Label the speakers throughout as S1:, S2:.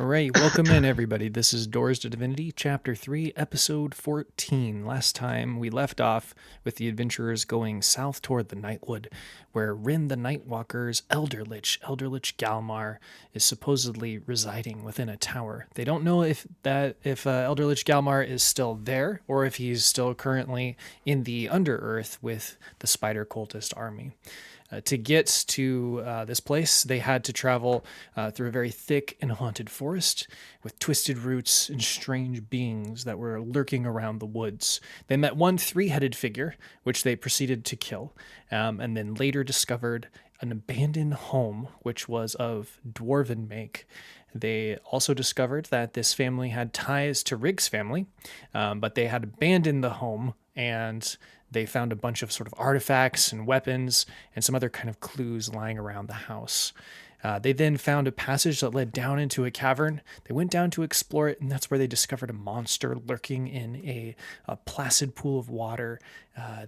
S1: All right, welcome in everybody. This is Doors to Divinity, Chapter 3, Episode 14. Last time we left off with the adventurers going south toward the Nightwood, where Rin the Nightwalker's Elder Lich Galmar, is supposedly residing within a tower. They don't know if Elder Lich Galmar is still there or if he's still currently in the Underearth with the Spider Cultist army. To get to this place, they had to travel through a very thick and haunted forest with twisted roots and strange beings that were lurking around the woods. They met one three-headed figure, which they proceeded to kill, and then later discovered an abandoned home, which was of dwarven make. They also discovered that this family had ties to Rig's family, but they had abandoned the home, and they found a bunch of sort of artifacts and weapons and some other kind of clues lying around the house. They then found a passage that led down into a cavern. They went down to explore it, and that's where they discovered a monster lurking in a placid pool of water.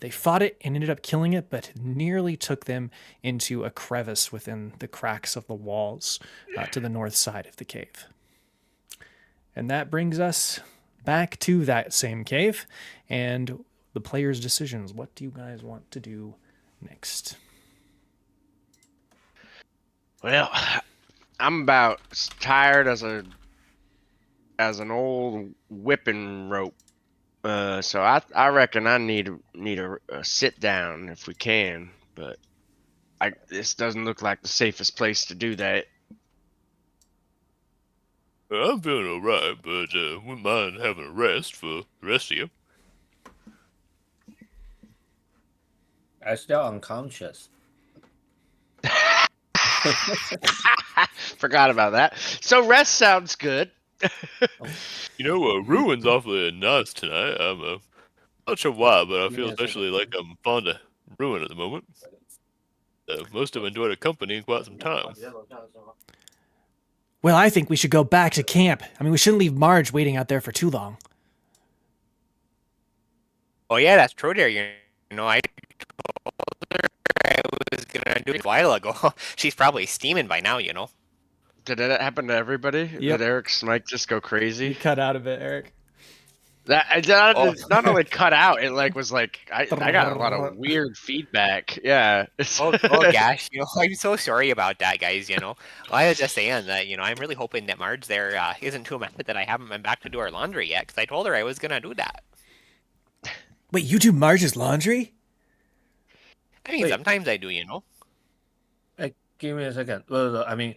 S1: They fought it and ended up killing it, but it nearly took them into a crevice within the cracks of the walls to the north side of the cave. And that brings us back to that same cave, and the players' decisions. What do you guys want to do next?
S2: Well, I'm about as tired as an old whipping rope. So I reckon I need a sit down if we can, but this doesn't look like the safest place to do that.
S3: I'm feeling alright, but wouldn't mind having a rest for the rest of you.
S4: I'm still unconscious.
S2: Forgot about that. So rest sounds good.
S3: Ruin's awfully nice tonight. I'm not sure why, but I feel especially like I'm fond of Ruin at the moment. Most have enjoyed a company in quite some time.
S1: Well, I think we should go back to camp. I mean, we shouldn't leave Marge waiting out there for too long.
S5: Oh yeah, that's true there. I told her I was gonna do it a while ago. She's probably steaming by now,
S2: Did that happen to everybody?
S1: Yep.
S2: Did Eric's mic just go crazy?
S1: You cut out of it, Eric.
S2: It's not only cut out, it was like I got a lot of weird feedback. Yeah.
S5: Oh gosh, I'm so sorry about that, guys. I was just saying that I'm really hoping that Marge there isn't too mad that I haven't been back to do her laundry yet, because I told her I was gonna do that.
S1: Wait, you do Marge's laundry?
S5: I mean, sometimes I do,
S4: Give me a second. Well, I mean,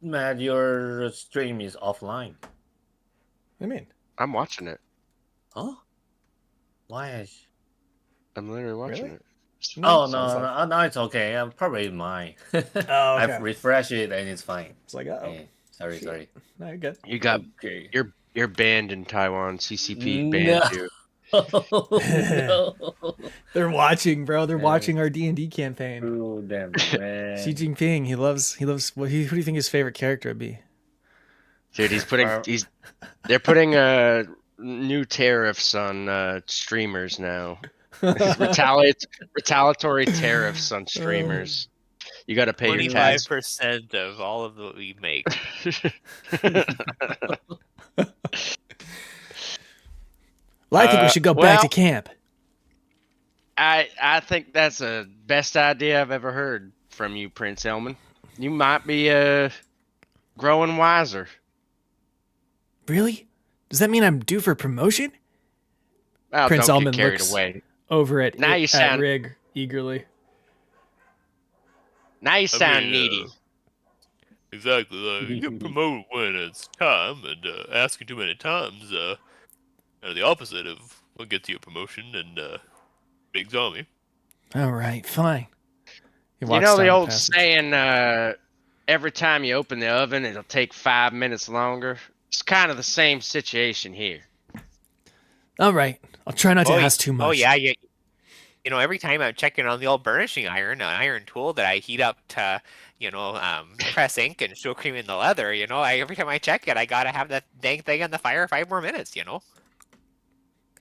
S4: Matt, your stream is offline.
S1: What do you mean?
S2: I'm watching it.
S4: Huh? Why?
S2: I'm literally watching
S1: Really?
S2: it.
S4: Oh, no, it's okay. Probably mine.
S1: Oh, okay.
S4: I've refreshed it and it's fine.
S1: It's like, oh.
S4: Yeah, sorry.
S1: No, you're good.
S2: You got
S4: Okay.
S2: you're banned in Taiwan. CCP
S4: No.
S2: banned you.
S4: No.
S1: They're watching, bro. They're watching our D&D campaign.
S4: Oh, damn, man.
S1: Xi Jinping, he loves who do you think his favorite character would be?
S2: Dude, they're putting new tariffs on streamers now. Retaliatory tariffs on streamers. You got to pay your tax.
S5: 25% of all of what we make.
S1: Well, I think we should go back to camp.
S2: I think that's the best idea I've ever heard from you, Prince Elman. You might be growing wiser.
S1: Really? Does that mean I'm due for promotion?
S2: Well,
S1: Prince
S2: don't
S1: Elman
S2: get carried
S1: looks
S2: away.
S1: over at
S2: Now you sound
S1: Rig eagerly.
S2: Now you sound needy.
S3: Exactly. You get promoted when it's time, and asking too many times, the opposite of what gets you a promotion and Big's army.
S1: All right, fine.
S2: You know the old saying, every time you open the oven, it'll take 5 minutes longer? It's kind of the same situation here.
S1: All right. I'll try not to ask too much.
S5: Oh, yeah. Every time I'm checking on the old burnishing iron, an iron tool that I heat up to, press ink and show cream in the leather, every time I check it, I gotta have that dang thing on the fire 5 more minutes,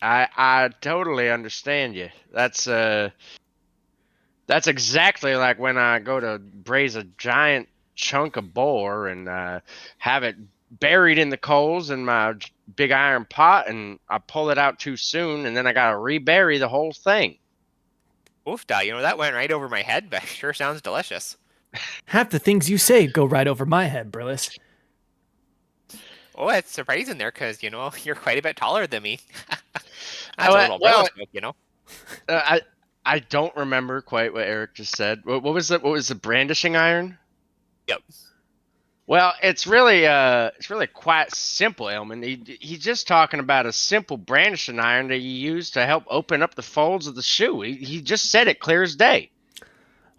S2: I totally understand you. That's exactly like when I go to braise a giant chunk of boar and have it buried in the coals in my big iron pot, and I pull it out too soon, and then I gotta rebury the whole thing.
S5: Oofda, that went right over my head, but sure sounds delicious.
S1: Half the things you say go right over my head, Brillis.
S5: Oh, it's surprising there, because, you're quite a bit taller than me. That's
S2: Oh,
S5: a little
S2: well,
S5: joke,
S2: I don't remember quite what Eric just said. What was the brandishing iron?
S5: Yep.
S2: Well, it's really quite simple, Elman. He's just talking about a simple brandishing iron that you use to help open up the folds of the shoe. He just said it clear as day.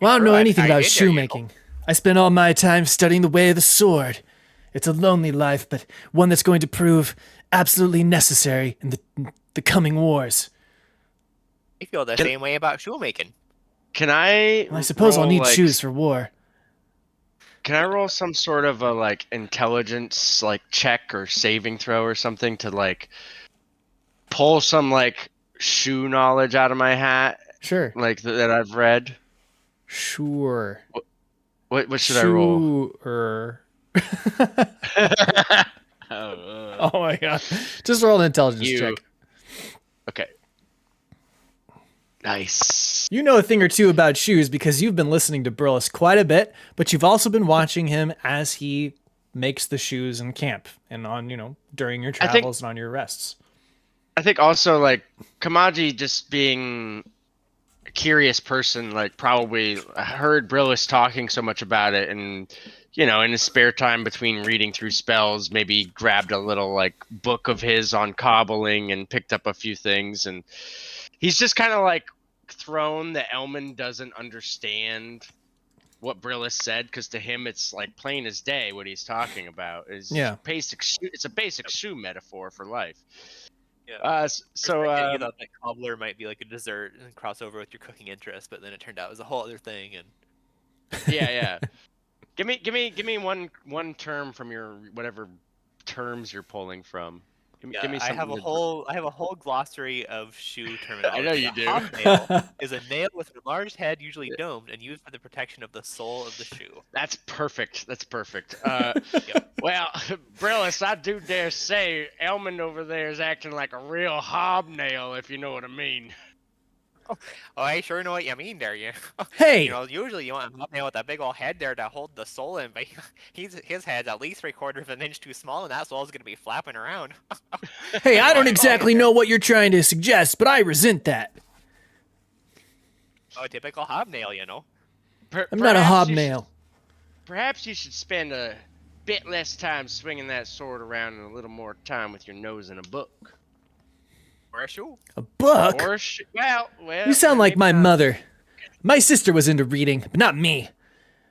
S1: Well, I don't know anything
S5: I
S1: about
S5: did hear you.
S1: shoemaking. I spent all my time studying the way of the sword. It's a lonely life, but one that's going to prove absolutely necessary in the coming wars.
S5: I feel the same way about shoemaking.
S2: Can I?
S1: Well, I suppose I'll
S2: roll,
S1: need
S2: like,
S1: shoes for war.
S2: Can I roll some sort of a intelligence check or saving throw or something to pull some shoe knowledge out of my hat
S1: Sure.
S2: that I've read?
S1: Sure.
S2: What should I roll?
S1: Sure.
S2: Oh,
S1: Oh my god. Just roll an intelligence check.
S2: Okay. Nice.
S1: You know a thing or two about shoes because you've been listening to Brillis quite a bit, but you've also been watching him as he makes the shoes in camp and on, during your travels and on your rests.
S2: I think also Kamaji just being a curious person, probably heard Brillis talking so much about it, and in his spare time between reading through spells, maybe grabbed a little book of his on cobbling and picked up a few things, and he's just kind of thrown that Elman doesn't understand what Brillis said, because to him it's plain as day what he's talking about. It's a basic shoe metaphor for life.
S5: Yeah.
S2: So
S5: you thought that cobbler might be like a dessert and cross over with your cooking interest, but then it turned out it was a whole other thing. And
S2: yeah. Give me one term from your whatever terms you're pulling from. Give me
S5: I have a whole glossary of shoe terminology.
S2: I know you
S5: A
S2: do.
S5: hobnail is a nail with an enlarged head, usually domed, and used for the protection of the sole of the shoe.
S2: That's perfect. Well, Brillis, I do dare say Elman over there is acting like a real hobnail, if you know what I mean.
S5: Oh, I sure know what you mean there.
S1: Hey!
S5: Usually you want a hobnail with that big old head there to hold the sole in, but his head's at least 3/4 of an inch too small, and that sole's going to be flapping around.
S1: Hey, I don't exactly know what you're trying to suggest, but I resent that.
S5: Oh, a typical hobnail,
S1: I'm not a hobnail.
S2: Perhaps you should spend a bit less time swinging that sword around and a little more time with your nose in a book.
S5: Or a shoe.
S1: A book?
S2: Or well,
S1: You sound like my mother. My sister was into reading, but not me.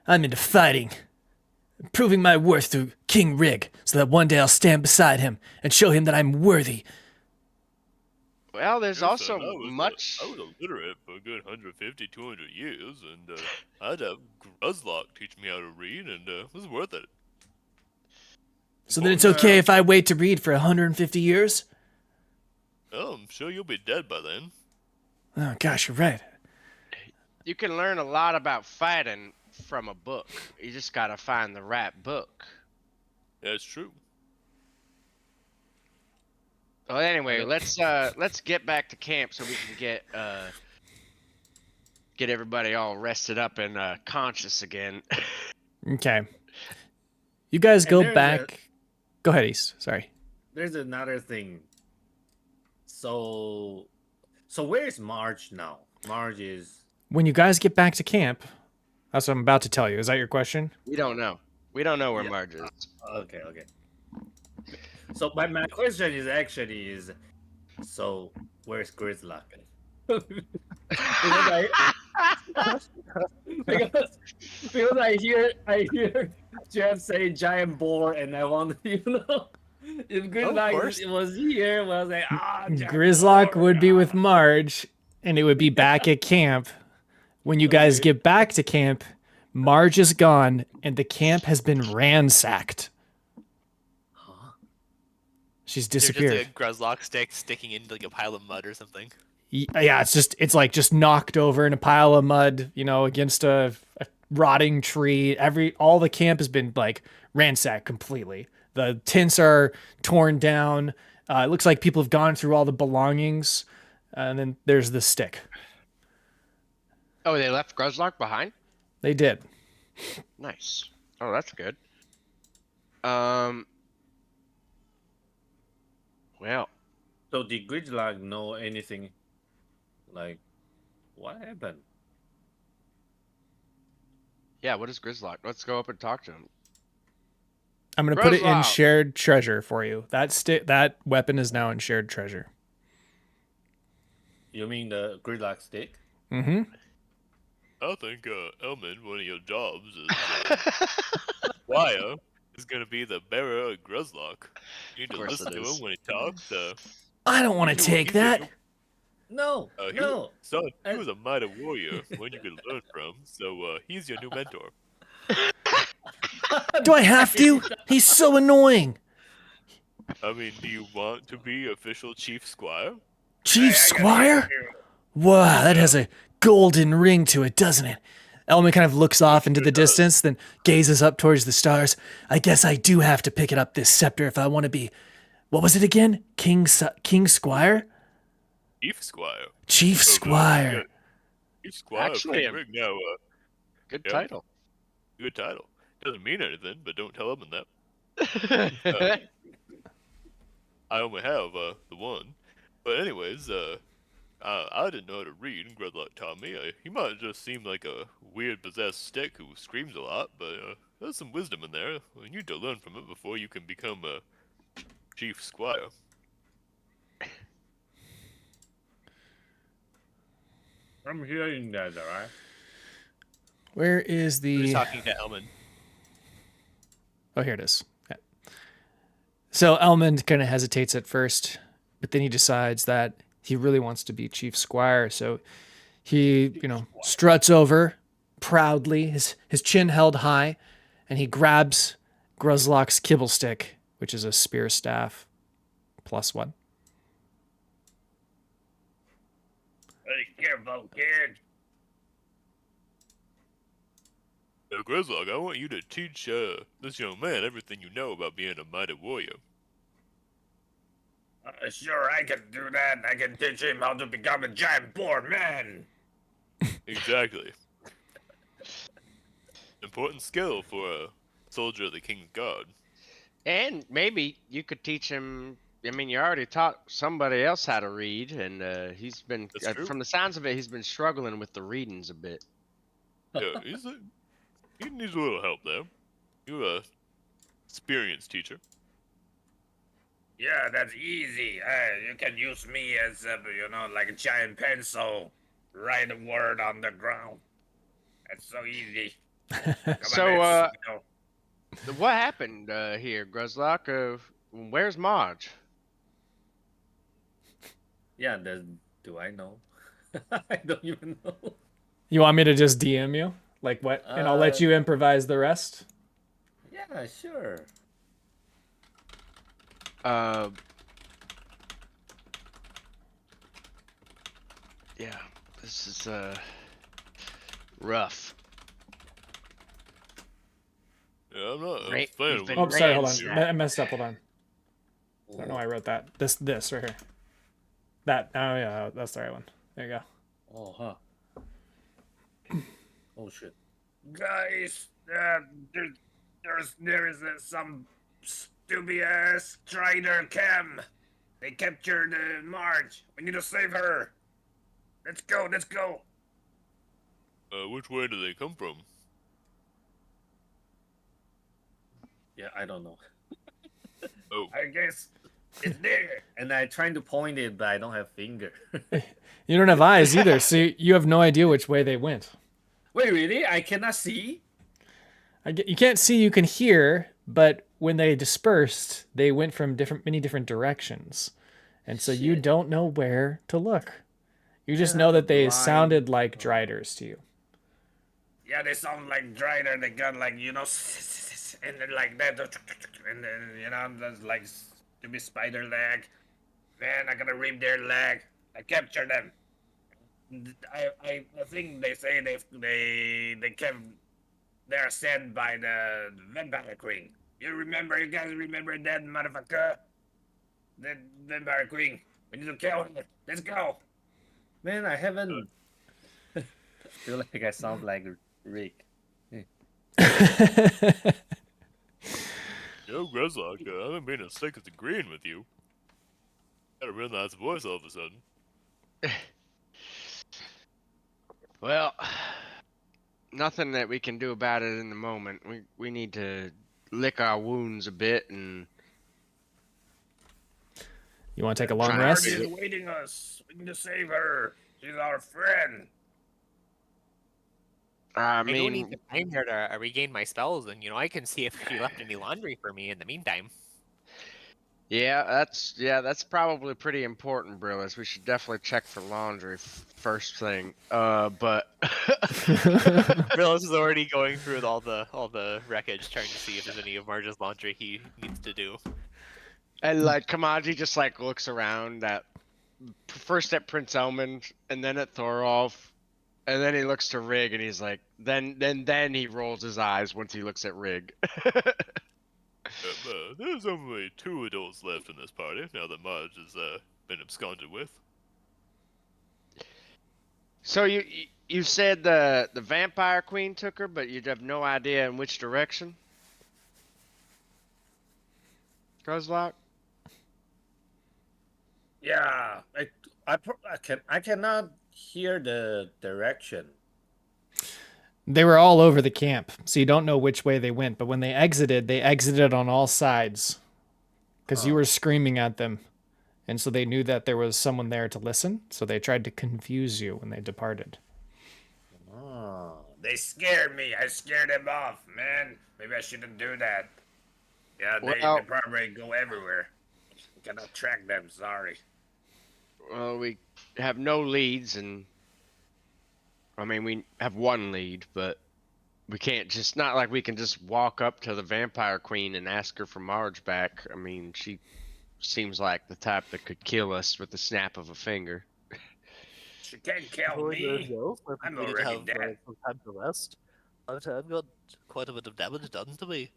S1: I'm into fighting. Proving my worth through King Rig, so that one day I'll stand beside him and show him that I'm worthy.
S2: Well, there's also
S3: I was illiterate for a good 150, 200 years, and I'd have Gruzlock teach me how to read, and it was worth it.
S1: So then it's okay if I wait to read for 150 years?
S3: Oh, I'm sure you'll be dead by then.
S1: Oh gosh, you're right.
S2: You can learn a lot about fighting from a book. You just gotta find the right book.
S3: That's true.
S2: Well, anyway, let's get back to camp so we can get everybody all rested up and conscious again.
S1: Okay. You guys go
S4: there's
S1: back. Go ahead, East. Sorry.
S4: There's another thing. So where's Marge now? Marge is...
S1: When you guys get back to camp, that's what I'm about to tell you. Is that your question?
S2: We don't know. We don't know where Marge is.
S4: Okay. So my question is actually so where's Grizzlock? because I hear Jeff say giant boar, and I want if Grizzlock was here, well, I was like,
S1: Grizzlock would be with Marge, and it would be back at camp. When you guys get back to camp, Marge is gone, and the camp has been ransacked. She's disappeared.
S5: There's just a Gruzlock stick sticking into a pile of mud or something.
S1: Yeah, it's just knocked over in a pile of mud, against a rotting tree. All the camp has been ransacked completely. The tents are torn down. It looks like people have gone through all the belongings. And then there's the stick.
S2: Oh, they left Gruzlock behind?
S1: They did.
S2: Nice. Oh, that's good. Well,
S4: So did Gridlock know anything? Like, what happened?
S2: yeah, what is Grizzlock? Let's go up and talk to him.
S1: I'm going to put it in
S2: Gruzlock!
S1: shared treasure for you. That weapon is now in shared treasure.
S4: You mean the Gridlock stick?
S1: Mm-hmm.
S3: I think, Elman, one of your jobs is, Wire is gonna be the bearer of Gruzlock. You need to
S2: course
S3: listen
S2: it
S3: to
S2: is.
S3: him when he talks.
S1: I don't want to
S3: he's
S1: take
S3: your
S1: that.
S3: new-
S4: No, no.
S3: Son, he was a mighty warrior, one you could learn from. So, he's your new mentor.
S1: Do I have to? He's so annoying.
S3: I mean, do you want to be official chief squire?
S1: Chief Squire? Wow, that has a golden ring to it, doesn't it? Elman kind of looks off into the distance, then gazes up towards the stars. I guess I do have to pick it up this scepter if I want to be... What was it again? King Squire?
S3: Chief squire.
S1: Chief Squire.
S3: Chief squire.
S2: Actually,
S3: Ring now.
S2: Good
S3: Yeah.
S2: title.
S3: Good title. Doesn't mean anything, but don't tell him that. I only have the one. But anyways, I didn't know how to read, and Grudlock taught me. He might just seem like a weird possessed stick who screams a lot, but there's some wisdom in there. You need to learn from it before you can become a chief squire.
S4: I'm hearing that, alright?
S1: Where is
S5: Who's
S1: the...
S5: talking to Elman?
S1: Oh, here it is. Yeah. So Elman kind of hesitates at first, but then he decides that he really wants to be Chief Squire. So he, struts over proudly, his chin held high, and he grabs Gruzlock's kibble stick, which is a spear staff, +1.
S4: Be careful, kid.
S3: Now, Gruzlock, I want you to teach this young man everything you know about being a mighty warrior.
S4: Sure, I can do that. I can teach him how to become a giant boar man.
S3: Exactly. Important skill for a soldier of the King's Guard.
S2: And maybe you could teach him. I mean, you already taught somebody else how to read, and he's been,
S3: That's true.
S2: from the sounds of it, he's been struggling with the readings a bit.
S3: Yeah, he needs a little help there. You're a experienced teacher.
S4: Yeah, that's easy. You can use me as, like a giant pencil. Write a word on the ground. That's so easy.
S2: So, what happened here, Gruzlock? Where's Marge?
S4: Yeah, do I know? I don't even know.
S1: You want me to just DM you? Like what? And I'll let you improvise the rest?
S4: Yeah, sure.
S2: Yeah, this is rough.
S3: Yeah, I'm not
S2: Right,
S3: a fan
S2: we've
S3: of
S2: been
S1: Oh, sorry, hold on.
S2: Rams.
S1: I messed up, hold on. I don't know why I wrote that. This right here. That, oh yeah, that's the right one. There you go.
S4: Oh, huh. Oh, shit. Guys, there is some stupid ass Strider Cam. They captured Marge. We need to save her. Let's go, let's go.
S3: Which way do they come from?
S4: Yeah, I don't know.
S3: Oh,
S4: I guess it's there. And I trying to point it, but I don't have finger.
S1: You don't have eyes either, so you have no idea which way they went.
S4: Wait, really? I cannot see?
S1: You can't see, you can hear, but when they dispersed, they went from many different directions. And so you
S4: Shit.
S1: don't know where to look. You just
S4: Yeah,
S1: know that they
S4: blind.
S1: sounded like Driders to you.
S4: Yeah, they sound like Drider. They got like, and then like that, and then, there's like stupid spider leg. Man, I gotta rip their leg. I capture them. I think they say they are sent by the vampire queen. You guys remember that motherfucker? That vampire queen. We need to kill her. Let's go.
S6: Man, I haven't. I feel like I sound like Rick.
S3: Yo, Grezlock, I haven't been as sick as agreeing with you. Got a real nice voice all of a sudden.
S2: Well, nothing that we can do about it in the moment. We need to lick our wounds a bit and.
S1: You want to take a long
S2: Trying to
S1: rest?
S4: She's awaiting us. We need to save her. She's our friend.
S2: I
S5: I don't need
S2: mean,
S5: the time here to regain my spells, and I can see if she left any laundry for me in the meantime.
S2: yeah, that's probably pretty important, Brillis. We should definitely check for laundry first thing. But
S5: Brillis is already going through all the wreckage, trying to see if there's any of Marge's laundry he needs to do.
S2: and like Kamaji just like looks around at first at Prince Elmond and then at Thorolf, and then he looks to Rig and he's like, then he rolls his eyes once he looks at Rig.
S3: There's only 2 adults left in this party now that Marge has been absconded with.
S2: So you said the vampire queen took her, but you'd have no idea in which direction? Grezlock?
S6: Yeah, I cannot hear the direction.
S1: They were all over the camp, so you don't know which way they went. But when they exited on all sides because you were screaming at them. And so they knew that there was someone there to listen, so they tried to confuse you when they departed.
S6: Oh,
S4: They scared me. I scared them off, man. Maybe I shouldn't do that. Yeah, they
S2: Well-
S4: probably go everywhere. Cannot track them, sorry.
S2: Well, we have no leads, and I mean we have one lead, but we can't just not like we can just walk up to the vampire queen and ask her for Marge back. I mean, she seems like the type that could kill us with the snap of a finger.
S4: She can't kill me. I'm already dead.
S7: Some time to rest. I've got quite a bit of damage done to me.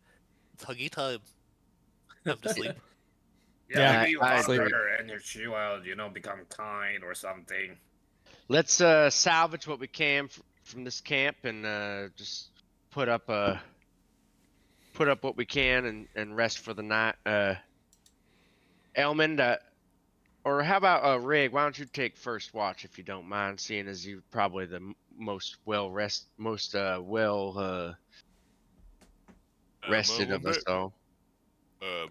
S7: It's huggy time. Time to sleep.
S1: Yeah,
S4: Maybe you
S2: I
S4: talk to
S2: agree.
S4: her and she will, become kind or something.
S2: Let's salvage what we can from this camp and just put up what we can and rest for the night. Elmond, or how about Rig? Why don't you take first watch if you don't mind, seeing as you're probably the most rested of us all.
S3: I'm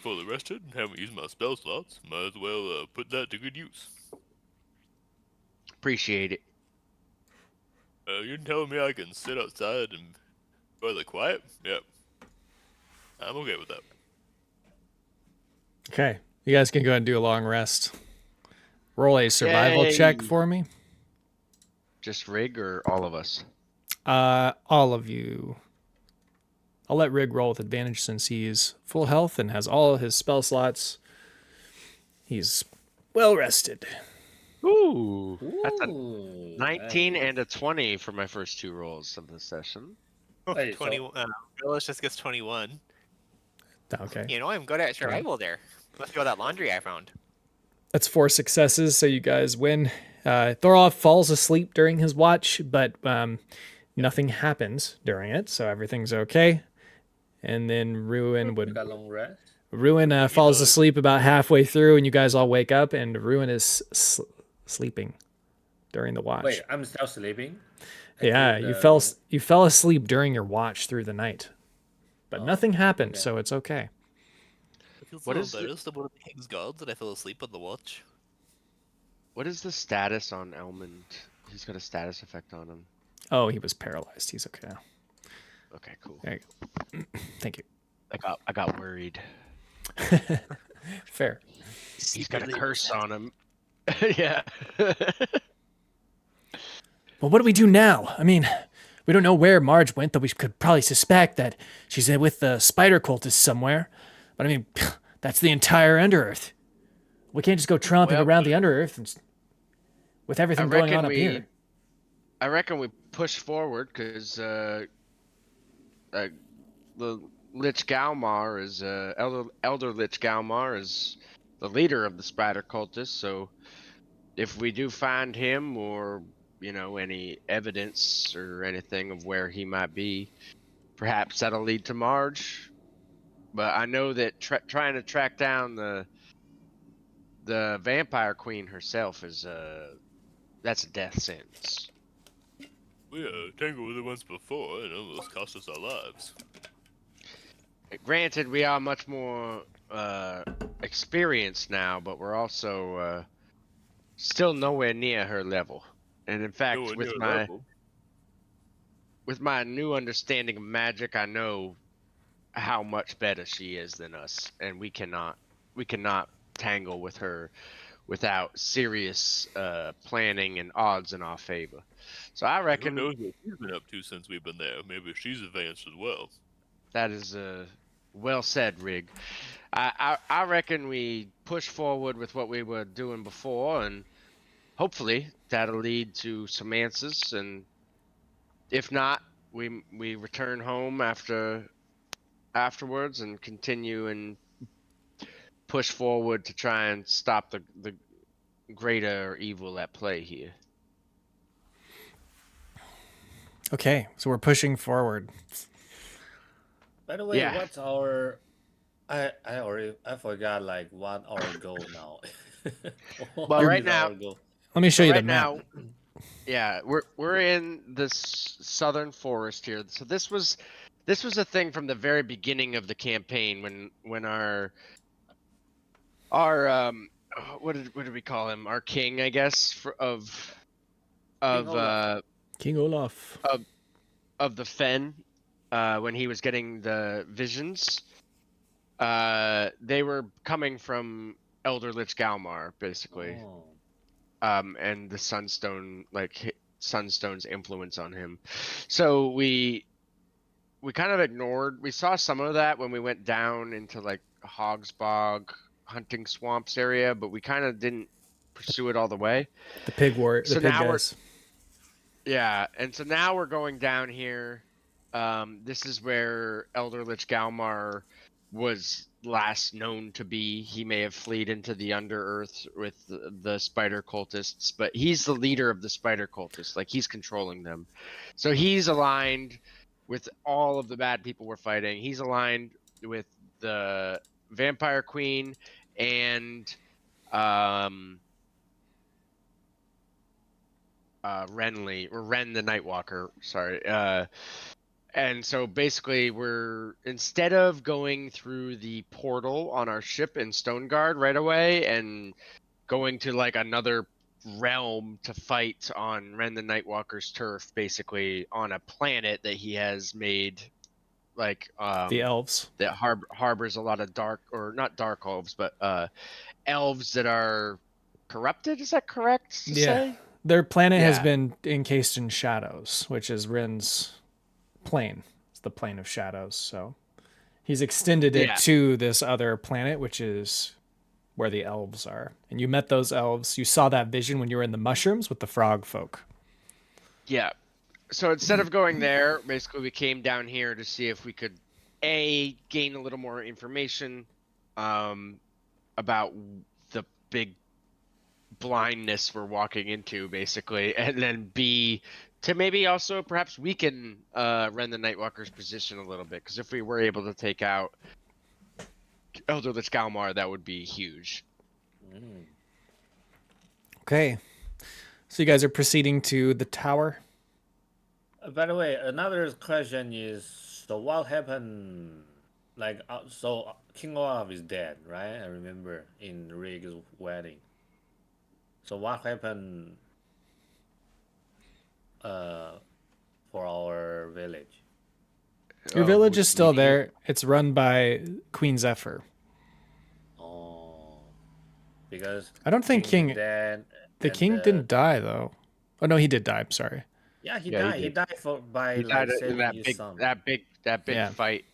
S3: fully rested and haven't used my spell slots. Might as well put that to good use.
S2: Appreciate it.
S3: You're telling me I can sit outside and enjoy the quiet? Yep. I'm okay with that.
S1: Okay, you guys can go ahead and do a long rest. Roll a survival check
S2: Yay.
S1: for me.
S2: Just Rig or all of us?
S1: All of you. I'll let Rig roll with advantage since he's full health and has all his spell slots. He's well rested.
S2: Ooh, that's a
S6: Ooh,
S2: 19
S6: nice.
S2: and a 20 for my first 2 rolls of the session.
S6: Wait,
S5: 21. Brillis just gets 21.
S1: Okay.
S5: I'm good at survival there. Let's go that laundry I found.
S1: That's 4 successes, so you guys win. Thorolf falls asleep during his watch, but nothing happens during it, so everything's okay. And then Ruin
S6: You got long rest.
S1: falls asleep about halfway through, and you guys all wake up, and Ruin is sleeping during the watch.
S6: Wait, I'm still sleeping.
S1: Yeah,
S6: Actually,
S1: you fell asleep during your watch through the night, but nothing happened, so it's okay.
S7: I feel
S2: What
S7: so
S2: is the-
S7: embarrassed of one of the king's guards that I fell asleep on the watch.
S2: What is the status on Elmond? He's got a status effect on him.
S1: Oh, he was paralyzed. He's okay now.
S2: Okay, cool.
S1: There you go. Thank you.
S2: I got worried.
S1: Fair.
S2: He's got a curse on him. Yeah.
S1: Well, what do we do now? I mean, we don't know where Marge went, though we could probably suspect that she's with the spider cultists somewhere. But I mean, that's the entire Underearth. We can't just go tromping
S2: Well,
S1: around the Underearth with everything going on up here.
S2: I reckon we push forward because the Lich Galmar is Elder Lich Galmar is the leader of the spider cultists. So if we do find him, or any evidence or anything of where he might be, perhaps that'll lead to Marge. But I know that trying to track down the vampire queen herself is that's a death sentence.
S3: We tangled with her once before and almost cost us our lives.
S2: Granted, we are much more experienced now, but we're also still nowhere near her level. And in fact,
S3: Nowhere
S2: with
S3: near
S2: my
S3: level.
S2: with my new understanding of magic, I know how much better she is than us, and we cannot tangle with her without serious planning and odds in our favor. So I
S3: Who
S2: reckon
S3: knows what she's been up to since we've been there? Maybe she's advanced as well.
S2: that is well said, Rig. I reckon we push forward with what we were doing before, and hopefully that'll lead to some answers. And if not, we return home afterwards and continue and push forward to try and stop the greater evil at play here.
S1: Okay, so we're pushing forward.
S6: By the way,
S2: Yeah.
S6: what's our? I forgot like what our goal now.
S2: Well,
S6: What
S2: right
S6: is
S2: now-
S6: our goal?
S1: Let me show you
S2: right
S1: the map.
S2: now, yeah, we're in this southern forest here. So this was a thing from the very beginning of the campaign when our what did we call him? Our king, I guess, of
S6: Olaf.
S1: King Olaf.
S2: of the Fen, when he was getting the visions. They were coming from Elder Lich Galmar, basically.
S6: Oh.
S2: And the Sunstone, Sunstone's influence on him. So we kind of ignored. We saw some of that when we went down into like Hogsbog hunting swamps area, but we kind of didn't pursue it all the way.
S1: The pig war.
S2: So
S1: The pig
S2: now
S1: guys.
S2: Yeah, and so now we're going down here. This is where Elder Lich Galmar was last known to be. He may have fled into the Underearth with the spider cultists, but he's the leader of the spider cultists. Like, he's controlling them. So he's aligned with all of the bad people we're fighting. He's aligned with the vampire queen and Ren the Nightwalker, sorry. And so basically instead of going through the portal on our ship in Stoneguard right away and going to like another realm to fight on Ren the Nightwalker's turf, basically on a planet that he has made, like
S1: The elves.
S2: that harbors a lot of not dark elves, but elves that are corrupted. Is that correct to say?
S1: Their planet has
S2: Yeah.
S1: been encased in shadows, which is Rin's plane. It's the plane of shadows. So he's extended it
S2: Yeah.
S1: to this other planet, which is where the elves are. And you met those elves. You saw that vision when you were in the mushrooms with the frog folk.
S2: Yeah. So instead of going there, basically we came down here to see if we could gain a little more information about the big blindness we're walking into, basically, and then B, to maybe also perhaps weaken Ren the Nightwalker's position a little bit, because if we were able to take out Elder Lich Galmar, that would be huge.
S1: Okay. So you guys are proceeding to the tower.
S6: By the way, another question is: so what happened? Like, so King Olaf is dead, right? I remember in Rig's wedding. So what happened? For our village.
S1: Your village
S2: who
S1: is still
S2: do you mean?
S1: there. It's run by Queen Zephyr.
S6: Oh, because
S1: I don't think
S6: is
S1: King.
S6: dead.
S1: The
S6: and,
S1: king didn't die though. Oh no, he did die. I'm sorry.
S6: Yeah, he
S2: Yeah, he
S6: died. He
S2: did.
S6: died by
S2: He
S6: like
S2: died in
S6: saving
S2: that
S6: his
S2: big
S6: son.
S2: that big
S1: Yeah.
S2: fight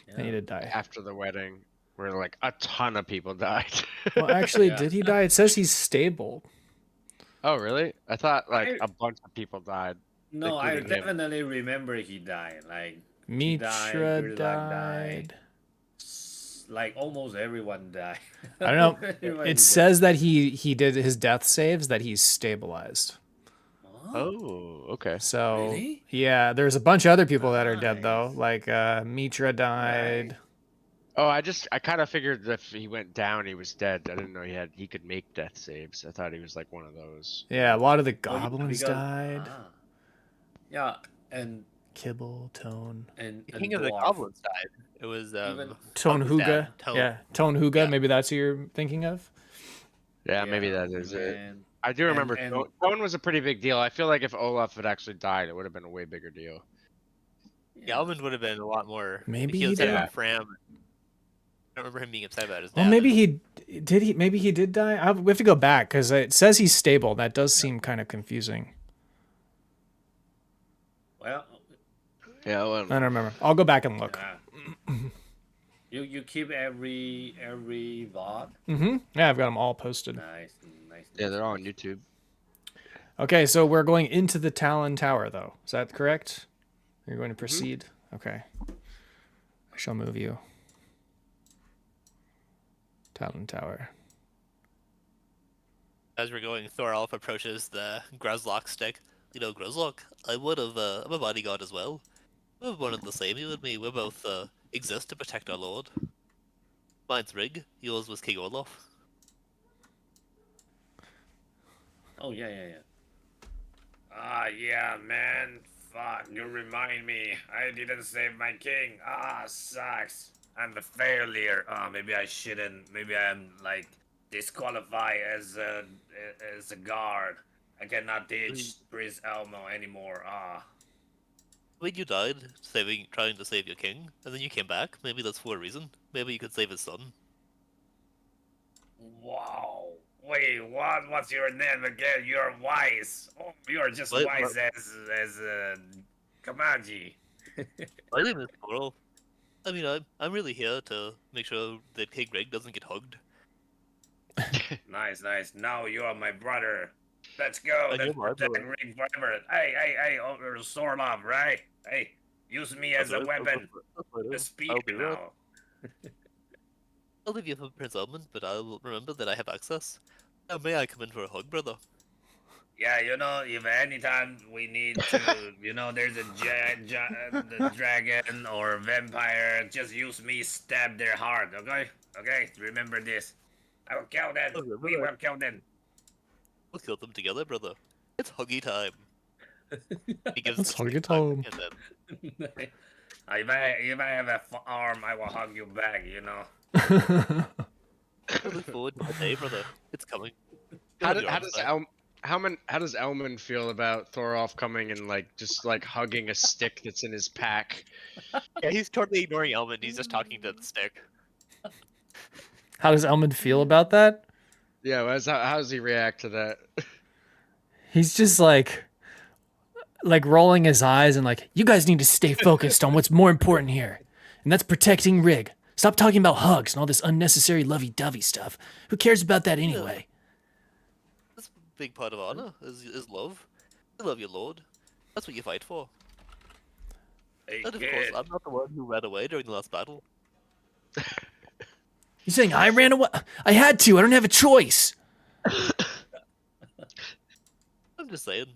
S1: Yeah, he did die.
S2: after the wedding, where like a ton of people died.
S1: Well, actually,
S6: Yeah.
S1: did he die? It says he's stable.
S2: Oh, really? I thought like
S6: I-
S2: a bunch of people died.
S6: No, I
S2: including him.
S6: definitely remember he died. Like
S1: Mitra
S6: Gridlock
S1: died.
S6: Like almost everyone died.
S1: I don't know.
S6: Everyone
S1: It
S6: is
S1: says that he did his death saves, that he's stabilized.
S6: dead.
S2: Oh, okay.
S1: So
S6: Really?
S1: yeah, there's a bunch of other people that are dead though.
S6: Nice.
S1: Like Mitra died.
S6: Right.
S2: Oh, I kind of figured that if he went down, he was dead. I didn't know he could make death saves. I thought he was like one of those.
S1: Yeah, a lot of the
S6: Oh, yeah,
S1: goblins
S6: because-
S1: died.
S6: Yeah, and
S1: Kibble, Tone.
S5: The king of the
S6: dwarf.
S5: goblins died. It was
S6: Even-
S1: Tone
S5: Tug's dad,
S1: Huga.
S5: Tone.
S1: Yeah, Tone Huga.
S5: Yeah.
S1: Maybe that's who you're thinking of.
S2: Yeah, maybe that is it.
S6: man.
S2: I do remember
S6: and-
S2: Tone was a pretty big deal. I feel like if Olaf had actually died, it would have been a way bigger deal.
S5: Yeah, Almond would have been a lot more.
S1: Maybe
S5: he
S1: he
S5: upset
S1: did.
S5: about Fram. I don't remember him being upset about his dad.
S1: Well, maybe he did. Maybe he did die. We have to go back because it says he's stable. That does seem kind of confusing.
S6: Well,
S2: Yeah, well,
S1: I don't remember. I'll go back and look.
S6: you keep every VOD.
S1: Yeah, I've got them all posted.
S6: Nice.
S2: yeah, they're all on YouTube.
S1: Okay, so we're going into the Talon Tower, though. Is that correct? You're going to proceed? Okay. I shall move you. Talon Tower.
S5: As we're going, Thorolf approaches the Gruzlock stick. You know, Gruzlock, I'm a bodyguard as well. We're one and the same, you and me. We both exist to protect our lord. Mine's Rig, yours was King Olaf.
S6: Oh yeah.
S4: Ah, yeah, man. Fuck, you remind me. I didn't save my king. Ah, sucks. I'm a failure. Ah, maybe I shouldn't. Maybe I'm like disqualified as a guard. I cannot teach Prince Elmo anymore. Ah.
S5: When you died, trying to save your king, and then you came back, maybe that's for a reason. Maybe you could save his son.
S4: Wow. Wait, what? What's your name again? You're wise. Oh, you're just
S5: What-
S4: wise as Kamaji.
S5: My name is Thorolf. I mean, I'm really here to make sure that King Rig doesn't get hugged.
S4: Nice. Now you are my brother. Let's go.
S5: And
S4: Let's
S5: you're my
S4: protect
S5: brother.
S4: Ring forever. Hey, you're sword off, right? Hey, use me as a weapon to speak
S5: I'll be right.
S4: now.
S5: I'll leave you for Prince Edmund, but I'll remember that I have access. Now, may I come in for a hug, brother?
S4: Yeah, you know, if anytime we need to, you know, there's a the dragon or vampire, just use me, stab their heart, okay? Okay, remember this. I will kill them.
S5: Okay,
S4: We
S5: brother.
S4: will kill them.
S5: We'll kill them together, brother. It's huggy time. He gives
S1: It's
S5: the stick
S1: huggy
S5: a hug,
S1: time.
S5: and then
S4: If I have a arm, I will hug you back, you know.
S5: I look forward to the day, brother. It's coming.
S2: How
S5: You'll have
S2: does
S5: your arms back.
S2: how does Elman feel about Thorolf coming and like just like hugging a stick that's in his pack?
S5: Yeah, he's totally ignoring Elman. He's just talking to the stick.
S1: How does Elmond feel about that?
S2: Yeah, how does he react to that?
S1: He's just like rolling his eyes and like, you guys need to stay focused on what's more important here, and that's protecting Rig. Stop talking about hugs and all this unnecessary lovey-dovey stuff. Who cares about that anyway?
S5: That's a big part of honor, is love. You love your lord. That's what you fight for.
S4: Hey,
S5: And of
S4: kid.
S5: course, I'm not the one who ran away during the last battle.
S1: You saying I ran away? I had to. I don't have a choice.
S5: I'm just saying.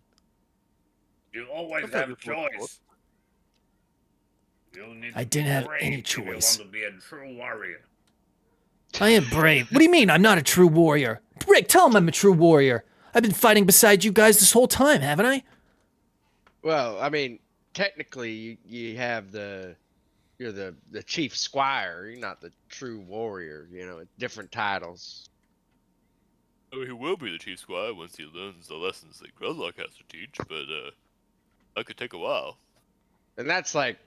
S4: You always
S5: Sometimes
S4: have
S5: it's more
S4: choice. You need
S1: I
S4: to
S1: didn't
S4: be
S1: have
S4: brave
S1: any
S4: if you
S1: choice.
S4: want to be a true warrior.
S1: I am brave. What do you mean I'm not a true warrior? Rick, tell him I'm a true warrior. I've been fighting beside you guys this whole time, haven't I?
S2: Well, I mean, technically, you have you're the chief squire. You're not the true warrior. You know, different titles.
S3: Oh, he will be the chief squire once he learns the lessons that Gruzlock has to teach, but that could take a while.
S2: And that's like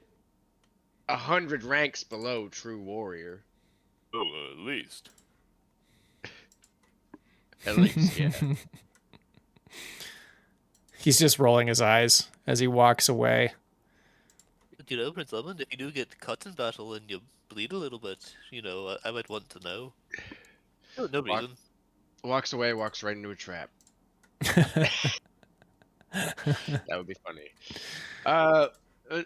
S2: 100 ranks below true warrior.
S3: Oh, at least.
S2: At least, yeah.
S1: He's just rolling his eyes as he walks away.
S5: But you know, Prince Edmund, if you do get cut in battle and you bleed a little bit, you know, I might want to know. No reason.
S2: Walks away, walks right into a trap. That would be funny.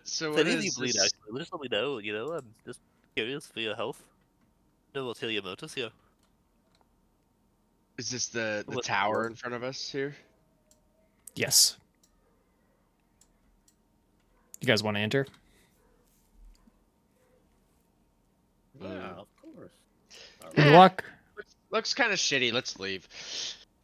S2: So
S7: If
S2: what
S7: any of you
S2: is
S7: bleed,
S2: this?
S7: actually, just let me know. You know, I'm just curious for your health. No ulterior motives here.
S2: Is this the
S7: What's the
S2: tower
S7: door?
S2: in front of us here?
S1: Yes. You guys want to enter?
S6: Yeah, of course.
S1: When you walk,
S2: Looks kind of shitty. Let's leave.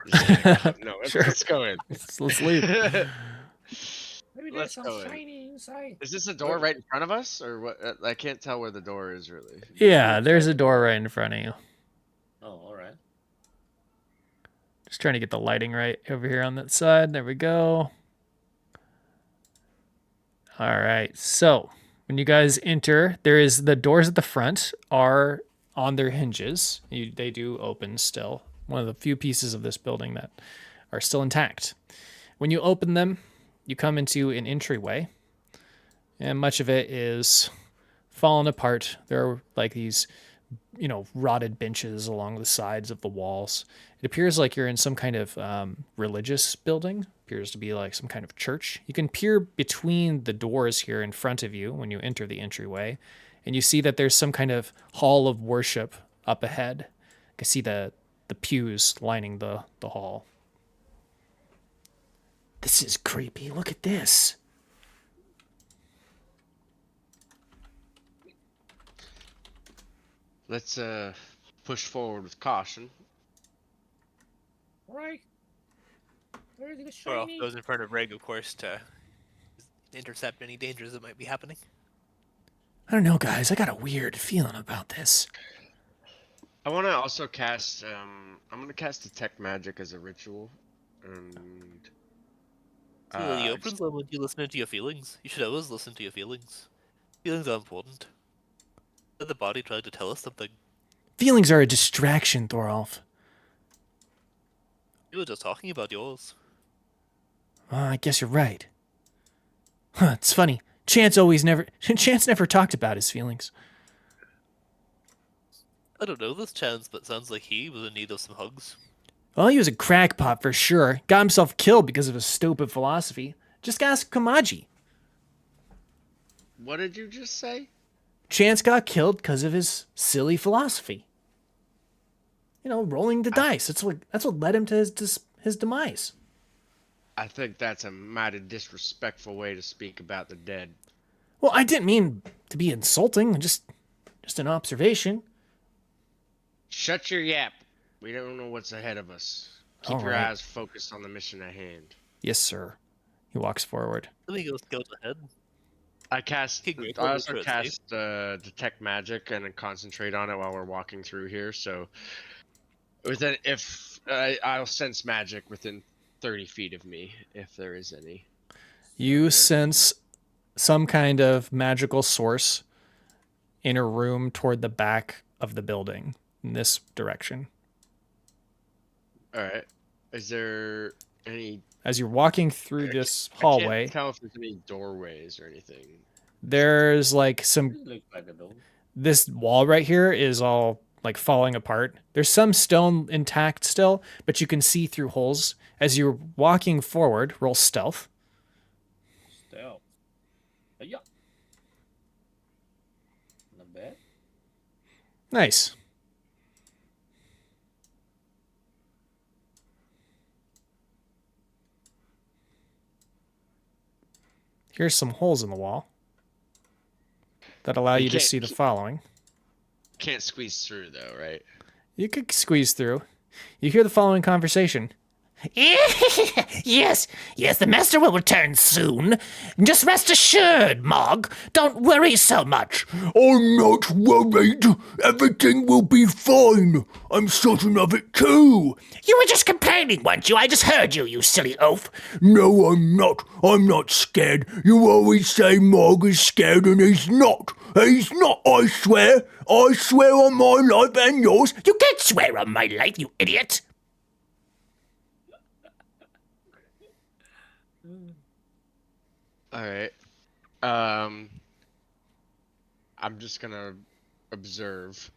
S2: Just kidding. No,
S1: Sure.
S2: let's go in.
S1: let's leave.
S4: Maybe there's
S2: Let's
S4: some
S2: go in.
S4: shiny inside.
S2: Is this a door right in front of us, or what? I can't tell where the door is really.
S1: Yeah, there's a door right in front of you.
S6: Oh, all right.
S1: Just trying to get the lighting right over here on that side. There we go. All right. So when you guys enter, there is the doors at the front are on their hinges. They do open still. One of the few pieces of this building that are still intact. When you open them, you come into an entryway, and much of it is fallen apart. There are like these, rotted benches along the sides of the walls. It appears like you're in some kind of religious building. Appears to be like some kind of church. You can peer between the doors here in front of you when you enter the entryway, and you see that there's some kind of hall of worship up ahead. You can see the pews lining the hall. This is creepy. Look at this.
S2: Let's push forward with caution.
S4: Right. Where's the
S5: Or
S4: shiny?
S5: goes in front of Rig, of course, to intercept any dangers that might be happening.
S1: I don't know, guys. I got a weird feeling about this.
S2: I want to also cast. I'm gonna cast detect magic as a ritual, and
S7: See, the opens on when you listen to your feelings. You should always listen to your feelings. Feelings are important. Let the body try to tell us something.
S1: Feelings are a distraction, Thorolf.
S7: You were just talking about yours.
S1: I guess you're right. Huh, it's funny. Chance never talked about his feelings.
S7: I don't know this Chance, but sounds like he was in need of some hugs.
S1: Well, he was a crackpot for sure. Got himself killed because of his stupid philosophy. Just ask Kamaji.
S2: what did you just say?
S1: Chance got killed because of his silly philosophy. Rolling the dice. That's what led him to his demise.
S2: I think that's a mighty disrespectful way to speak about the dead.
S1: Well, I didn't mean to be insulting. Just an observation.
S2: Shut your yap. We don't know what's ahead of us. Keep
S1: All
S2: your
S1: right.
S2: eyes focused on the mission at hand.
S1: Yes, sir. He walks forward.
S7: Let me go scout ahead.
S2: I cast.
S7: Okay, great.
S2: I also
S7: Well, let's
S2: cast detect magic and then concentrate on it while we're walking through here. So, I'll sense magic within 30 feet of me if there is any.
S1: You sense some kind of magical source in a room toward the back of the building in this direction.
S2: All right. Is there any?
S1: As you're walking through this hallway,
S2: I can't tell if there's any doorways or anything.
S1: there's like some.
S6: It looks like a dome.
S1: This wall right here is all like falling apart. There's some stone intact still, but you can see through holes. As you're walking forward, roll stealth.
S6: Stealth. Yeah. Not bad.
S1: Nice. Here's some holes in the wall that allow you to
S2: can't-
S1: see the following.
S2: Can't squeeze through though, right?
S1: You could squeeze through. You hear the following conversation.
S8: Yes, the master will return soon. Just rest assured, Mog. Don't worry so much.
S9: I'm not worried. Everything will be fine. I'm certain of it too.
S8: You were just complaining, weren't you? I just heard you, you silly oaf.
S9: No, I'm not. I'm not scared. You always say Mog is scared and he's not. He's not, I swear. I swear on my life and yours.
S8: You can't swear on my life, you idiot.
S2: All right. I'm just gonna observe.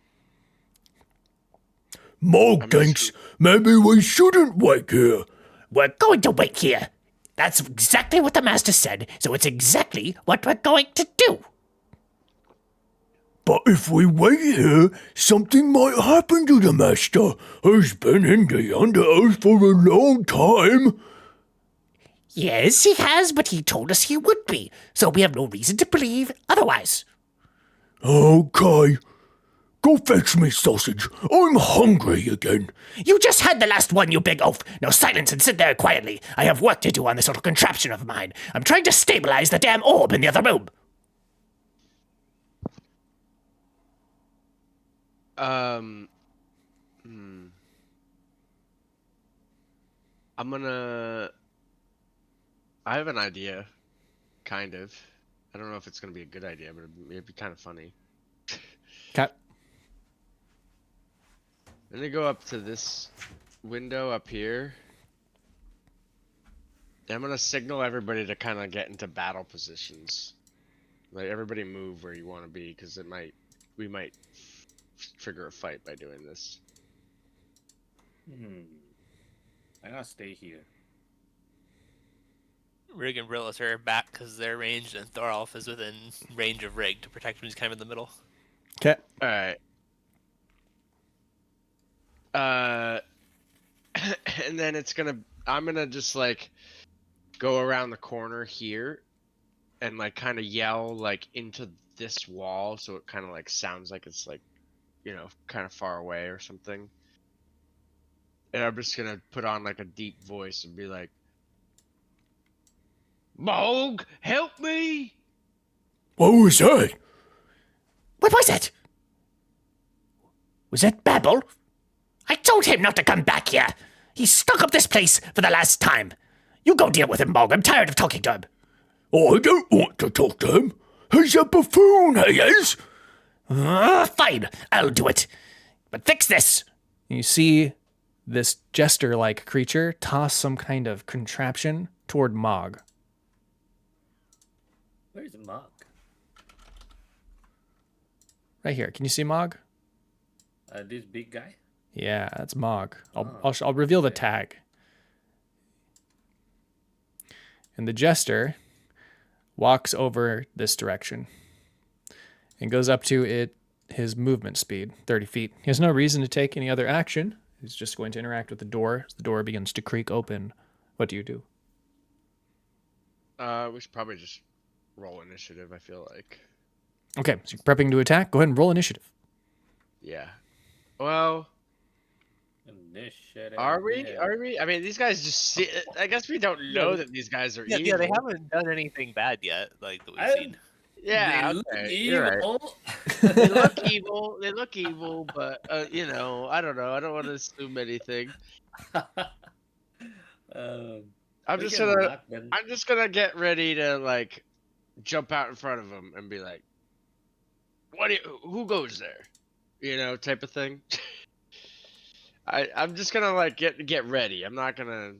S9: Mog
S2: I'm
S9: thinks maybe we shouldn't wait here.
S8: We're going to wait here. That's exactly what the master said, so it's exactly what we're going to do.
S9: But if we wait here, something might happen to the master. He's been in the Underearth for a long time.
S8: Yes, he has, but he told us he would be, so we have no reason to believe otherwise.
S9: Okay. Go fetch me sausage. I'm hungry again.
S8: You just had the last one, you big oaf. Now silence and sit there quietly. I have work to do on this little contraption of mine. I'm trying to stabilize the damn orb in the other room.
S2: I have an idea, kind of. I don't know if it's gonna be a good idea, but it'd be kind of funny.
S1: Okay.
S2: I'm gonna go up to this window up here. And I'm gonna signal everybody to kind of get into battle positions. Like everybody move where you want to be, because we might trigger a fight by doing this.
S6: I gotta stay here.
S7: Rig and Brillis are back because they're ranged, and Thorolf is within range of Rig to protect him. He's kind of in the middle.
S1: Okay.
S2: All right. And then I'm gonna just like go around the corner here and like kind of yell like into this wall, so it kind of like sounds like it's like, you know, kind of far away or something. And I'm just gonna put on like a deep voice and be like, Mog, help me!
S9: What was that?
S8: What was it? Was it Babel? I told him not to come back here. He stuck up this place for the last time. You go deal with him, Mog. I'm tired of talking to him.
S9: I don't want to talk to him. He's a buffoon, he is.
S8: Fine, I'll do it. But fix this.
S1: You see this jester-like creature toss some kind of contraption toward Mog.
S6: Where's Mog?
S1: Right here. Can you see Mog?
S6: This big guy?
S1: Yeah, that's Mog. I'll reveal the tag. And the jester walks over this direction and goes up to his movement speed, 30 feet. He has no reason to take any other action. He's just going to interact with the door as the door begins to creak open. What do you do?
S2: We should probably just roll initiative, I feel like.
S1: Okay, so you're prepping to attack. Go ahead and roll initiative.
S2: Yeah. Well,
S6: Initiative.
S2: are we? Are we? I mean, these guys just see. I guess we don't know that these guys are evil.
S7: Yeah, they haven't done anything bad yet, like that we've seen.
S2: Yeah,
S6: They
S2: okay,
S6: look
S2: you're right.
S6: evil.
S2: They look evil. They look evil, but you know, I don't know. I don't want to assume anything. I'm
S6: we
S2: just
S6: can
S2: gonna.
S6: knock them.
S2: I'm just gonna get ready to like jump out in front of them and be like, "What? Who goes there?" You know, type of thing. I'm just gonna like get ready. I'm not gonna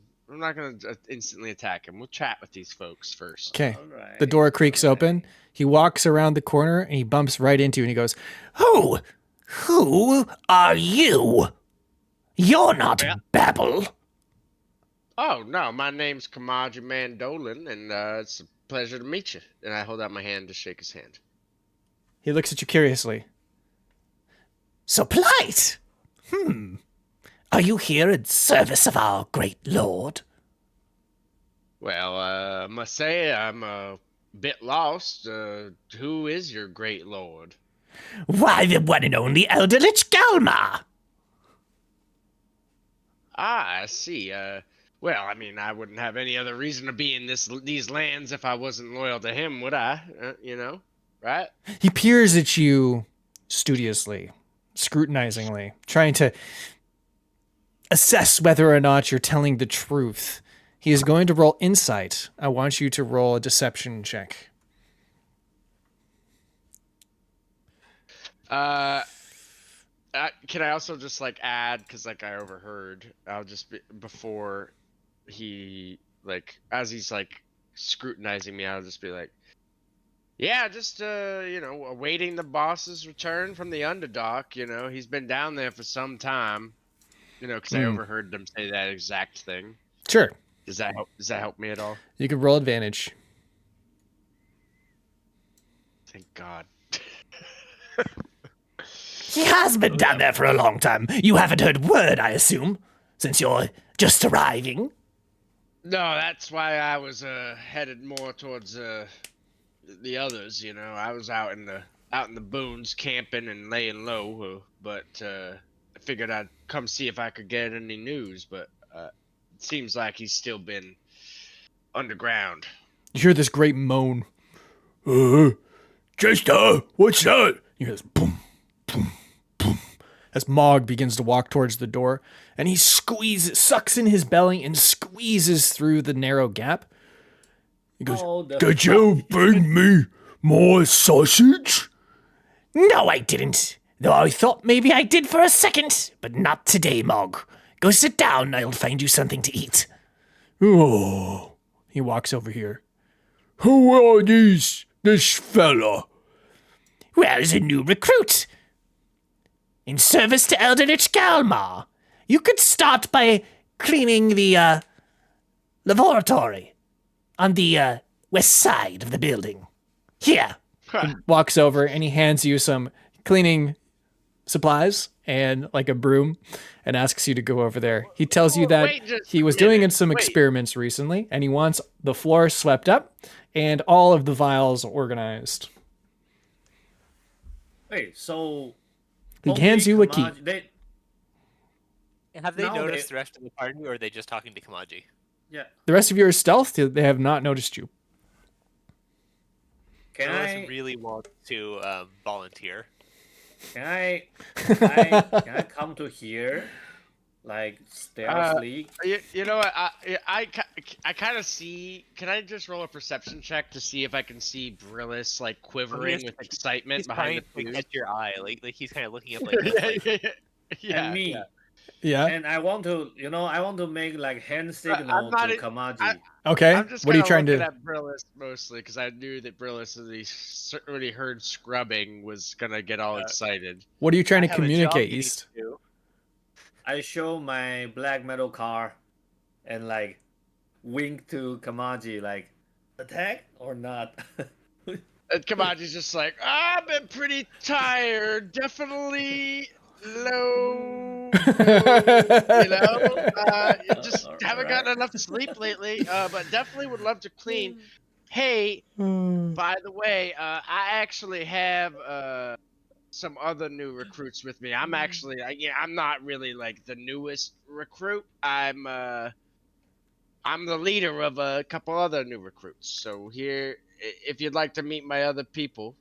S2: instantly attack him. We'll chat with these folks first.
S1: Okay.
S6: Alright,
S1: The door creaks
S6: alright.
S1: open. He walks around the corner and he bumps right into you and he goes,
S8: Who are you? You're not Babel.
S2: Oh no, my name's Kamaji Mandolin, and it's a pleasure to meet you. And I hold out my hand to shake his hand.
S1: he looks at you curiously.
S8: So polite. Are you here in service of our great lord?
S2: Well, I must say I'm a bit lost. Who is your great lord?
S8: Why, the one and only Elder Lich Galmar.
S2: Ah, I see. Well, I mean, I wouldn't have any other reason to be in these lands if I wasn't loyal to him, would I? You know, right?
S1: He peers at you studiously, scrutinizingly, trying to assess whether or not you're telling the truth. He is going to roll insight. I want you to roll a deception check.
S2: Can I also just like add, because like I overheard, I'll just be, before he like, as he's like scrutinizing me, I'll just be like, yeah, just you know, awaiting the boss's return from the Underdark. You know, he's been down there for some time. You know, because I overheard them say that exact thing.
S1: Sure.
S2: Does that help me at all?
S1: You can roll advantage.
S2: Thank God.
S8: He has been down there for a long time. You haven't heard word, I assume, since you're just arriving.
S2: No, that's why I was headed more towards the others. You know, I was out in the boons camping and laying low, but I figured I'd come see if I could get any news. But it seems like he's still been underground.
S1: You hear this great moan.
S9: Jester, what's that?
S1: You hear this boom, boom, boom, as Mog begins to walk towards the door, and he sucks in his belly and squeezes through the narrow gap. He goes,
S9: Did you bring me more sausage?
S8: No, I didn't. Though I thought maybe I did for a second, but not today, Mog. Go sit down, I'll find you something to eat.
S9: Oh,
S1: he walks over here.
S9: who are this fella?
S8: Well, he's a new recruit. In service to Elder Lich Galmar. You could start by cleaning the, laboratory on the, west side of the building. Here.
S1: He walks over and he hands you some cleaning supplies and like a broom and asks you to go over there. He tells you that he was doing some experiments recently and he wants the floor swept up and all of the vials organized.
S6: Wait, so
S1: He hands you a key.
S5: Have they
S6: No,
S5: noticed the rest of the party, or are they just talking to Kamaji?
S6: Yeah.
S1: The rest of you are stealth. They have not noticed you.
S6: Can
S5: Brillis
S6: I
S5: really want to volunteer.
S6: can I come to here, like stealthily?
S2: You know what? I kind of see. Can I just roll a perception check to see if I can see Brillis like quivering with excitement
S5: He's
S2: behind
S5: trying
S2: the
S5: to
S2: fuse?
S5: catch your eye, like he's kind of looking up like this. Like,
S2: Yeah,
S6: And me.
S1: Yeah.
S6: And I want to make like hand signal
S2: not
S6: to
S2: it-
S6: Kamaji.
S1: Okay.
S2: I'm just
S1: What are you trying
S2: looking
S1: to?
S2: at Brillis mostly because I knew that Brillis, as he certainly heard scrubbing, was gonna get all excited.
S1: What are you trying
S5: I
S1: to
S5: have a job
S1: communicate,
S5: you need
S1: East?
S5: to do.
S6: I show my black metal car and like wink to Kamaji like attack or not.
S2: And Kamaji's just like, I've been pretty tired. Definitely low. You know, just haven't gotten enough sleep lately. But definitely would love to clean. Hey, by the way, I actually have some other new recruits with me. I'm actually, I'm not really like the newest recruit. I'm the leader of a couple other new recruits. So here, if you'd like to meet my other people.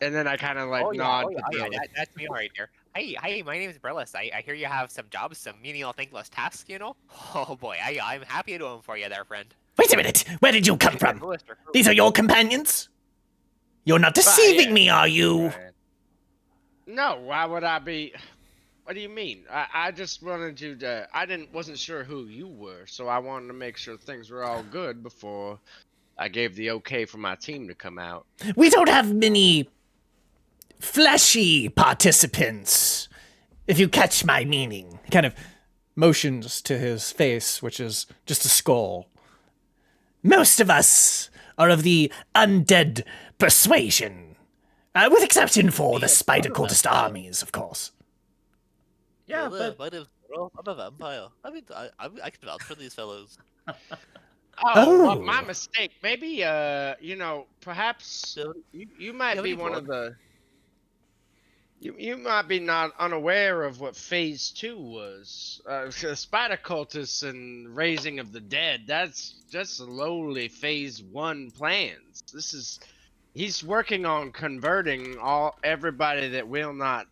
S2: And then I kind of like nod to Brillis.
S5: That's me right there. Hey, my name is Brillis. I hear you have some jobs, some menial thankless tasks, you know? Oh boy, I'm happy to do them for you there, friend.
S8: Wait a minute. Where did you come from? These are your companions? You're not deceiving me, are you?
S6: Right.
S2: No, why would I be? What do you mean? I just wanted you to. Wasn't sure who you were, so I wanted to make sure things were all good before I gave the okay for my team to come out.
S8: We don't have many fleshy participants, if you catch my meaning.
S1: Kind of motions to his face, which is just a skull.
S8: Most of us are of the undead persuasion, with exception for the spider cultist armies, of course.
S6: Yeah,
S7: Well,
S6: but
S7: my name's Earl. I'm a vampire. I mean, I can vouch for these fellows.
S2: Oh, well,
S8: Oh.
S2: my mistake. Maybe, perhaps
S7: So,
S2: you might
S7: have
S2: be
S7: any
S2: one of
S7: blood?
S2: the. You might be not unaware of what Phase 2 was. Spider cultists and raising of the dead. That's just lowly Phase 1 plans. He's working on converting everybody that will not.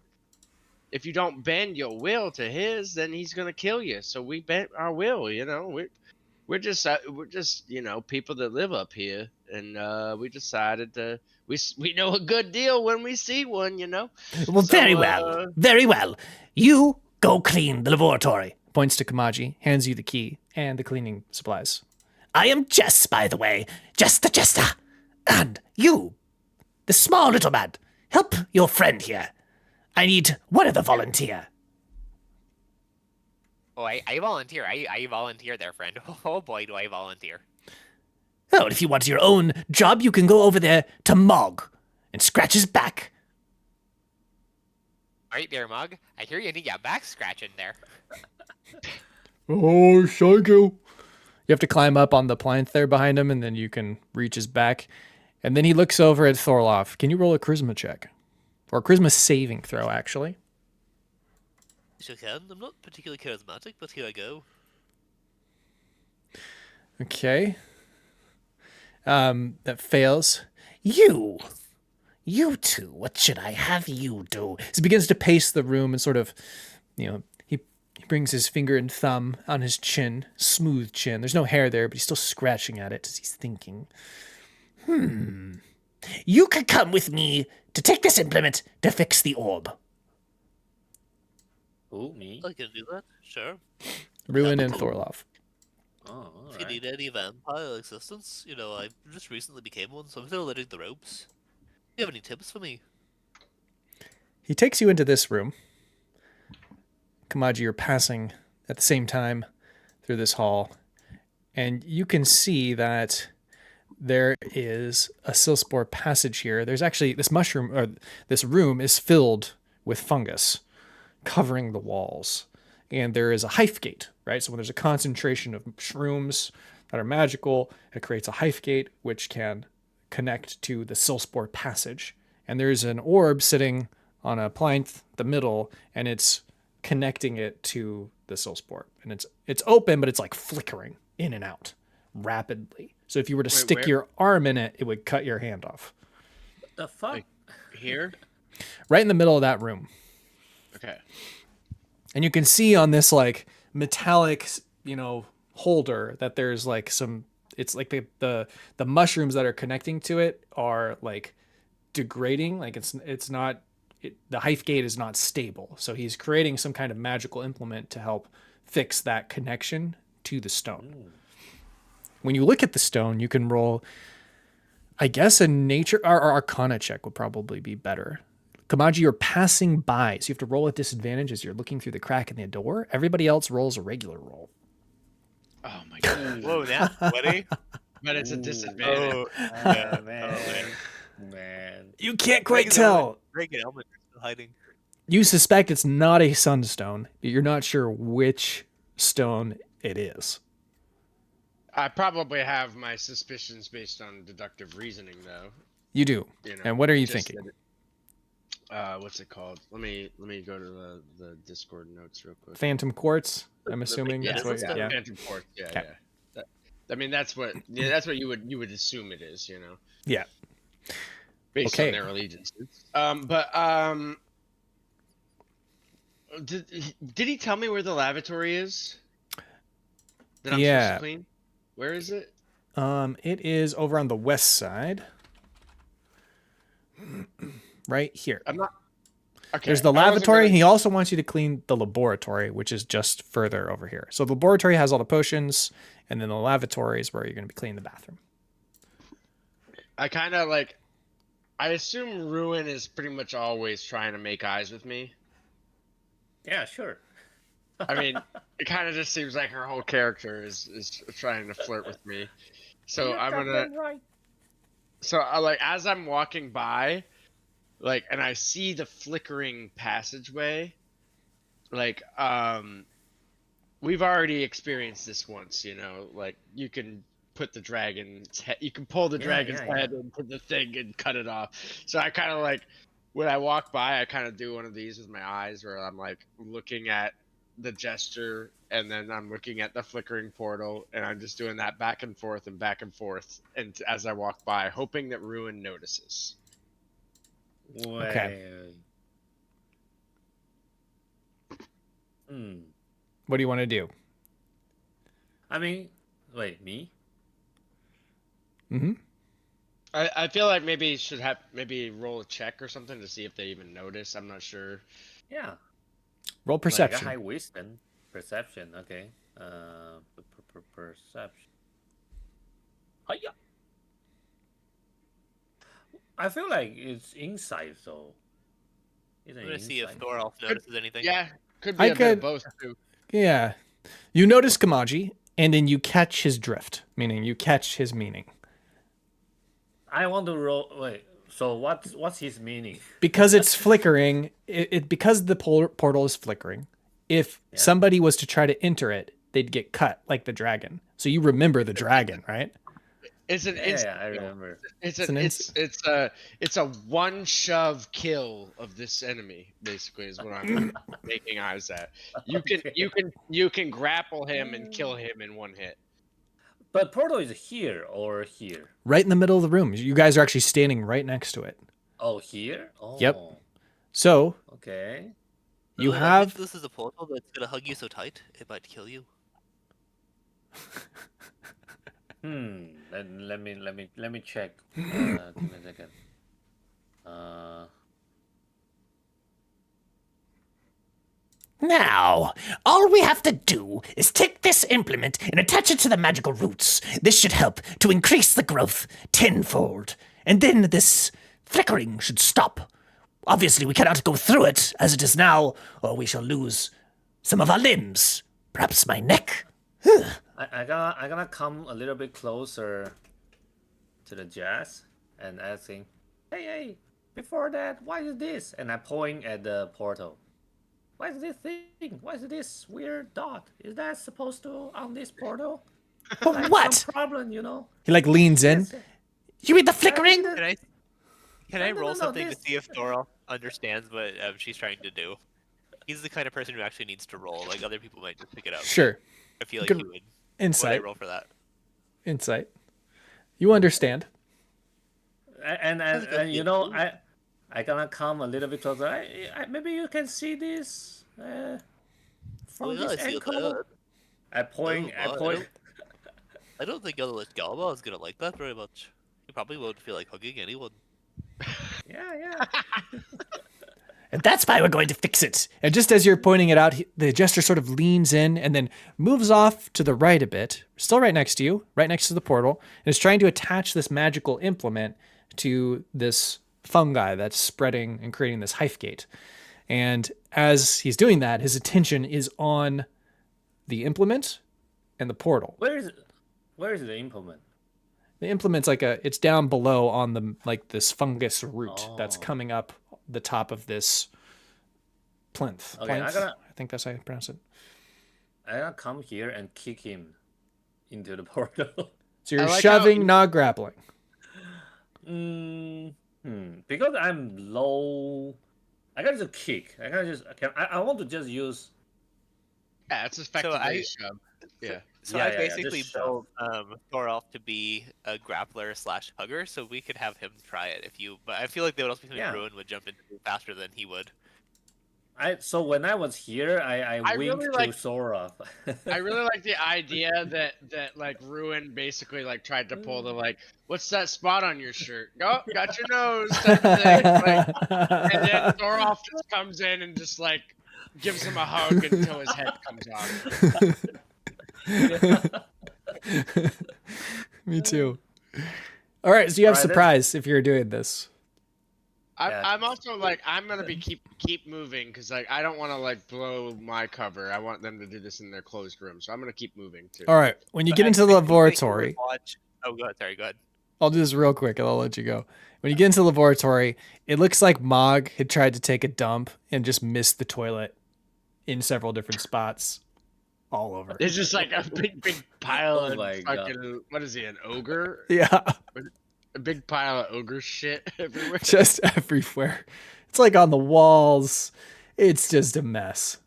S2: If you don't bend your will to his, then he's gonna kill you. So we bent our will. You know, we're just people that live up here, and we decided to. We know a good deal when we see one, you know.
S8: Well,
S2: So,
S8: very well. Very well. You go clean the laboratory.
S1: Points to Kamaji, hands you the key and the cleaning supplies.
S8: I am Jess, by the way. Jess the Jester. And you, the small little man, help your friend here. I need one other volunteer.
S5: Oh, I volunteer. I volunteer there, friend. Oh boy, do I volunteer.
S8: Oh, and if you want your own job, you can go over there to Mog and scratch his back.
S5: All right there, Mug. I hear you need your back scratching there.
S9: Oh, thank you.
S1: You have to climb up on the plinth there behind him, and then you can reach his back. And then he looks over at Thorloff. Can you roll a charisma check? Or a charisma saving throw, actually.
S3: Sure can. I'm not particularly charismatic, but here I go.
S1: Okay. That fails.
S8: You two, what should I have you do?
S1: So he begins to pace the room and sort of, he brings his finger and thumb on his chin, smooth chin. There's no hair there, but he's still scratching at it as he's thinking.
S8: You could come with me to take this implement to fix the orb.
S6: Who, me?
S3: I can do that. Sure.
S1: Ruin and Thorloff.
S6: Oh,
S3: If you
S6: alright.
S3: need any vampire assistance, I just recently became one, so I'm still learning the ropes. Do you have any tips for me?
S1: He takes you into this room. Kamaji, you're passing at the same time through this hall, and you can see that there is a Silspore passage here. There's actually this room is filled with fungus covering the walls, and there is a hyph gate, right? So when there's a concentration of shrooms that are magical, it creates a hyph gate which can connect to the Silspore passage. And there's an orb sitting on a plinth, the middle, and it's connecting it to the Silspore. And it's open, but it's like flickering in and out rapidly. So if you were to stick
S2: where?
S1: your arm in it, it would cut your hand off.
S6: What the fuck?
S2: Like, here?
S1: Right in the middle of that room.
S2: Okay.
S1: And you can see on this like metallic, holder that there's like some, it's like the mushrooms that are connecting to it are like degrading. Like it's not, the hyph gate is not stable. So he's creating some kind of magical implement to help fix that connection to the stone. When you look at the stone, you can roll, I guess, a nature or arcana check would probably be better. Kamaji, you're passing by, so you have to roll at disadvantage as you're looking through the crack in the door. Everybody else rolls a regular roll.
S2: Oh my god.
S5: Whoa, that's sweaty.
S2: But it's a disadvantage.
S5: Oh,
S6: Ah, man.
S1: You can't quite tell.
S3: Drake and Elmer are still hiding.
S1: You suspect it's not a sunstone, but you're not sure which stone it is.
S2: I probably have my suspicions based on deductive reasoning, though.
S1: You do. And what are you thinking?
S2: What's it called? Let me go to the Discord notes real quick.
S1: Phantom quartz, I'm assuming.
S2: Yeah,
S1: That's what, yeah.
S2: Phantom Quartz. Yeah,
S1: Okay.
S2: yeah. That's what you would assume it is,
S1: Yeah.
S2: based
S1: Okay.
S2: on their allegiances. Did he tell me where the lavatory is? That I'm supposed to clean? Where is it?
S1: It is over on the west side. Right here.
S2: I'm not. Okay.
S1: There's the
S2: I wasn't
S1: lavatory.
S2: gonna-
S1: He also wants you to clean the laboratory, which is just further over here. So the laboratory has all the potions, and then the lavatory is where you're going to be cleaning the bathroom.
S2: I kind of I assume Ruin is pretty much always trying to make eyes with me.
S6: Yeah, sure.
S2: I mean, it kind of just seems like her whole character is trying to flirt with me. So I'm gonna.
S6: Right.
S2: So as I'm walking by, and I see the flickering passageway, we've already experienced this once, you can put the dragon's head, you can pull the dragon's head into the thing and cut it off. So I kind of when I walk by, I kind of do one of these with my eyes where I'm looking at the Jester, and then I'm looking at the flickering portal, and I'm just doing that back and forth, and as I walk by, hoping that Ruin notices.
S1: Okay. What do you want to do?
S6: I mean, wait, me?
S1: Mm-hmm.
S2: I feel like maybe you should roll a check or something to see if they even notice. I'm not sure.
S6: Yeah.
S1: Roll perception.
S6: Like a high wisdom. Perception, okay. Perception. Hiya. I feel like it's insight, though.
S3: I'm gonna see if Thorolf notices anything.
S2: Yeah, could be a bit of both too.
S1: Yeah. You notice Kamaji, and then you catch his drift, meaning you catch his meaning.
S6: I want to roll. Wait. So what's his meaning?
S1: Because it's flickering, because the portal is flickering, if somebody was to try to enter it, they'd get cut like the dragon. So you remember the dragon, right?
S2: It's an
S6: Yeah, I remember.
S2: It's a one shove kill of this enemy. Basically, is what I'm making eyes at. You can grapple him and kill him in one hit.
S6: But portal is here or here?
S1: Right in the middle of the room. You guys are actually standing right next to it.
S6: Oh, here? Oh.
S1: Yep. So
S6: Okay.
S1: you
S7: I
S1: have.
S7: think this is a portal that's gonna hug you so tight it might kill you.
S6: Let me check. Give me a second.
S8: Now, all we have to do is take this implement and attach it to the magical roots. This should help to increase the growth tenfold. And then this flickering should stop. Obviously, we cannot go through it as it is now, or we shall lose some of our limbs. Perhaps my neck.
S6: I gonna come a little bit closer to the Jess and asking, hey, before that, what is this? And I point at the portal. What is this thing? What is this weird dot? Is that supposed to on this portal? Like
S8: What?
S6: some problem, you know?
S1: He like leans in.
S8: You mean the flickering?
S5: Can I
S6: No,
S5: roll
S6: no,
S5: something
S6: this-
S5: to see if Doral understands what she's trying to do? He's the kind of person who actually needs to roll. Like other people might just pick it up.
S1: Sure.
S5: I feel like
S1: Good
S5: he would. What would I
S1: Insight.
S5: roll for that?
S1: Insight. You understand.
S6: And you know, I gonna come a little bit closer. Maybe you can see this from
S7: Oh, yeah,
S6: this
S7: I see
S6: angle.
S7: that.
S6: I point.
S7: I don't think Elder Lich Galmar is gonna like that very much. He probably won't feel like hugging anyone.
S6: Yeah.
S8: And that's why we're going to fix it.
S1: And just as you're pointing it out, the jester sort of leans in and then moves off to the right a bit, still right next to you, right next to the portal, and is trying to attach this magical implement to this fungi that's spreading and creating this hive gate. And as he's doing that, his attention is on the implement and the portal.
S6: Where is the implement?
S1: The implement's it's down below on the this fungus root that's coming up the top of this plinth.
S6: Okay,
S1: Plinth? I think that's how you pronounce it.
S6: I gonna come here and kick him into the portal.
S1: So you're
S2: like
S1: shoving, not grappling.
S6: Because I'm low, I gotta just kick. I want to just use.
S2: Yeah, it's effectively
S5: I-
S2: a shove. Yeah.
S5: So
S6: Yeah,
S5: I
S6: yeah,
S5: basically
S6: just shove.
S5: built Thorolf to be a grappler / hugger, so we could have him try it if you. But I feel like they would also be Ruin would jump into it faster than he would.
S6: So when I was here, I winked
S2: really
S6: to
S2: like-
S6: Sora.
S2: I really like the idea that like Ruin basically like tried to pull the like, what's that spot on your shirt? Go, got your nose type of thing. Like, and then Thorolf just comes in and just like gives him a hug until his head comes off.
S1: Me too. All right, so you have
S6: Alright,
S1: surprise if you're doing this.
S2: I'm also like I'm gonna be keep moving because like I don't want to like blow my cover. I want them to do this in their closed room, so I'm gonna keep moving too.
S1: All right, when you get into the laboratory,
S5: Oh, go ahead. Sorry, go ahead.
S1: I'll do this real quick and I'll let you go. When you get into the laboratory, it looks like Mog had tried to take a dump and just missed the toilet in several different spots all over.
S2: It's just like a big pile
S6: Oh
S2: of
S6: my
S2: fucking what is he, an ogre?
S1: Yeah,
S2: A big pile of ogre shit everywhere.
S1: just everywhere. It's like on the walls. It's just a mess.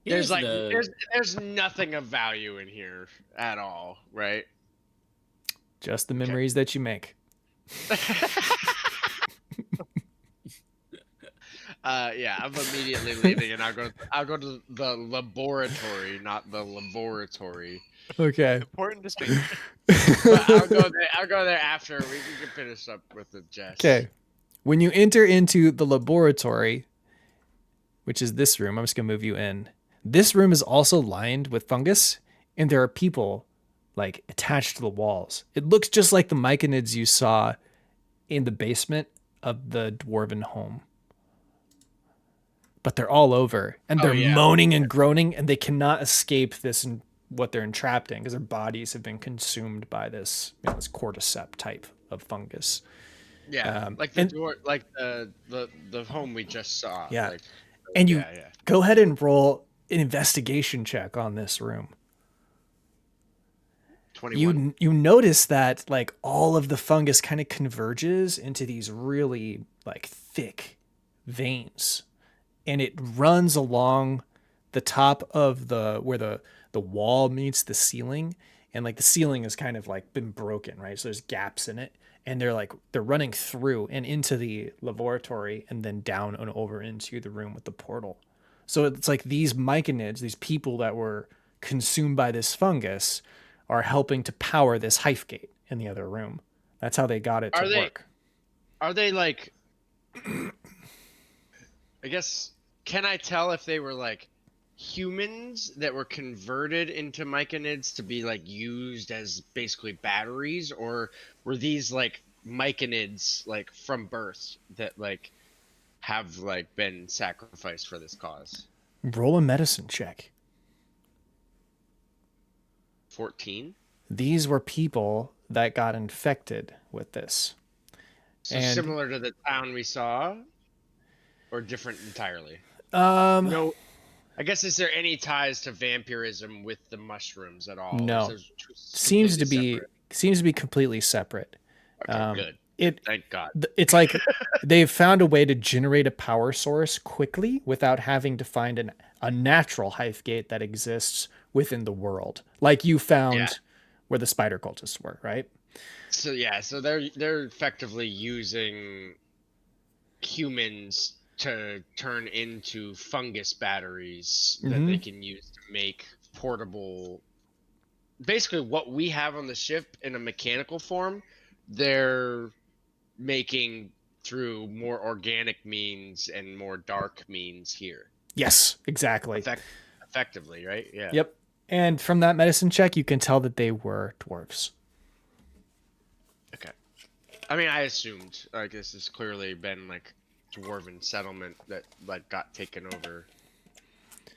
S2: There's
S6: Here's
S2: like
S6: the-
S2: there's nothing of value in here at all, right?
S1: Just the memories that you make.
S2: Yeah, I'm immediately leaving, and I'll go to the laboratory, not the laboratory.
S1: Okay.
S5: Important distinction.
S2: But I'll go there after we can finish up with the Jess.
S1: Okay. When you enter into the laboratory, which is this room, I'm just going to move you in. This room is also lined with fungus, and there are people like attached to the walls. It looks just like the myconids you saw in the basement of the dwarven home. but they're all over, and
S2: Oh,
S1: they're
S2: yeah.
S1: moaning and groaning, and they cannot escape this and what they're entrapped in because their bodies have been consumed by this, this cordyceps type of fungus.
S2: Yeah, like the door, like the home we just saw.
S1: Yeah.
S2: Like,
S1: And you
S2: yeah.
S1: go ahead and roll an investigation check on this room.
S2: 21.
S1: You notice that like all of the fungus kind of converges into these really like thick veins, and it runs along the top of where the wall meets the ceiling, and like the ceiling has kind of like been broken, right? So there's gaps in it, and they're running through and into the laboratory and then down and over into the room with the portal. So it's like these myconids, these people that were consumed by this fungus, are helping to power this hive gate in the other room. That's how they got it to work.
S2: Are they like? I guess. Can I tell if they were like humans that were converted into myconids to be like used as basically batteries, or were these like myconids like from birth that like have like been sacrificed for this cause?
S1: Roll a medicine check.
S2: 14.
S1: These were people that got infected with this.
S2: So similar to the town we saw, or different entirely? No. I guess, is there any ties to vampirism with the mushrooms at all?
S1: No.
S2: Or is it
S1: seems to
S2: separate?
S1: be completely separate.
S2: Okay, good. Thank God.
S1: It's like they've found a way to generate a power source quickly without having to find a natural hive gate that exists within the world, like you found where the spider cultists were, right?
S2: So yeah, so they're effectively using humans to turn into fungus batteries that they can use to make portable. Basically, what we have on the ship in a mechanical form, they're making through more organic means and more dark means here.
S1: Yes, exactly.
S2: Effectively, right? Yeah.
S1: Yep. And from that medicine check, you can tell that they were dwarves.
S2: Okay. I mean, I assumed like this has clearly been like dwarven settlement that like got taken over.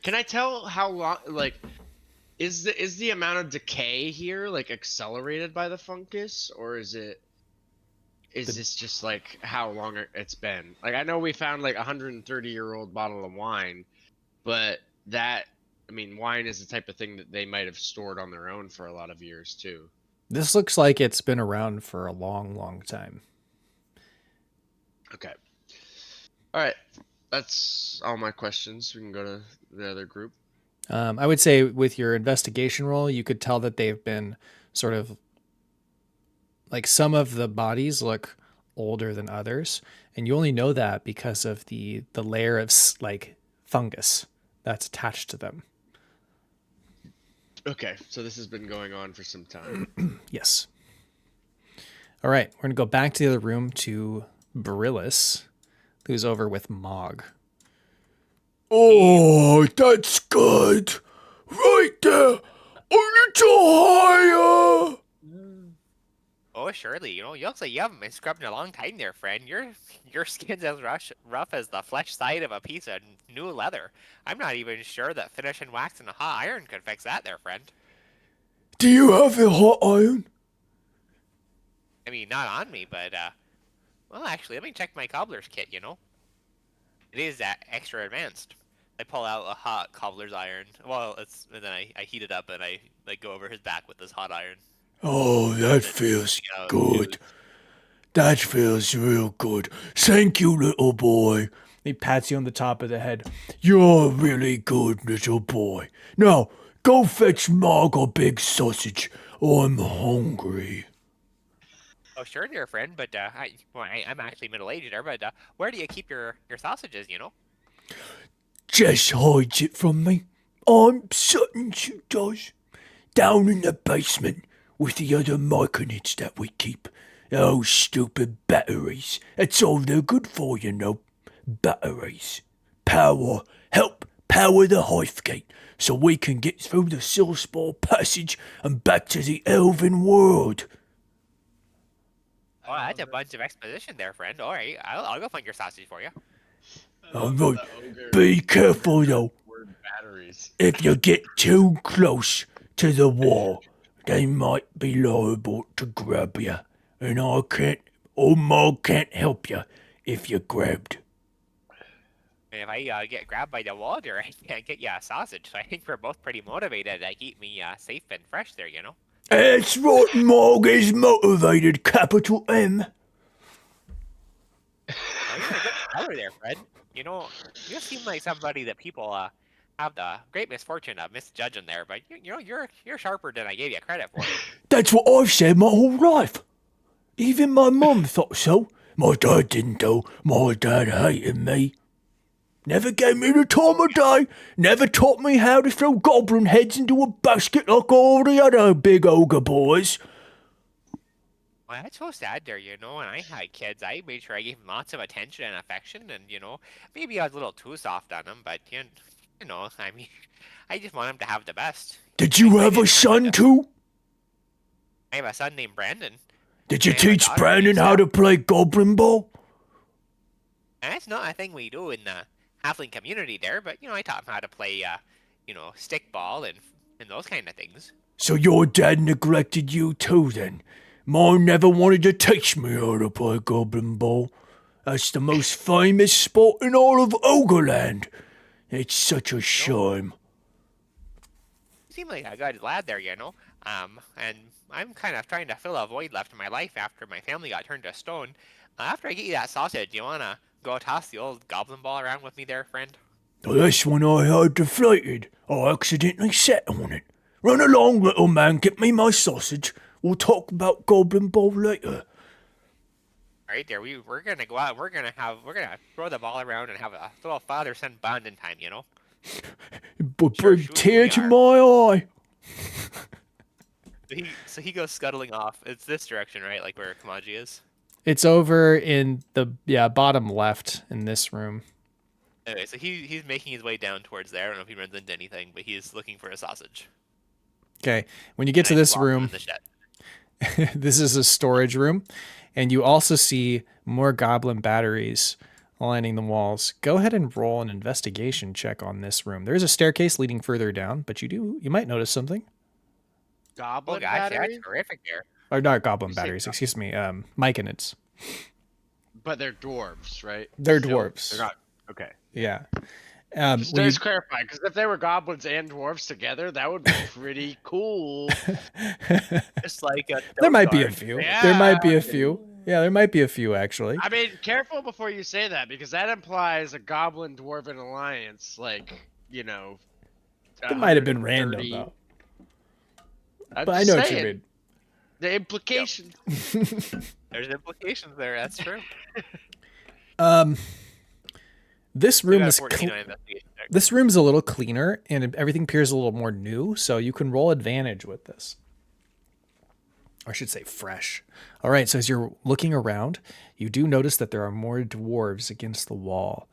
S2: Can I tell how long? Like, is the amount of decay here like accelerated by the fungus, or is this just like how long it's been? Like, I know we found like 130-year-old bottle of wine, but wine is the type of thing that they might have stored on their own for a lot of years too.
S1: This looks like it's been around for a long, long time.
S2: Okay. All right. That's all my questions. We can go to the other group.
S1: I would say with your investigation roll, you could tell that they've been sort of like some of the bodies look older than others, and you only know that because of the layer of like fungus that's attached to them.
S2: Okay, so this has been going on for some time.
S1: Yes. All right, we're gonna go back to the other room to Barillis, who's over with Mog.
S9: Oh, that's good. Right there. A little higher.
S5: Oh, surely. You looks like you haven't been scrubbed in a long time there, friend. Your skin's as rough as the flesh side of a piece of new leather. I'm not even sure that finishing wax in a hot iron could fix that there, friend.
S9: Do you have a hot iron?
S5: I mean, not on me, but, well, actually, let me check my cobbler's kit, It is extra advanced. I pull out a hot cobbler's iron. Well, and then I heat it up and I go over his back with this hot iron.
S9: Oh, that feels good. That feels real good. Thank you, little boy.
S1: He pats you on the top of the head.
S9: You're a really good little boy. Now, go fetch Mog a big sausage. I'm hungry.
S5: Oh, sure, dear friend, but I'm actually middle-aged there, but where do you keep your sausages,
S9: Jess hides it from me. I'm certain she does. Down in the basement with the other myconids that we keep. Those stupid batteries. That's all they're good for, Batteries. Help power the hive gate so we can get through the Silspore passage and back to the elven world.
S5: Oh, that's a bunch of exposition there, friend. All right, I'll go find your sausage for you.
S9: Alright, be careful though.
S2: Word batteries.
S9: If you get too close to the wall, they might be liable to grab you. And I can't, or Mog can't help you if you're grabbed.
S5: And if I get grabbed by the water, I can't get you a sausage. So I think we're both pretty motivated to keep me safe and fresh there, you know?
S9: That's right, Mog is motivated, capital M.
S5: Oh, you're a good scholar there, Fred. You know, you seem like somebody that people have the great misfortune of misjudging there, but you're sharper than I gave you credit for.
S9: That's what I've said my whole life. Even my mum thought so. My dad didn't though. My dad hated me. Never gave me the time of day. Never taught me how to throw goblin heads into a basket like all the other big ogre boys.
S5: Well, that's so sad there, you know. When I had kids, I made sure I gave them lots of attention and affection, and maybe I was a little too soft on them, but I mean, I just want them to have the best.
S9: Did you have a son too?
S5: I have a son named Brandon.
S9: Did you
S5: I have a
S9: teach
S5: daughter
S9: Brandon
S5: named
S9: how
S5: Sarah.
S9: to play goblin ball?
S5: And that's not a thing we do in the halfling community there, but I taught him how to play, stick ball and those kind of things.
S9: So your dad neglected you too then? Mine never wanted to teach me how to play goblin ball. That's the most famous sport in all of Ogreland. It's such a shame.
S5: You seem like a good lad there, and I'm kind of trying to fill a void left in my life after my family got turned to stone. After I get you that sausage, do you want to go toss the old goblin ball around with me there, friend?
S9: This one I had deflated. I accidentally sat on it. Run along, little man, get me my sausage. We'll talk about goblin ball later.
S5: Right there, we're gonna go out. We're gonna throw the ball around and have a little father-son bonding time,
S9: But
S5: Sure,
S9: bring
S5: sure
S9: tear
S5: we
S9: to
S5: are.
S9: my eye.
S3: So he goes scuttling off. It's this direction, right? Like where Kamaji is.
S1: It's over in the bottom left in this room.
S3: Anyway, so he's making his way down towards there. I don't know if he runs into anything, but he's looking for a sausage.
S1: Okay, when you get to
S3: And I
S1: this
S3: plop him
S1: room,
S3: in the shed.
S1: this is a storage room, and you also see more goblin batteries lining the walls. Go ahead and roll an investigation check on this room. There is a staircase leading further down, but you might notice something.
S5: Oh
S2: Goblin
S5: gosh, yeah,
S2: battery?
S5: that's terrific there.
S1: Or not goblin
S2: You say
S1: batteries,
S2: goblin.
S1: excuse me, myconids.
S2: But they're dwarves, right?
S1: They're
S2: Still?
S1: dwarves.
S2: They're not. Okay.
S1: Yeah.
S2: Just
S1: when you-
S2: to clarify, because if they were goblins and dwarves together, that would be pretty cool.
S3: Just like a
S1: there might be a
S3: guard.
S1: few.
S2: Yeah.
S1: There might be a few. Yeah, there might be a few actually.
S2: I mean, careful before you say that, because that implies a goblin dwarven alliance,
S1: It might have been random
S2: 130.
S1: though.
S2: I'm
S1: But I
S2: just
S1: know what you
S2: saying,
S1: mean.
S2: the implication.
S3: There's implications there. That's true.
S1: This
S3: We
S1: room
S3: got
S1: is
S3: 14 on investigation check.
S1: this room's a little cleaner and everything appears a little more new, so you can roll advantage with this. Or I should say fresh. All right, so as you're looking around, you do notice that there are more dwarves against the wall.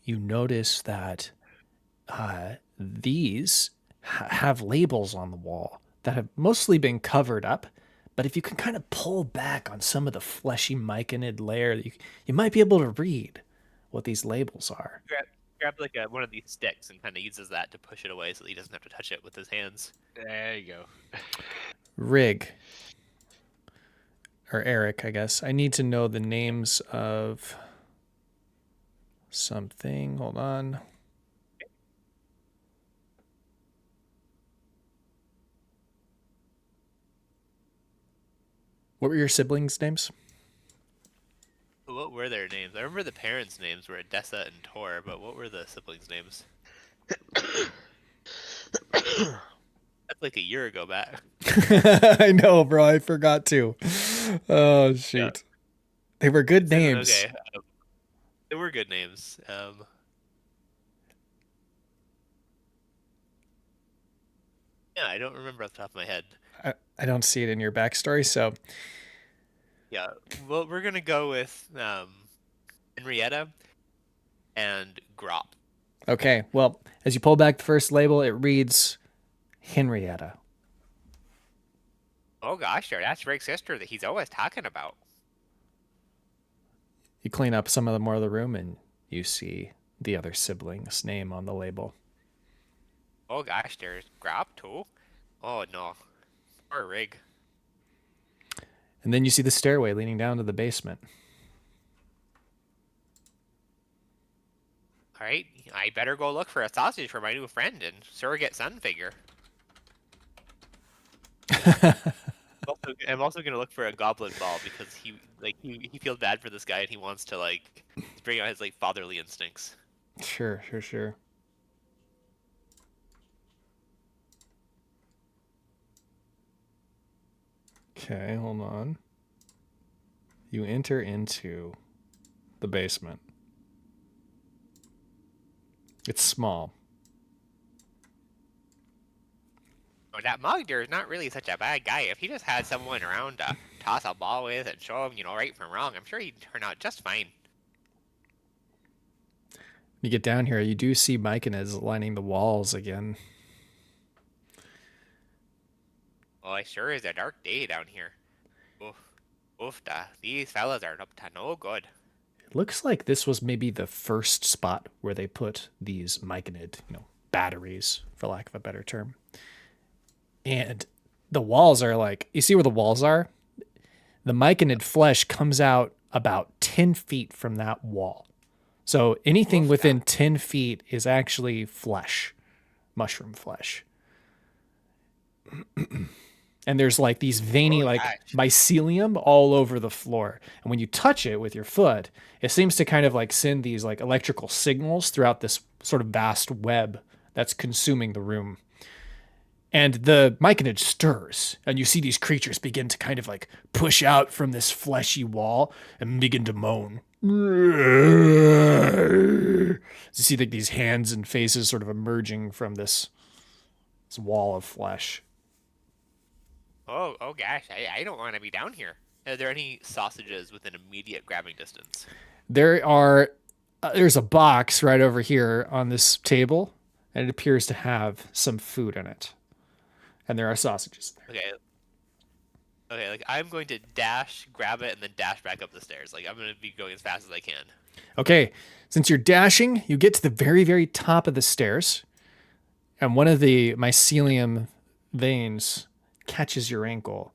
S1: You notice that these have labels on the wall that have mostly been covered up, but if you can kind of pull back on some of the fleshy myconid layer, you might be able to read what these labels are.
S3: Grab like one of these sticks and kind of uses that to push it away so that he doesn't have to touch it with his hands.
S2: There you go.
S1: Rig. Or Eric, I guess. I need to know the names of something. Hold on. What were your siblings' names?
S3: What were their names? I remember the parents' names were Odessa and Tor, but what were the siblings' names? That's like a year ago back.
S1: I know, bro. I forgot to. Oh, shoot. They were good names.
S3: Okay. They were good names. Yeah, I don't remember off the top of my head.
S1: I don't see it in your backstory, so
S3: Yeah, well, we're gonna go with Henrietta and Grop.
S1: okay. Well, as you pull back the first label, it reads Henrietta.
S5: Oh gosh, there, that's Rick's sister that he's always talking about.
S1: You clean up some of the more of the room, and you see the other sibling's name on the label.
S5: Oh gosh, there's Grab too. Oh no, poor Rig.
S1: And then you see the stairway leading down to the basement.
S5: All right, I better go look for a sausage for my new friend and surrogate son figure. I'm also gonna look for a goblin ball because he feels bad for this guy and he wants to like bring out his like fatherly instincts.
S1: Sure. Okay, hold on. You enter into the basement. It's small.
S5: Oh, that mug there is not really such a bad guy. If he just had someone around to toss a ball with and show him, right from wrong, I'm sure he'd turn out just fine.
S1: You get down here, you do see Myconid lining the walls again.
S5: Oh, it sure is a dark day down here. Oof, these fellas are up to no good.
S1: It looks like this was maybe the first spot where they put these Myconid, batteries, for lack of a better term. And the walls are like, you see where the walls are? The Myconid flesh comes out about 10 feet from that wall. So anything within 10 feet is actually flesh, mushroom flesh. And there's like these veiny mycelium all over the floor. And when you touch it with your foot, it seems to kind of like send these like electrical signals throughout this sort of vast web that's consuming the room. And the Myconid stirs, and you see these creatures begin to kind of like push out from this fleshy wall and begin to moan. You see like these hands and faces sort of emerging from this wall of flesh.
S5: Oh gosh, I don't want to be down here. Are there any sausages within immediate grabbing distance?
S1: There's a box right over here on this table, and it appears to have some food in it. And there are sausages there.
S5: Okay, like I'm going to dash, grab it, and then dash back up the stairs. Like I'm going to be going as fast as I can.
S1: Okay, since you're dashing, you get to the very, very top of the stairs, and one of the mycelium veins catches your ankle.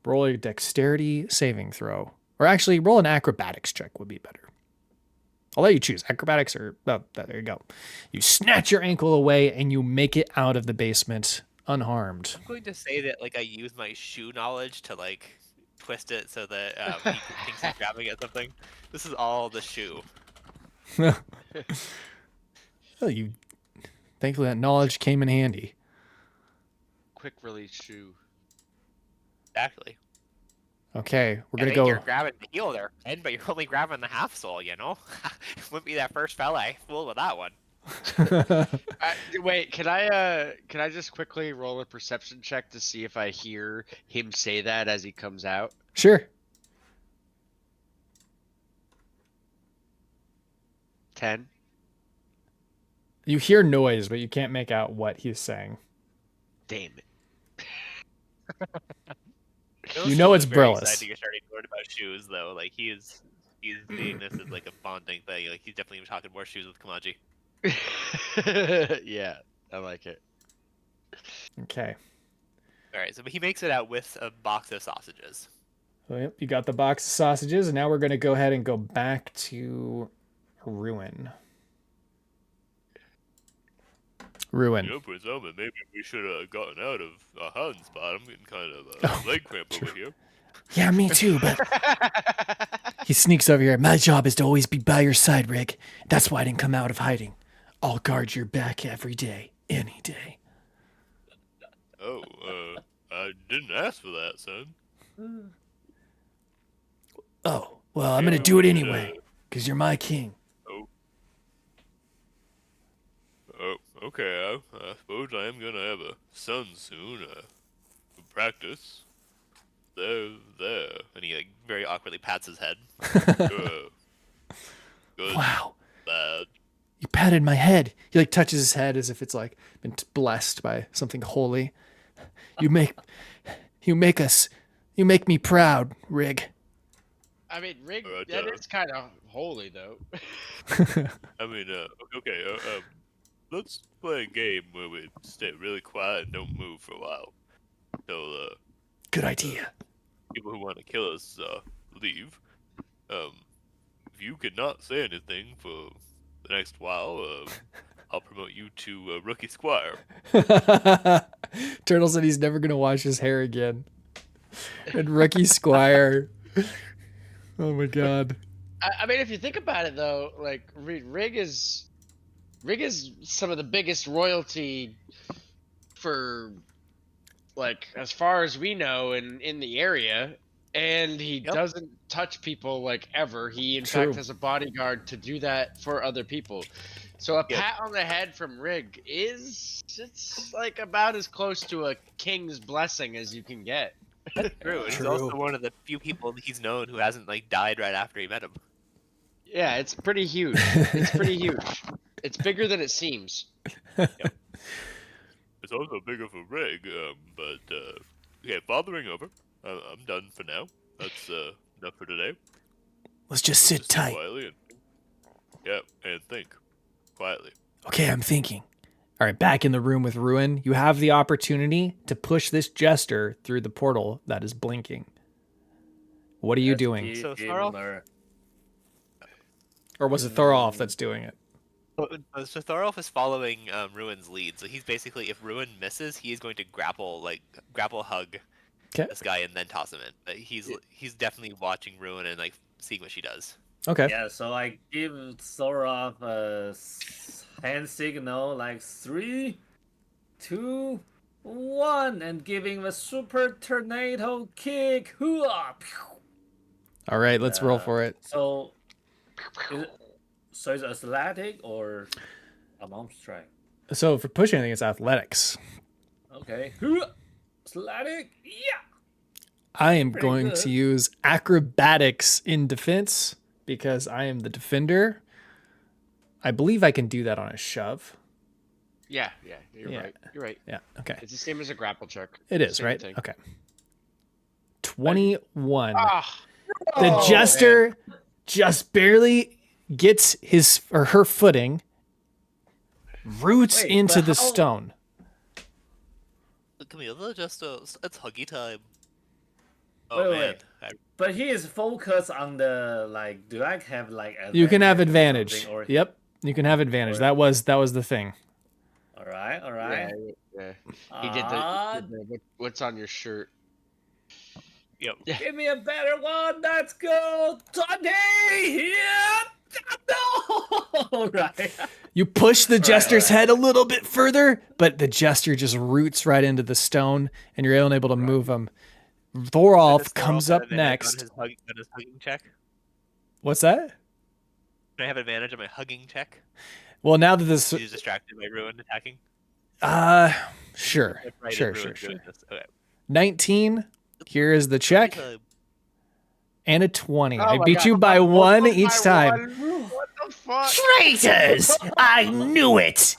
S1: Roll a dexterity saving throw. Or actually, roll an acrobatics check would be better. I'll let you choose. Acrobatics or... Oh, there you go. You snatch your ankle away, and you make it out of the basement unharmed.
S5: I'm going to say that like I use my shoe knowledge to like twist it so that he thinks he's grabbing at something. This is all the shoe.
S1: Well, thankfully that knowledge came in handy.
S2: Quick release shoe.
S5: Exactly.
S1: Okay, we're gonna
S5: I think
S1: go.
S5: You're grabbing the heel there, Ben, but you're only grabbing the half sole. Wouldn't be that first fella I fooled with that one.
S2: Wait, can I just quickly roll a perception check to see if I hear him say that as he comes out?
S1: Sure.
S2: 10.
S1: You hear noise, but you can't make out what he's saying.
S2: Damn it.
S1: You know it's
S5: very
S1: Brillis.
S5: excited you're starting to learn about shoes, though. Like he's seeing this as like a bonding thing. Like he's definitely talking more shoes with Kamaji.
S2: Yeah, I like it.
S1: Okay.
S5: All right, so he makes it out with a box of sausages.
S1: So, yep, you got the box of sausages, and now we're going to go ahead and go back to Ruin. Ruin.
S3: For some, maybe we should have gotten out of a hiding spot. I'm getting kind of leg cramp over here.
S8: Yeah, me too, but he sneaks over here. My job is to always be by your side, Rick. That's why I didn't come out of hiding. I'll guard your back every day, any day.
S3: Oh, I didn't ask for that, son.
S8: Oh, well, I'm gonna do it anyway, because you're my king.
S3: Oh, okay. I suppose I am gonna have a son soon. Practice. There.
S5: And he like very awkwardly pats his head.
S3: Good.
S8: Wow.
S3: Bad.
S8: You patted my head.
S1: He like touches his head as if it's like been blessed by something holy.
S8: You make me proud, Rig.
S2: I mean, rig.
S3: Alright,
S2: That is kind of holy, though.
S3: I mean, okay, let's play a game where we stay really quiet and don't move for a while. So,
S8: Good idea.
S3: people who want to kill us, leave. If you cannot say anything for the next while, I'll promote you to Rookie Squire.
S1: Turtle said he's never gonna wash his hair again. And Rookie Squire. Oh my god.
S2: I mean, if you think about it, though, like rig is some of the biggest royalty for, like, as far as we know, in the area. And he doesn't touch people, like, ever. He, in fact, has a bodyguard to do that for other people. So a pat on the head from Rig it's like about as close to a king's blessing as you can get.
S5: True. And he's also one of the few people he's known who hasn't like died right after he met him.
S2: Yeah, it's pretty huge. It's pretty huge. It's bigger than it seems.
S3: It's also bigger for Rig, but okay, fathering over. I'm done for now. That's enough for today.
S8: Let's just sit
S3: sit
S8: tight.
S3: quietly and think quietly.
S8: Okay, I'm thinking.
S1: All right, back in the room with Ruin, you have the opportunity to push this jester through the portal that is blinking. What are you doing?
S5: So Thorolf,
S1: Or was it Thorolf that's doing it?
S5: so Thorolf is following Ruin's lead. So he's basically, if Ruin misses, he is going to grapple hug this guy and then toss him in. But he's definitely watching Ruin and like seeing what she does.
S1: Okay.
S6: Yeah, so I give Thorolf a hand signal like 3, 2, 1, and giving the super tornado kick. Hooah!
S1: All right, let's roll for it.
S6: So it's athletic or a arm strike?
S1: So for pushing, I think it's athletics.
S6: Okay. Hooah! Athletic? Yeah!
S1: I am
S6: Pretty
S1: going
S6: good.
S1: to use acrobatics in defense because I am the defender. I believe I can do that on a shove.
S2: Yeah, you're right. You're right.
S1: Yeah, okay.
S2: It's the same as a grapple check.
S1: It is,
S2: Same
S1: right?
S2: thing.
S1: Okay. 21.
S2: Ah,
S1: The jester just barely gets his or her footing, roots
S6: Wait,
S1: into
S6: but
S1: the
S6: how-
S1: stone.
S3: Come here, Jester. It's huggy time.
S6: Wait. But he is focused on the like. Do I have like?
S1: You can have
S6: advantage or
S1: advantage.
S6: something, or-
S1: Yep, you can have advantage.
S6: Or-
S1: That was the thing.
S6: All right.
S2: yeah. He did the what's on your shirt.
S3: Yep.
S6: Give me a better one. Let's go, Tony. Yeah. No. Right.
S1: You push the jester's head a little bit further, but the jester just roots right into the stone, and you're unable to move him. Thorolf comes up next.
S5: On his hugging check.
S1: What's that?
S5: Can I have advantage on my hugging check?
S1: Well, now that this,
S5: He's distracted by Ruin attacking.
S1: sure,
S5: Right,
S1: sure.
S5: Ruin's doing this. Okay.
S1: 19. Here is the check,
S3: Time.
S1: and a 20.
S2: Oh
S1: I
S2: my
S1: beat
S2: God.
S1: you by one
S2: By
S1: each time.
S2: one? What the fuck?
S8: Traitors! I knew it!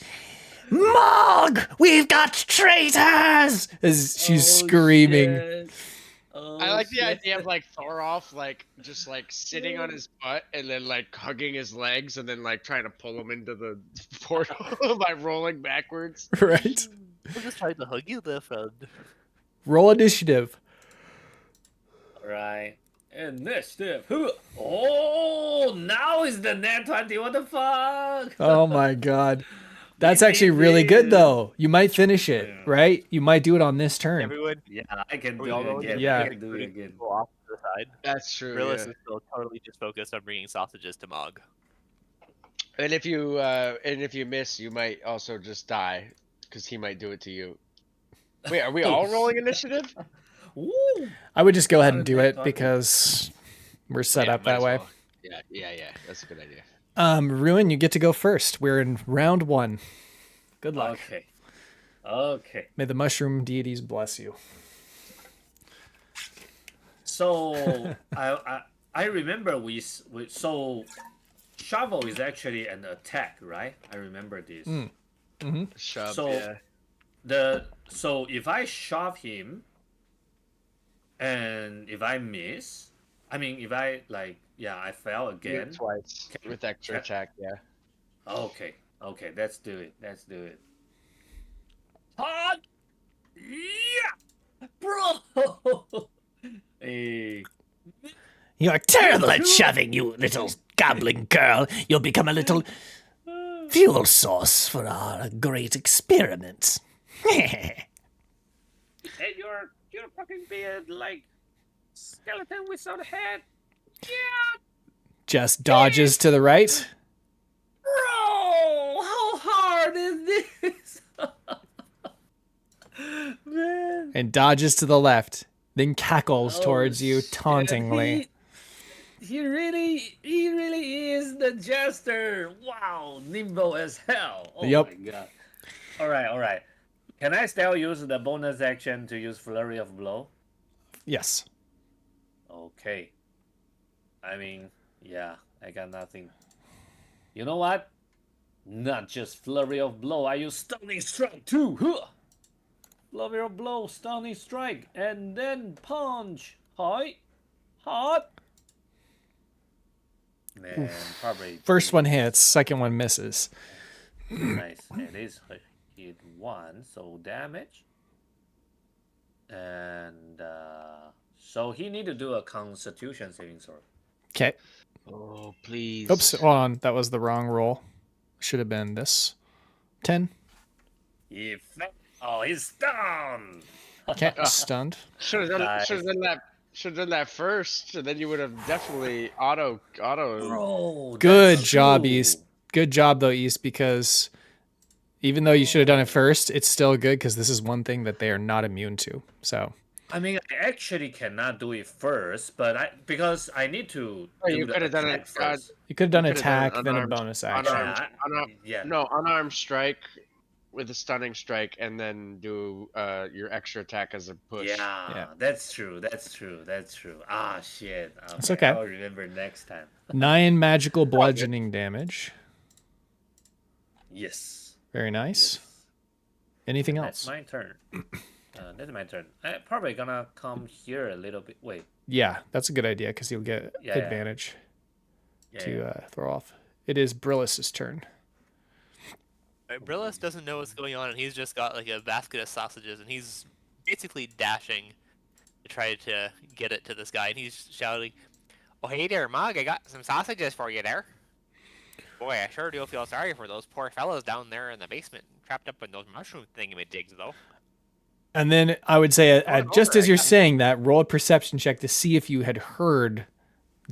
S8: Mog! We've got traitors!
S1: As she's screaming.
S6: Shit. Oh,
S2: I like the
S6: shit.
S2: idea of like Thorolf like just like sitting on his butt and then like hugging his legs and then like trying to pull him into the portal by rolling backwards.
S1: Right?
S3: I'm just trying to hug you there, friend.
S1: Roll initiative.
S6: All right. Initiative. Oh, now is the net 20. What the fuck?
S1: Oh my god. That's actually really good though. You might finish it,
S6: Yeah.
S1: right? You might do it on this turn.
S5: Everyone,
S6: Yeah, I can
S5: are
S6: do
S5: we all
S6: it
S5: rolling?
S6: again.
S1: Yeah.
S6: I can do it again.
S5: Go off to the side.
S2: That's true.
S5: Grillis
S2: Yeah.
S5: is still totally just focused on bringing sausages to Mog.
S2: And if you miss, you might also just die because he might do it to you. Wait, are we all rolling initiative?
S6: Woo!
S1: I would just go ahead and
S6: Not
S1: do
S6: a
S1: it
S6: bad
S1: because we're set
S2: Yeah,
S1: up
S2: might
S1: that
S2: as
S1: way.
S2: well. Yeah. That's a good idea.
S1: Ruin, you get to go first. We're in round 1. Good luck.
S6: Okay.
S1: May the mushroom deities bless you.
S6: So I remember so shovel is actually an attack, right? I remember this.
S2: Shove.
S6: So
S2: yeah.
S6: So if I shove him and if I miss, I mean, if I like, yeah, I fell
S2: Do it
S6: again.
S2: twice
S6: Can-
S2: with extra
S6: can-
S2: attack. Yeah.
S6: Okay, okay, let's do it. Let's do it. Hot! Yeah! Bro! Hey.
S8: You're terrible at shoving, you little gambling girl. You'll become a little fuel source for our great experiment.
S6: And you're fucking beard like skeleton without a head. Yeah!
S1: Jess dodges to the right
S6: Bro! How hard is this? Man.
S1: and dodges to the left, then cackles
S6: Oh,
S1: towards you
S6: shit.
S1: tauntingly.
S6: He really is the Jester. Wow, nimble as hell. Oh
S1: Yep.
S6: my god. All right. Can I still use the bonus action to use Flurry of Blow?
S1: Yes.
S6: Okay. I mean, yeah, I got nothing. You know what? Not just Flurry of Blow, I use Stunning Strike too. Huh. Flurry of Blow, Stunning Strike, and then Punch. Hi. Hot. Man, probably.
S1: First one hits, second one misses.
S6: Nice. It is hit 1, so damage. And so he need to do a Constitution saving throw.
S1: Okay.
S2: Oh please.
S1: Oops, hold on. That was the wrong roll. Should have been this. 10.
S6: Oh, he's stunned.
S1: Okay, stunned.
S2: Should have
S6: Nice.
S2: done that first, and then you would have definitely auto.
S6: Bro,
S1: Good
S6: that's
S1: job,
S6: true.
S1: East. Good job, though, East, because even though you should have done it first, it's still good because this is one thing that they are not immune to. So,
S6: I mean, I actually cannot do it first, but because I need to.
S2: Oh,
S6: do
S2: you
S6: the
S2: could have done
S6: attack
S2: it.
S6: first.
S1: you could have done
S2: You could've done
S1: attack, then a
S2: unarmed-
S1: bonus action.
S6: Yeah.
S2: No, unarmed strike with a stunning strike, and then do your extra attack as a push.
S6: Yeah, that's true. Ah, shit.
S1: It's okay.
S6: I'll remember next time.
S1: 9 magical bludgeoning damage.
S6: Yes.
S1: Very nice. Anything
S6: That's
S1: else?
S6: my turn. That's my turn. I'm probably gonna come here a little bit. Wait.
S1: Yeah, that's a good idea because you'll get
S6: Yeah.
S1: advantage
S6: Yeah.
S1: to throw off. It is Brillis's turn.
S3: Brillis doesn't know what's going on, and he's just got like a basket of sausages, and he's basically dashing to try to get it to this guy, and he's shouting, "Oh, hey there, Mug, I got some sausages for you there." Boy, I sure do feel sorry for those poor fellows down there in the basement, trapped up in those mushroom thingamajigs, though.
S1: And then I would say, just
S3: over,
S1: as
S3: I
S1: you're
S3: got-
S1: saying that, roll a perception check to see if you had heard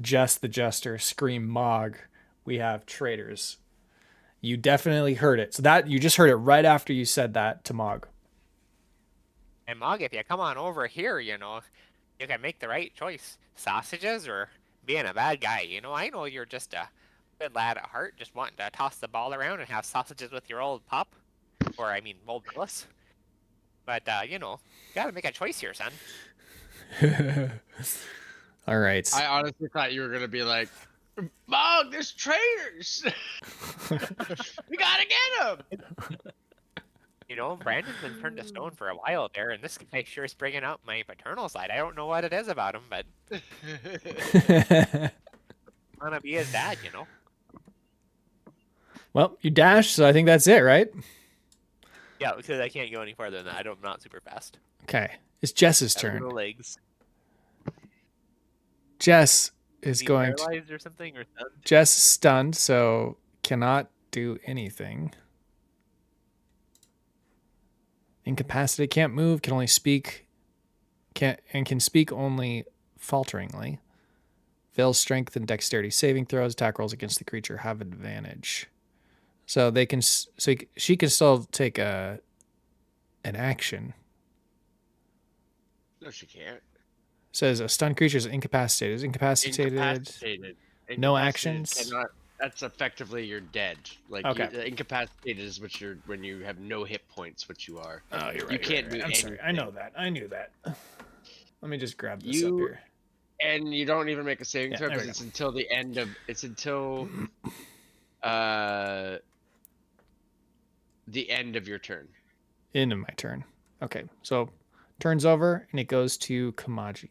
S1: Jess the Jester scream Mog. We have traitors. You definitely heard it. So that you just heard it right after you said that to Mog.
S5: And Mug, if you come on over here, you can make the right choice. Sausages or being a bad guy. I know you're just a good lad at heart, just wanting to toss the ball around and have sausages with your old pup. Or, old Brillis. But, gotta make a choice here, son.
S1: All right.
S2: I honestly thought you were gonna be like, "Mog, there's traitors. We gotta get them."
S5: Brandon's been turned to stone for a while there, and this guy sure is bringing out my paternal side. I don't know what it is about him, but I wanna be his dad,
S1: Well, you dash, so I think that's it, right?
S3: Yeah, because I can't go any farther than that. I'm not super fast.
S1: Okay. It's Jess's
S3: Got
S1: turn.
S3: little legs.
S1: Jess is
S3: Is he
S1: going to...
S3: paralyzed or something, or stunned?
S1: Jess is stunned, so cannot do anything. Incapacitated, can't move, can only speak, can speak only falteringly. Fails strength and dexterity saving throws. Attack rolls against the creature have advantage. So they can. So she can still take an action.
S2: No, she can't.
S1: Says a stunned creature is incapacitated. Is incapacitated.
S2: Incapacitated.
S1: No
S2: Incapacitated
S1: actions?
S2: Cannot, that's effectively you're dead. Like
S1: Okay.
S2: Incapacitated is when you have no hit points, which you are.
S1: Oh, you're right.
S2: You can't do
S1: I'm sorry. I
S2: anything.
S1: know that. I knew that. Let me just grab this up
S2: You-
S1: here.
S2: And you don't even make a saving
S1: Yeah,
S2: throw
S1: there we
S2: because it's until the end of the end of your turn.
S1: End of my turn. Okay, so turns over and it goes to Kamaji.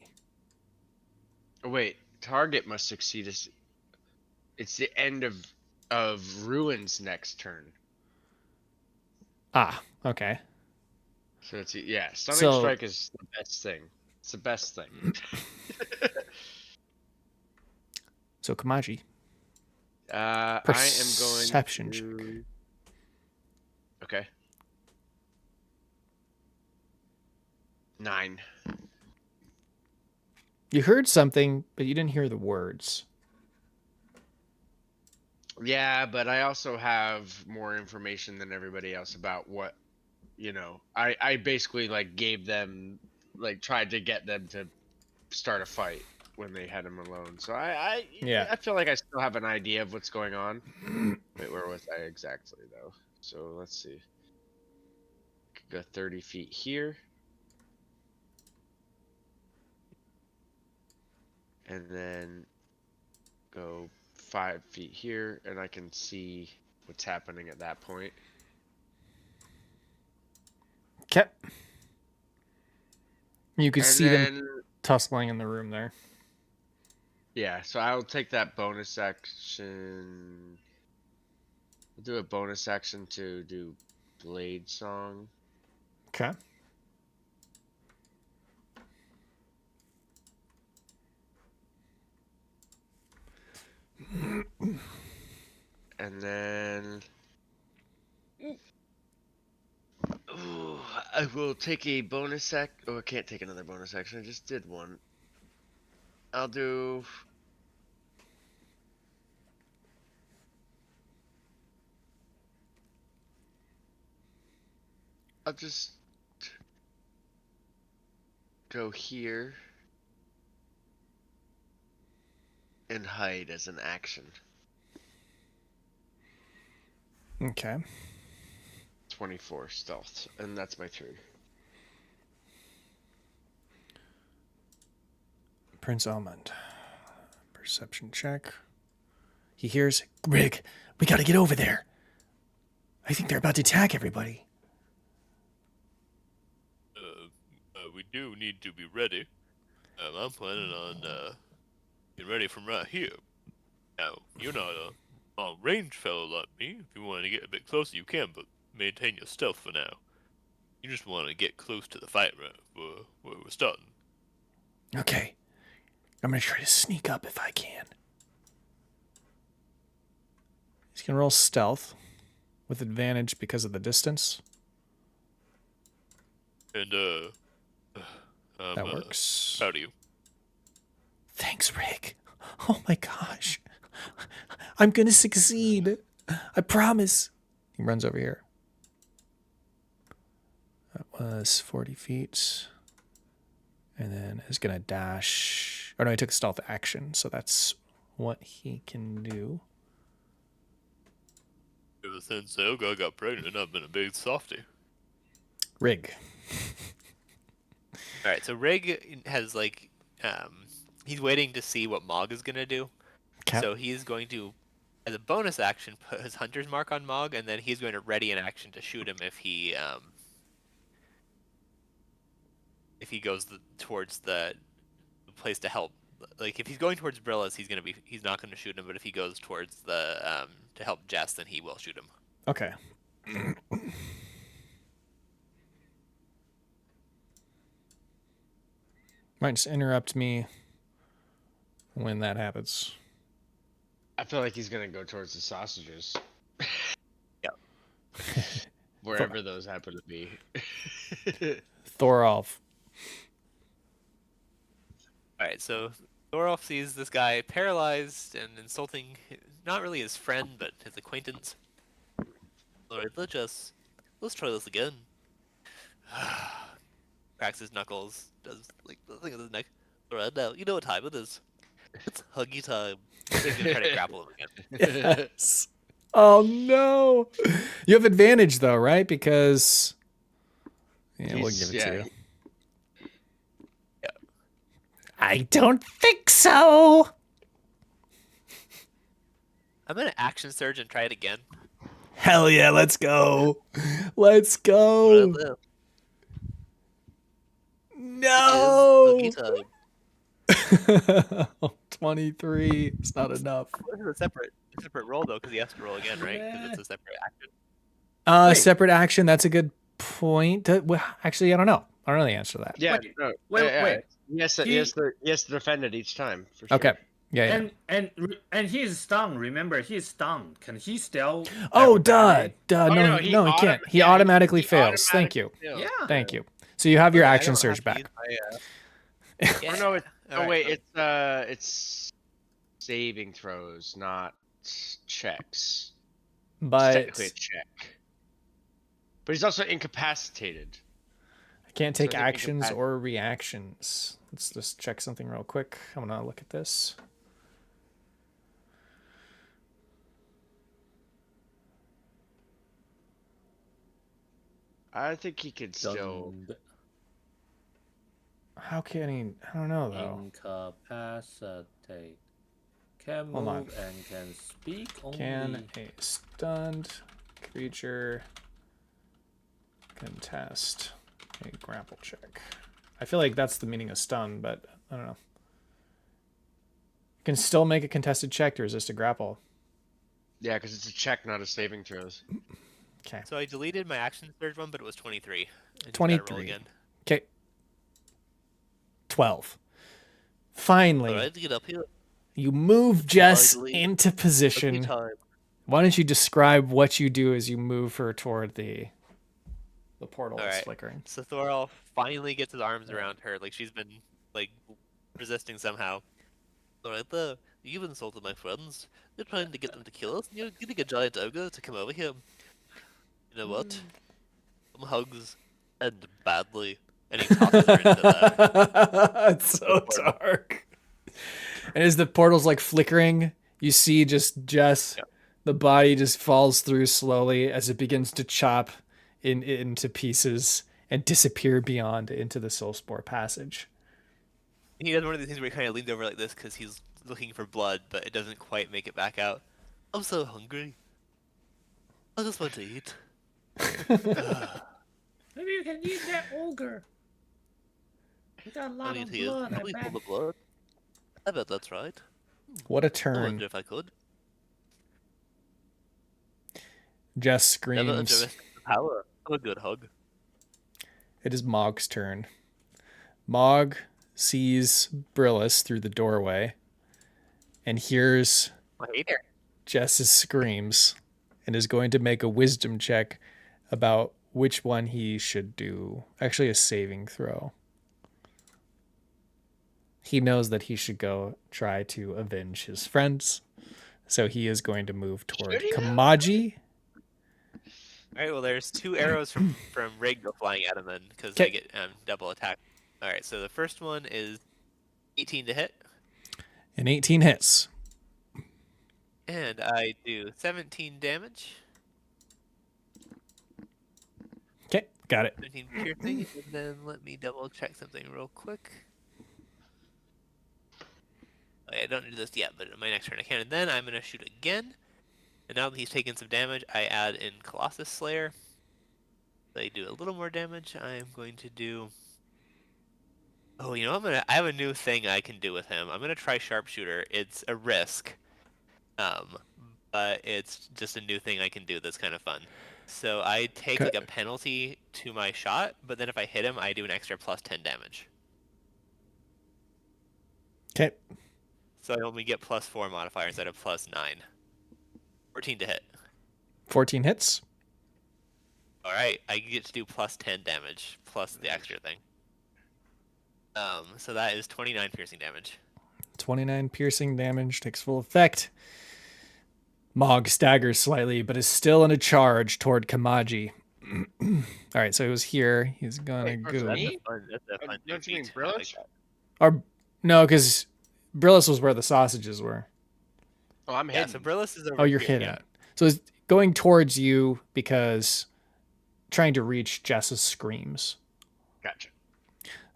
S2: Oh, wait, target must succeed. It's the end of Ruin's next turn.
S1: Ah, okay.
S2: So it's Stunning
S1: So-
S2: Strike is the best thing. It's the best thing.
S1: So Kamaji,
S2: I am
S1: Perception
S2: going to... Okay. 9.
S1: you heard something, but you didn't hear the words.
S2: Yeah, but I also have more information than everybody else about what, I basically like gave them, like tried to get them to start a fight when they had him alone. So I feel like I still have an idea of what's going on. Wait, where was I exactly though? So let's see. Could go 30 feet here. And then go 5 feet here, and I can see what's happening at that point.
S1: Okay. You could
S2: And
S1: see them
S2: then,
S1: tussling in the room there.
S2: yeah, so I'll take that bonus action. I'll do a bonus action to do Blade Song.
S1: Okay.
S2: And then... Ooh, I will take a bonus Oh, I can't take another bonus action. I just did one. I'll do... I'll just go here and hide as an action.
S1: Okay.
S2: 24 stealth, and that's my turn.
S1: Prince Almond. Perception check. He hears, Rig, we gotta get over there. I think they're about to attack everybody.
S3: We do need to be ready. I'm planning on getting ready from right here. Now, you're not a long-range fellow like me. If you want to get a bit closer, you can, but maintain your stealth for now. You just want to get close to the fight right where we're starting.
S1: Okay. I'm gonna try to sneak up if I can. He's gonna roll stealth with advantage because of the distance.
S3: And,
S1: That works.
S3: Proud of you.
S1: Thanks, Rick. Oh my gosh. I'm gonna succeed. I promise. He runs over here. That was 40 feet. And then is gonna dash. Oh no, he took a stealth action, so that's what he can do.
S3: Ever since Elgar got pregnant, I've been a big softy.
S1: Rig.
S5: Alright, so Rig has he's waiting to see what Mog is gonna do.
S1: Okay.
S5: So he's going to, as a bonus action, put his hunter's mark on Mog, and then he's going to ready an action to shoot him if he goes towards the place to help. Like if he's going towards Brillis, he's not going to shoot him. But if he goes towards the to help Jess, then he will shoot him.
S1: Okay. Might just interrupt me when that happens.
S2: I feel like he's gonna go towards the sausages.
S5: Yep.
S2: Wherever those happen to be.
S1: Thorolf.
S5: Alright, so Thorolf sees this guy paralyzed and insulting, not really his friend, but his acquaintance. Alright, let's try this again. Cracks his knuckles, does like the thing on his neck. Alright, now, you know what time it is. It's huggy time. He's gonna try to grapple him again.
S1: Yes. Oh no. You have advantage though, right? Because we'll give it to you.
S8: I don't think so.
S5: I'm gonna action surge and try it again.
S1: Hell yeah, let's go. Let's go.
S5: Alright, now.
S1: No.
S5: It is huggy time.
S1: 23. It's not enough.
S3: This is a separate roll though, because he has to roll again, right? Because it's a separate action.
S6: Wait.
S1: Separate action. That's a good point. Well, actually, I don't know. I don't know the answer to that.
S2: Yeah.
S6: Wait,
S2: No,
S6: wait,
S2: yeah,
S6: wait.
S2: Yes,
S6: He-
S2: yes, yes. Defend it each time. For sure.
S1: Okay. Yeah.
S6: And he's stunned. Remember, he's stunned. Can he still?
S1: Oh,
S6: like,
S1: duh.
S6: parry?
S1: No,
S2: no,
S1: he can't. He
S2: yeah,
S1: automatically
S2: he
S1: fails. Thank you.
S2: automatically fails.
S6: Yeah.
S1: Thank you. So you have your
S3: Okay, I
S1: action
S3: don't
S1: surge
S3: have to
S1: back.
S3: use my,
S2: Or no, it's
S3: Alright,
S2: wait,
S3: so-
S2: it's saving throws, not checks. It's
S1: But
S2: technically a check. But he's also incapacitated.
S1: I can't
S2: So
S1: take
S2: I think
S1: actions
S2: incapac-
S1: or reactions. Let's just check something real quick. I'm gonna look at this.
S2: I think he could still.
S6: Stunned,
S1: How can he? I don't know though.
S6: Incapacitate. Can
S1: Hold on.
S6: move and can speak only.
S1: Can a stunned creature contest a grapple check? I feel like that's the meaning of stun, but I don't know. Can still make a contested check to resist a grapple.
S2: Yeah, because it's a check, not a saving throws.
S1: Okay.
S3: So I deleted my action surge one, but it was 23. I just gotta
S1: 23.
S3: roll again.
S1: Okay. 12. Finally,
S3: Alright, get up here.
S1: you move Jess
S3: Finally.
S1: into position.
S3: Time.
S1: Why don't you describe what you do as you move her toward the portal that's
S3: Alright.
S1: flickering?
S3: So Thorol finally gets his arms around her, like she's been like resisting somehow. Alright there, you've insulted my friends. You're trying to get them to kill us, and you're getting a giant ogre to come over here. You know what? Some hugs end badly. And he tosses her into that.
S1: It's so dark. And as the portal's like flickering, you see just Jess, the body just falls through slowly as it begins to chop into pieces and disappear beyond into the Soulspore passage.
S3: He does one of these things where he kind of leans over like this because he's looking for blood, but it doesn't quite make it back out. I'm so hungry. I just want to eat.
S6: Maybe you can eat that ogre. You got a
S3: I
S6: lot
S3: mean,
S6: of
S3: he is
S6: blood. I
S3: probably
S6: bet.
S3: full of blood. I bet that's right.
S1: What a
S3: I
S1: turn.
S3: wonder if I could.
S1: Jess
S3: Never
S1: screams.
S3: underestimate the power of a good hug.
S1: It is Mog's turn. Mog sees Brillis through the doorway and hears
S5: Oh, hey there.
S1: Jess's screams and is going to make a wisdom check about which one he should do. Actually, a saving throw. He knows that he should go try to avenge his friends. So he is going to move toward
S2: Should he now?
S1: Kamaji.
S3: Alright, well, there's two arrows from Rig go flying at him then, because
S1: Okay.
S3: they get double attack. Alright, so the first one is 18 to hit,
S1: And 18 hits.
S3: and I do 17 damage.
S1: Okay, got it.
S3: 17 piercing, and then let me double check something real quick. Okay, I don't do this yet, but in my next turn I can. And then I'm going to shoot again. And now that he's taken some damage, I add in Colossus Slayer. So I do a little more damage. I'm going to do... Oh, you know, I have a new thing I can do with him. I'm going to try Sharpshooter. It's a risk. But it's just a new thing I can do that's kind of fun. So I take like a penalty to my shot, but then if I hit him, I do an extra plus 10 damage.
S1: Okay.
S3: So I only get plus 4 modifier instead of plus 9. 14 to hit.
S1: 14 hits.
S3: Alright, I get to do plus 10 damage, plus the extra thing. So that is 29 piercing damage.
S1: 29 piercing damage takes full effect. Mog staggers slightly, but is still in a charge toward Kamaji. All right, so he was here. He's gonna
S2: Wait,
S1: go.
S2: that's me?
S3: That's a fun
S2: Don't you mean
S3: feat. I like
S2: Brillis?
S3: that.
S1: Or no, because Brillis was where the sausages were.
S2: Oh, I'm
S3: Yeah,
S2: hidden.
S3: so Brillis is over
S1: Oh, you're
S3: here,
S1: hidden.
S3: yeah.
S1: So he's going towards you because trying to reach Jess's screams.
S2: Gotcha.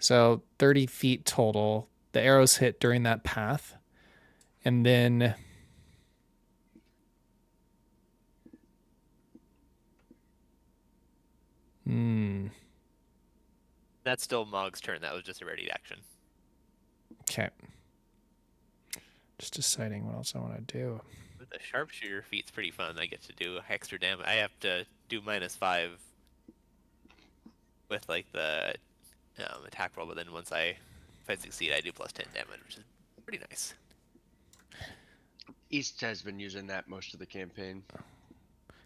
S1: So 30 feet total. The arrows hit during that path. And then
S3: That's still Mog's turn. That was just a ready action.
S1: okay. Just deciding what else I want to do.
S5: The sharpshooter feat's pretty fun. I get to do extra damage. I have to do -5 with like the attack roll, but then if I succeed, I do +10 damage, which is pretty nice.
S2: East has been using that most of the campaign.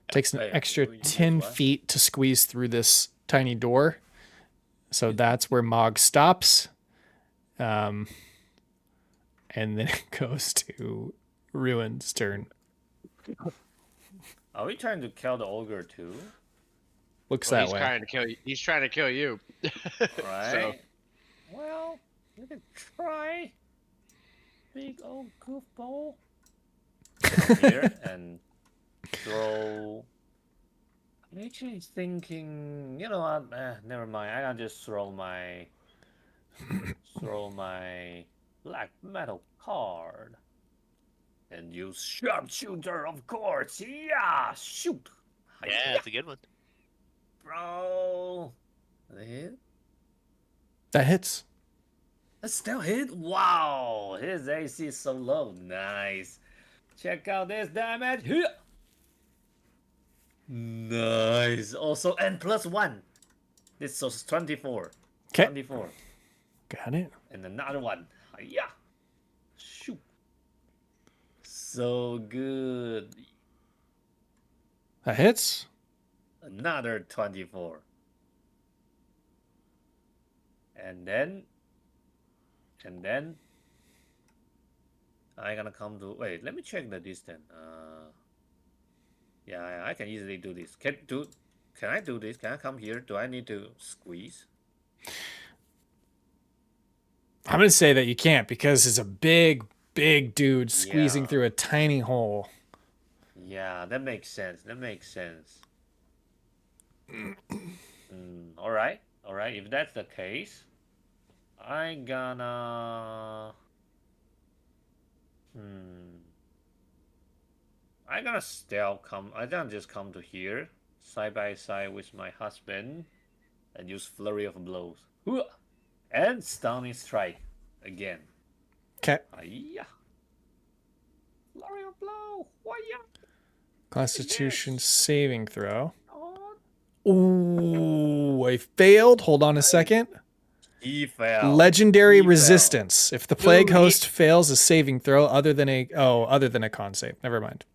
S1: Takes an extra 10 feet to squeeze through this tiny door. So that's where Mog stops. And then it goes to Ruin's turn.
S6: Are we trying to kill the ogre too?
S1: Looks
S2: Well,
S1: that
S2: he's
S1: way.
S2: trying to kill you. He's trying to kill you.
S6: Right.
S2: So,
S6: Well, we can try. Big old goofball. Come here and throw. I'm actually thinking, you know what? Never mind. I can just throw my black metal card and use sharpshooter, of course. Yeah, shoot.
S5: Yeah, it's a good one.
S6: Bro. That hit?
S1: That hits.
S6: That still hit? Wow, his AC is so low. Nice. Check out this damage. Here. Nice. Also, and +1. This is 24.
S1: Okay.
S6: 24.
S1: Got it.
S6: And another one. Yeah. Shoot. So good.
S1: That hits.
S6: Another 24. And then I'm gonna come to wait, let me check the distance. Yeah, I can easily do this. Can I do this? Can I come here? Do I need to squeeze?
S1: I'm going to say that you can't because it's a big dude squeezing
S6: Yeah.
S1: through a tiny hole.
S6: Yeah, that makes sense. All right. If that's the case, I'm gonna I gonna just come to here side by side with my husband and use flurry of blows. Hooah! And stunning strike again.
S1: Okay.
S6: Hiya! Flurry of blow. Hiya!
S1: Constitution saving throw.
S6: Oh,
S1: Ooh, I failed. Hold on a second.
S6: he fell.
S1: Legendary
S6: He fell.
S1: resistance. If the plague
S6: Dude,
S1: host fails a saving throw other than a con save. Never mind.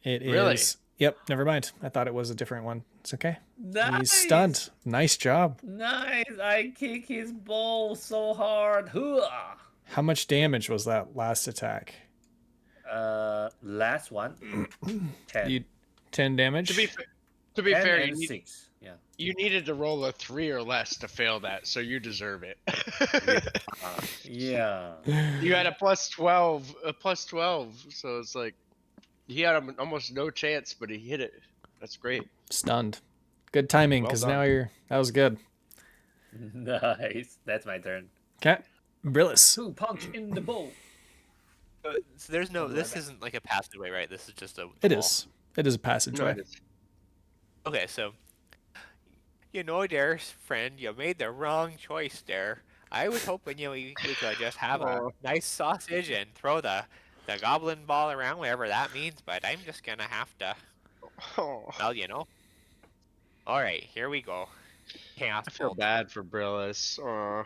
S1: It is.
S2: Really?
S1: Yep, never mind. I thought it was a different one. It's okay.
S6: Nice.
S1: He's stunned. Nice job.
S6: Nice. I kick his ball so hard. Hooah!
S1: How much damage was that last attack?
S6: Last one. 10.
S1: 10 damage?
S2: to be
S6: 10
S2: fair,
S6: and 6. Yeah.
S2: you needed to roll a 3 or less to fail that, so you deserve it.
S6: Yeah.
S2: You had a +12, so it's like he had almost no chance, but he hit it. That's great.
S1: Stunned. Good timing,
S2: Well
S1: because
S2: done.
S1: now that was good.
S6: Nice. That's my turn.
S1: Okay. Brillis.
S6: 2 punch in the bowl.
S5: So there's no. This isn't like a passageway, right? This is just a.
S1: It
S5: wall.
S1: is. It is a passageway.
S2: No, it is.
S5: Okay, so. You know, there, friend, you made the wrong choice there. I was hoping we could just have a nice sausage and throw the goblin ball around, whatever that means. But I'm just gonna have to.
S2: Oh,
S5: Well, All right, here we go. Chaos
S2: I feel
S5: Bolt.
S2: bad for Brillis. Oh.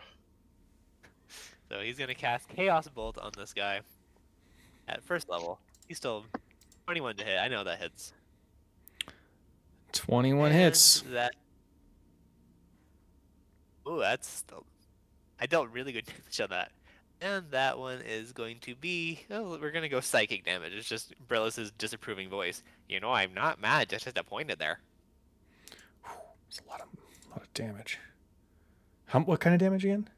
S5: So he's gonna cast Chaos Bolt on this guy. At first level, he's still 21 to hit. I know that hits.
S1: 21
S5: And
S1: hits.
S5: That. Ooh, that's still. I dealt really good damage on that. And that one is going to be. Oh, we're gonna go psychic damage. It's just Brillis' disapproving voice. I'm not mad, just disappointed there.
S1: It's a lot of damage. What kind of damage again?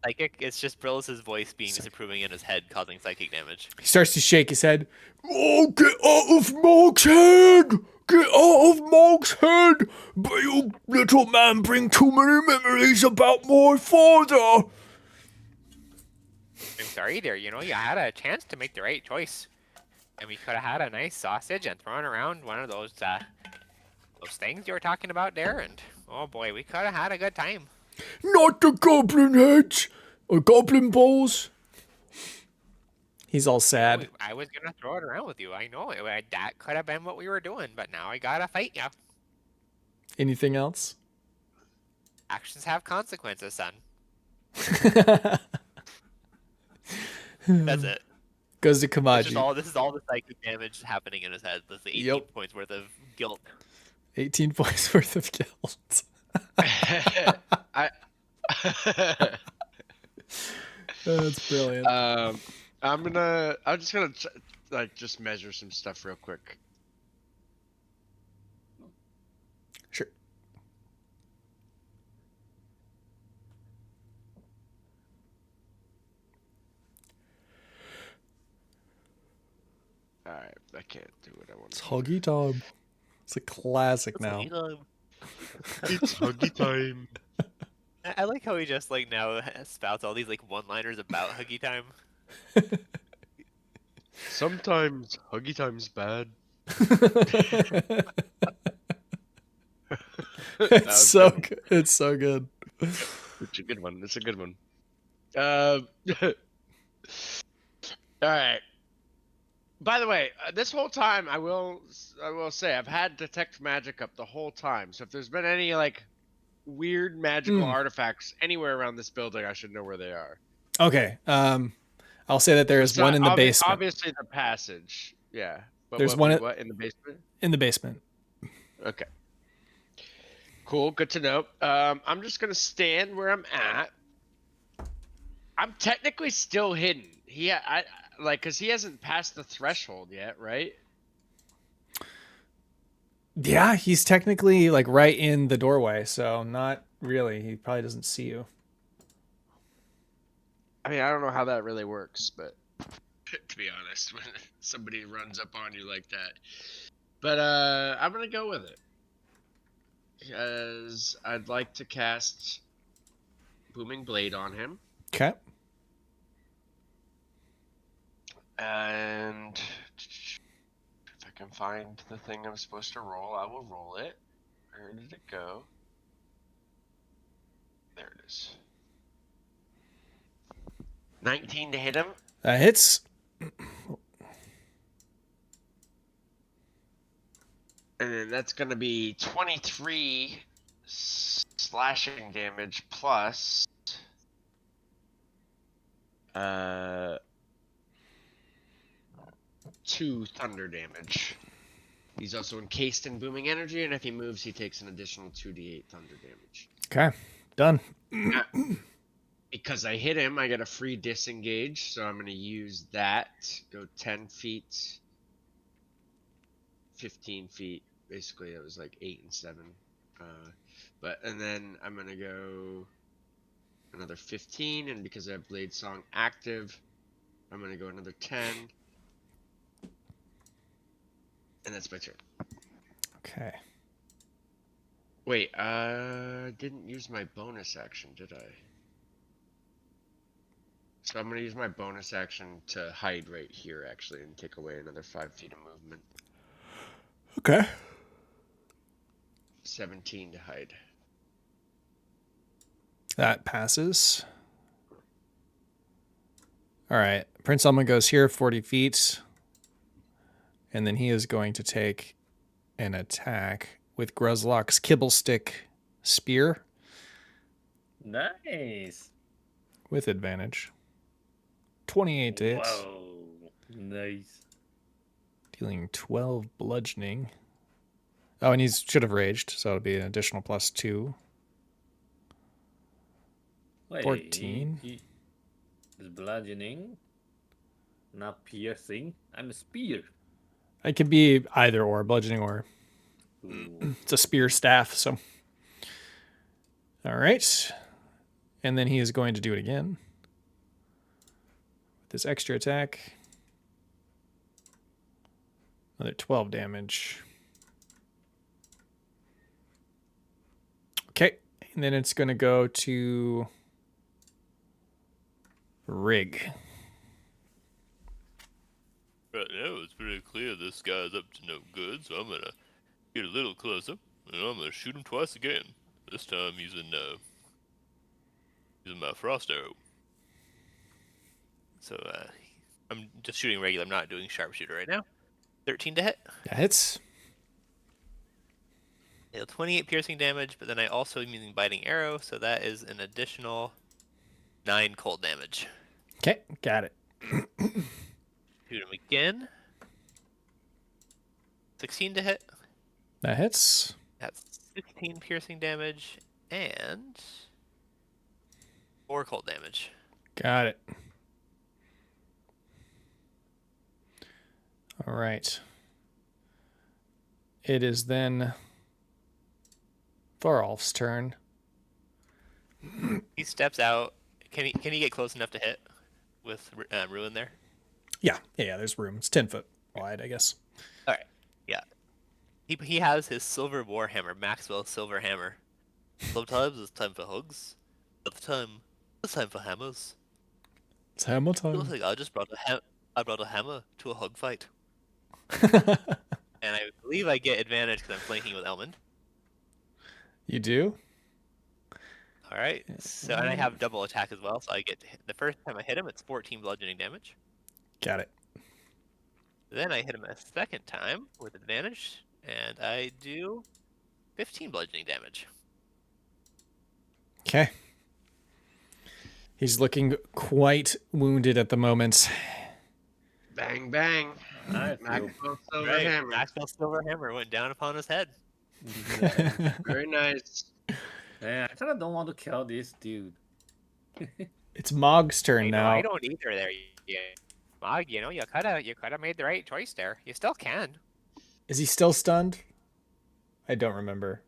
S5: Psychic, it's just Brillis' voice being disapproving in his head, causing psychic damage.
S1: He starts to shake his head.
S9: Oh, get out of Mog's head! Get out of Mog's head! But you little man bring too many memories about my father!
S5: I'm sorry there, you had a chance to make the right choice. And we could have had a nice sausage and thrown around one of those things you were talking about there, and oh boy, we could have had a good time.
S9: Not the goblin heads! Or goblin balls!
S1: He's all sad.
S5: I was gonna throw it around with you. I know it. That could have been what we were doing, but now I gotta fight ya.
S1: Anything else?
S5: Actions have consequences, son. That's it.
S1: Goes to
S5: This is
S1: Kamaji.
S5: all. This is all the psychic damage happening in his head. That's the 18 points worth of guilt.
S1: 18 points worth of guilt. That's brilliant.
S2: I'm just gonna just measure some stuff real quick.
S1: Sure.
S2: All right, I can't do what I want.
S1: It's Huggy time. It's a classic now.
S2: It's Huggy time.
S5: I like how he just like now spouts all these like one-liners about Huggy time.
S2: Sometimes Huggy time's bad.
S1: It's so good. It's so good.
S2: It's a good one. It's a good one. All right. By the way, this whole time I will say I've had detect magic up the whole time. So if there's been any like weird magical artifacts anywhere around this building, I should know where they are.
S1: Okay. I'll say that there is one in the basement.
S2: Obviously the passage. Yeah. But
S1: There's
S2: what
S1: one
S2: in the basement?
S1: In the basement.
S2: Okay. Cool. Good to know. I'm just gonna stand where I'm at. I'm technically still hidden. Cause he hasn't passed the threshold yet, right?
S1: Yeah, he's technically like right in the doorway, so not really. He probably doesn't see you.
S2: I mean, I don't know how that really works, but to be honest, when somebody runs up on you like that. But I'm gonna go with it. Because I'd like to cast Booming Blade on him.
S1: Okay.
S2: And if I can find the thing I'm supposed to roll, I will roll it. Where did it go? There it is. 19 to hit him.
S1: That hits.
S2: And then that's going to be 23 slashing damage plus 2 thunder damage. He's also encased in booming energy, and if he moves, he takes an additional 2d8 thunder damage.
S1: Okay. Done.
S2: Because I hit him, I get a free disengage, so I'm going to use that. Go 10 feet, 15 feet. Basically, it was like 8 and 7. And then I'm going to go another 15, and because I have Blade Song active, I'm going to go another 10. And that's my turn.
S1: Okay.
S2: Wait, didn't use my bonus action, did I? So I'm going to use my bonus action to hide right here, actually, and take away another 5 feet of movement.
S1: Okay.
S2: 17 to hide.
S1: That passes. All right. Prince Alma goes here 40 feet. And then he is going to take an attack with Gruzlock's Kibblestick Spear.
S6: Nice.
S1: With advantage. 28 to hit.
S6: Whoa. Nice.
S1: Dealing 12 bludgeoning. Oh, and he should have raged, so it'll be an additional +2.
S6: Wait,
S1: 14.
S6: Is bludgeoning, not piercing. I'm a spear.
S1: It could be either or, bludgeoning or.
S6: Ooh.
S1: It's a spear staff, so. All right. And then he is going to do it again. With this extra attack. Another 12 damage. Okay. And then it's going to go to Rig.
S3: Right now, it's pretty clear this guy's up to no good, so I'm gonna get a little closer, and I'm gonna shoot him twice again. This time using my frost arrow. So I'm just shooting regular. I'm not doing sharpshooter right now. 13 to hit.
S1: That hits.
S3: 28 piercing damage, but then I also am using biting arrow, so that is an additional 9 cold damage.
S1: Okay, got it.
S3: Shoot him again. 16 to hit.
S1: That hits.
S3: That's 16 piercing damage and 4 cold damage.
S1: Got it. All right. It is then Thorolf's turn.
S3: He steps out. Can he get close enough to hit with Ruin there?
S1: Yeah, there's room. It's 10 foot wide, I guess.
S3: All right. Yeah. He has his silver warhammer, Maxwell silver hammer. Sometimes it's time for hugs. Other time, it's time for hammers.
S1: It's hammer time.
S3: Looks like I just brought a hammer to a hug fight. And I believe I get advantage because I'm flanking with Elmond.
S1: You do?
S3: All right. So and I have double attack as well, so I get to hit. The first time I hit him, it's 14 bludgeoning damage.
S1: Got it.
S3: Then I hit him a second time with advantage, and I do 15 bludgeoning damage.
S1: Okay. He's looking quite wounded at the moment.
S2: Bang, bang.
S6: I feel
S2: Maxwell Silver
S3: Right.
S2: Hammer.
S3: Maxwell silver hammer went down upon his head.
S2: Very nice.
S6: Man, I kind of don't want to kill this dude.
S1: It's Mog's turn
S3: I know,
S1: now.
S3: I don't either there. Yeah. Mog, you could have made the right choice there. You still can.
S1: Is he still stunned? I don't remember.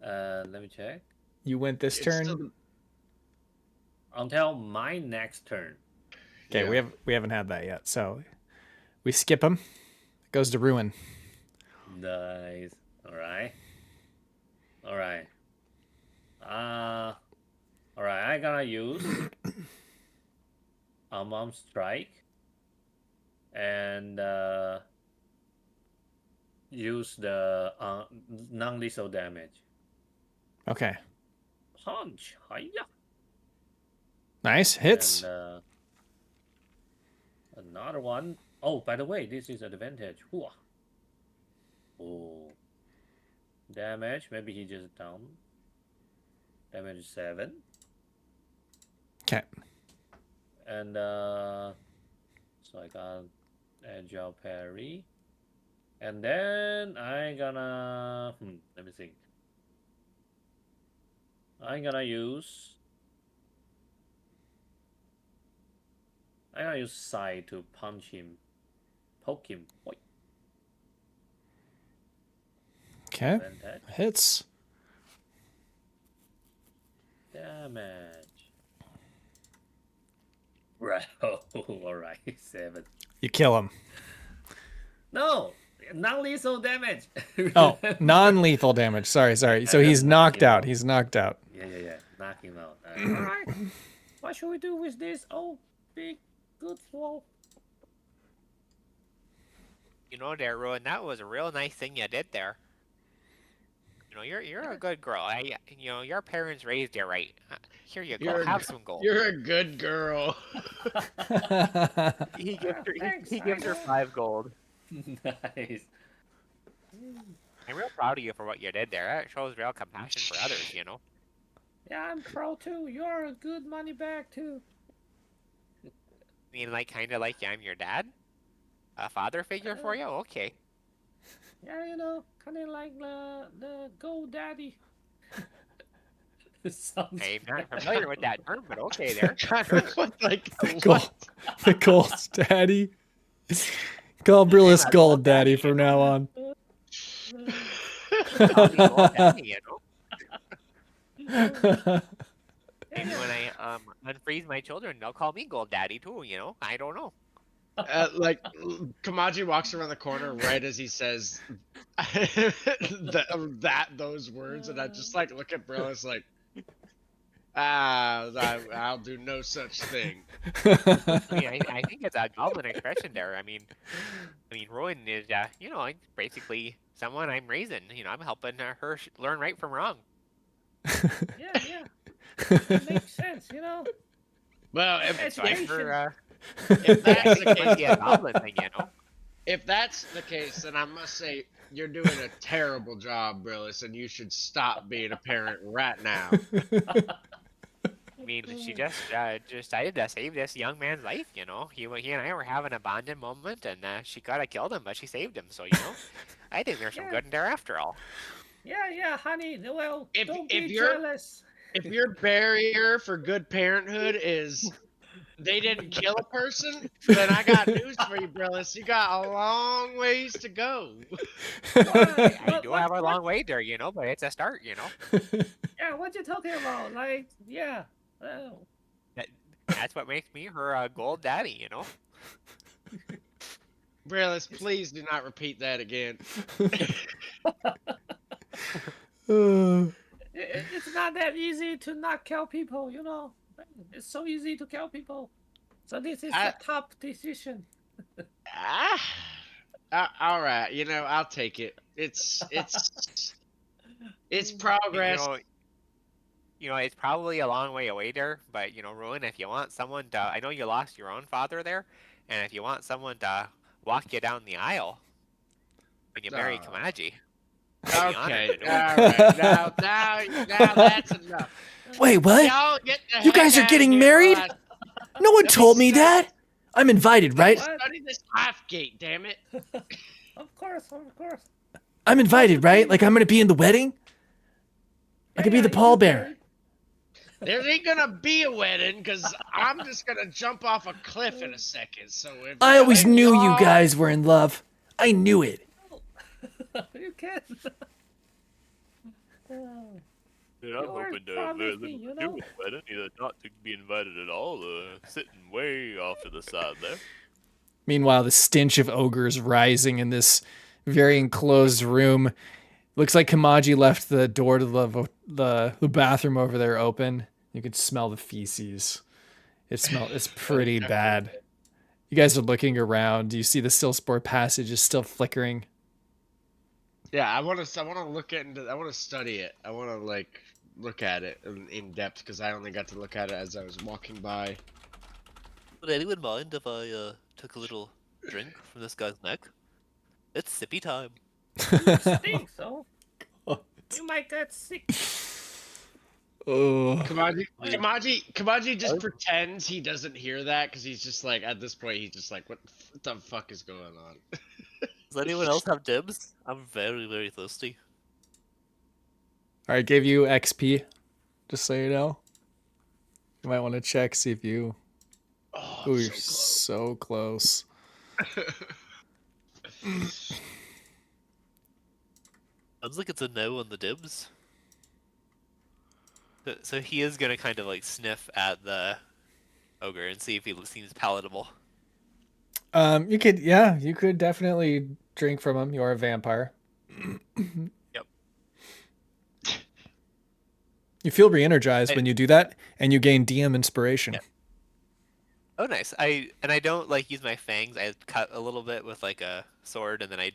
S6: Let me check.
S1: You went this
S2: It's
S1: turn?
S2: still-
S6: Until my next turn.
S1: Okay,
S2: Yeah.
S1: we haven't had that yet, so we skip him. It goes to Ruin.
S6: Nice. Alright. Alright. Alright, I gonna use Unarmed Strike and use the non-lethal damage.
S1: Okay.
S6: Punch. Hiya.
S1: Nice. Hits.
S6: And another one. Oh, by the way, this is advantage. Hooah. Oh. Damage. Maybe he just down. Damage 7.
S1: Okay.
S6: And so I got agile parry. And then I gonna let me think. I'm gonna use side to punch him, poke him. Oi.
S1: Okay.
S6: Advantage.
S1: Hits.
S6: Damage. Right. Oh, alright. 7.
S1: You kill him.
S6: No! Non-lethal damage!
S1: Oh, non-lethal damage. Sorry. So he's knocked out. He's knocked out.
S6: Yeah. Knock him out. Alright. What should we do with this? Oh, big good wolf.
S5: You know, there, Ruin, that was a real nice thing you did there. You know, you're a good girl. Your parents raised you right. Here you go. Have some gold.
S2: You're a good girl.
S3: He gives her,
S6: Thanks,
S3: he gives her 5 gold.
S6: Nice.
S5: I'm real proud of you for what you did there. It shows real compassion for others, you know.
S6: Yeah, I'm pro too. You're a good money back too.
S5: I mean, like, kind of like I'm your dad? A father figure for you? Okay.
S6: Yeah, kind of like the Gold Daddy. Sounds
S5: I'm not familiar with that term, but okay there.
S2: Kind of like
S1: The gold daddy. Call Brillis Gold Daddy from now on.
S5: I'll be gold daddy, you know. And when I unfreeze my children, they'll call me Gold Daddy too, you know? I don't know.
S2: like Kamaji walks around the corner right as he says those words, and I just like look at Brillis like, I'll do no such thing.
S5: I mean, I think it's a goblin expression there. I mean, Rowan is, basically someone I'm raising. You know, I'm helping her learn right from wrong.
S6: Yeah. It makes sense,
S2: Well,
S5: So I'm her
S2: If
S5: I
S2: that's
S5: think
S2: the
S5: it might be a
S2: case,
S5: goblin thing, you know.
S2: if that's the case, then I must say you're doing a terrible job, Brillis, and you should stop being a parent right now.
S5: I mean, she just decided to save this young man's life, you know. He and I were having a bonding moment, and she could have killed him, but she saved him. So, you know, I think there's some
S6: Yeah.
S5: good in there after all.
S6: Yeah, honey. Well,
S2: If
S6: don't
S2: if
S6: be
S2: you're
S6: jealous.
S2: if your barrier for good parenthood is they didn't kill a person, then I got news for you, Brillis. You got a long ways to go.
S6: Why?
S5: I do have a long way there, you know, but it's a start, you know.
S6: Yeah, what you talking about? Like, yeah. Oh.
S5: That's what makes me her gold daddy, you know.
S2: Brillis, please do not repeat that again.
S6: It's not that easy to not kill people, you know. It's so easy to kill people. So this is
S2: I-
S6: a top decision.
S2: All right, I'll take it. It's progress.
S5: You know, it's probably a long way away there, but you know, Ruin, if you want someone to, I know you lost your own father there, and if you want someone to walk you down the aisle when you marry
S2: Oh.
S5: Kamaji,
S2: Okay, all right. Now that's enough.
S8: Wait, what?
S2: Y'all get the
S8: You
S2: heck
S8: guys are
S2: out of
S8: getting
S2: here
S8: married?
S2: while
S8: No one
S2: Let me
S8: told me
S2: study-
S8: that. I'm invited, right?
S6: What?
S2: Study this half gate, damn it.
S6: Of course.
S8: I'm invited, right? Like I'm gonna be in the wedding? I could be the pallbearer.
S2: There ain't gonna be a wedding because I'm just gonna jump off a cliff in a second. So if
S8: I always
S2: if
S8: knew you
S2: y'all-
S8: guys were in love. I knew it.
S6: You can.
S3: Dude, I'm
S6: You were
S3: hoping to
S6: promised
S3: very
S6: me,
S3: little
S6: you
S3: to do
S6: know?
S3: with the wedding, either not to be invited at all, or sitting way off to the side there.
S1: Meanwhile, the stench of ogres rising in this very enclosed room. Looks like Kamaji left the door to the bathroom over there open. You could smell the feces. It's pretty bad. You guys are looking around. You see the Stillspore passage is still flickering.
S2: Yeah, I want to look into. I want to study it. I want to look at it in depth because I only got to look at it as I was walking by.
S3: Would anyone mind if I took a little drink from this guy's neck? It's sippy time.
S6: Think so. You might get sick.
S1: Oh.
S2: Kamaji just pretends he doesn't hear that because he's just like at this point he's just like what the fuck is going on?
S3: Does anyone else have dibs? I'm very, very thirsty.
S1: All right, gave you XP, just so you know. You might want to check, see if you.
S2: Oh,
S1: Ooh, you're so close.
S3: Sounds like it's a no on the dibs.
S5: So he is gonna kind of like sniff at the ogre and see if he seems palatable.
S1: You could definitely drink from him. You are a vampire.
S5: Yep.
S1: You feel re-energized when you do that, and you gain DM inspiration.
S5: Yeah. Oh, nice. I don't like use my fangs. I cut a little bit with like a sword, and then I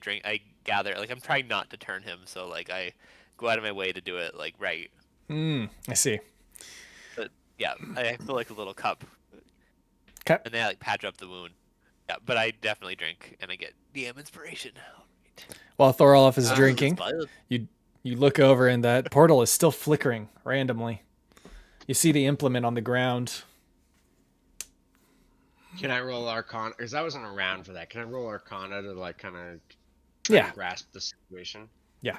S5: gather. Like I'm trying not to turn him, so like I go out of my way to do it like right.
S1: I see.
S5: But yeah, I feel like a little cup.
S1: Okay.
S5: And then I like patch up the wound. Yeah, but I definitely drink, and I get DM inspiration.
S1: While Thorolf is
S3: I'm
S1: drinking,
S3: inspired.
S1: you look over, and that portal is still flickering randomly. You see the implement on the ground.
S2: Can I roll Arcana? Because I wasn't around for that. Can I roll Arcana to like kind of
S1: Yeah.
S2: grasp the situation?
S1: Yeah.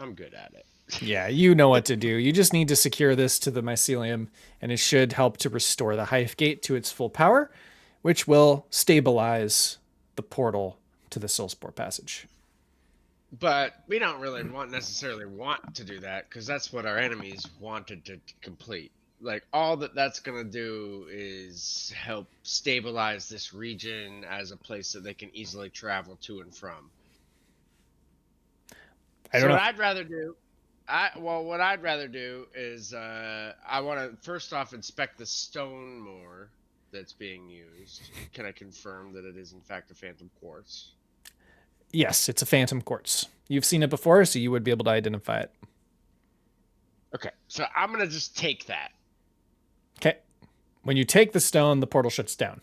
S2: I'm good at it.
S1: Yeah, you know what to do. You just need to secure this to the mycelium, and it should help to restore the hive gate to its full power, which will stabilize the portal to the Soulspore passage.
S2: But we don't really necessarily want to do that because that's what our enemies wanted to complete. Like all that's gonna do is help stabilize this region as a place that they can easily travel to and from.
S1: I don't know.
S2: What I'd rather do, what I'd rather do is I want to first off inspect the stone more that's being used. Can I confirm that it is in fact a phantom quartz?
S1: Yes, it's a phantom quartz. You've seen it before, so you would be able to identify it.
S2: Okay, so I'm gonna just take that.
S1: Okay. When you take the stone, the portal shuts down.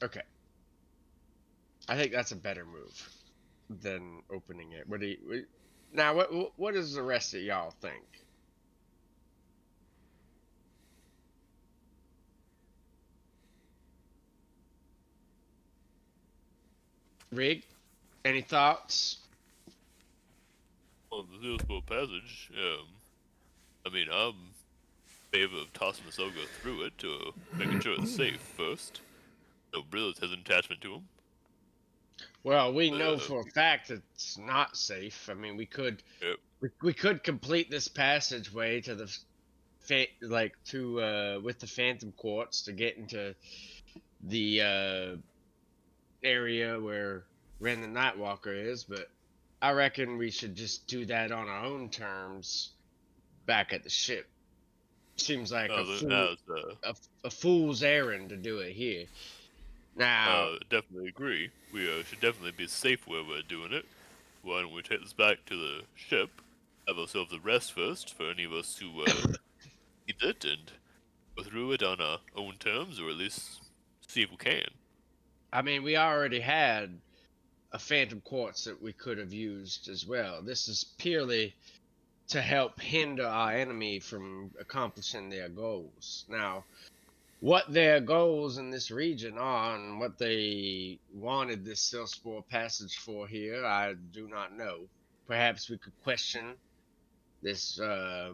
S2: Okay. I think that's a better move than opening it. What do you? Now, what does the rest of y'all think? Rig, any thoughts?
S3: On the Sealspore Passage, I mean, I'm in favor of tossing this ogre through it to making sure it's safe first. No Brillis has an attachment to him.
S2: Well, we know for a fact it's not safe. I mean, we could
S3: Yep.
S2: we could complete this passageway to the with the Phantom Quartz to get into the area where Ren the Nightwalker is, but I reckon we should just do that on our own terms back at the ship. Seems like a fool's errand to do it here. Now,
S3: Definitely agree. We should definitely be safe where we're doing it. Why don't we take this back to the ship, have ourselves a rest first for any of us who need it, and go through it on our own terms, or at least see if we can.
S2: I mean, we already had a Phantom Quartz that we could have used as well. This is purely to help hinder our enemy from accomplishing their goals. Now, what their goals in this region are and what they wanted this Sealspore Passage for here, I do not know. Perhaps we could question this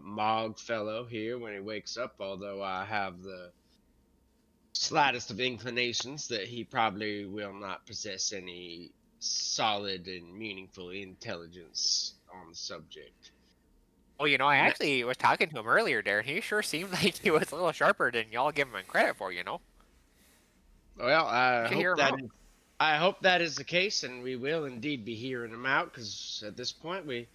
S2: Mog fellow here when he wakes up, although I have the slightest of inclinations that he probably will not possess any solid and meaningful intelligence on the subject.
S5: Well, I actually was talking to him earlier there, and he sure seemed like he was a little sharper than y'all give him credit for,
S2: Well,
S5: You
S2: I hope that is the case, and we will indeed be hearing him out, because at this point we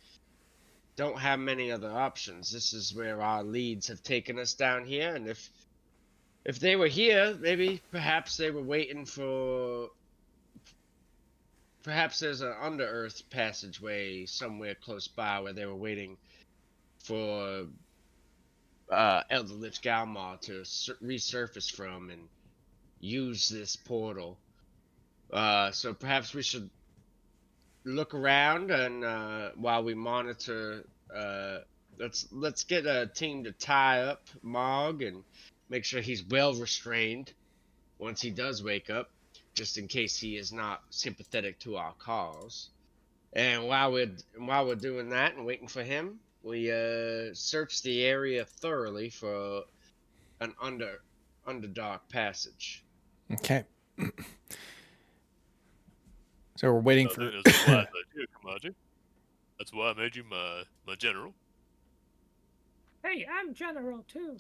S2: don't have many other options. This is where our leads have taken us down here, and if they were here, perhaps they were waiting for... Perhaps there's an under-earth passageway somewhere close by where they were waiting for Elder Lich Galmar to resurface from and use this portal. So perhaps we should look around, and while we monitor, let's get a team to tie up Mog and make sure he's well restrained once he does wake up, just in case he is not sympathetic to our cause. And while we're doing that and waiting for him, we search the area thoroughly for an underdark passage.
S1: Okay. So we're waiting for...
S3: That's a wise idea, Kamaji. That's why I made you my general.
S10: Hey, I'm general too.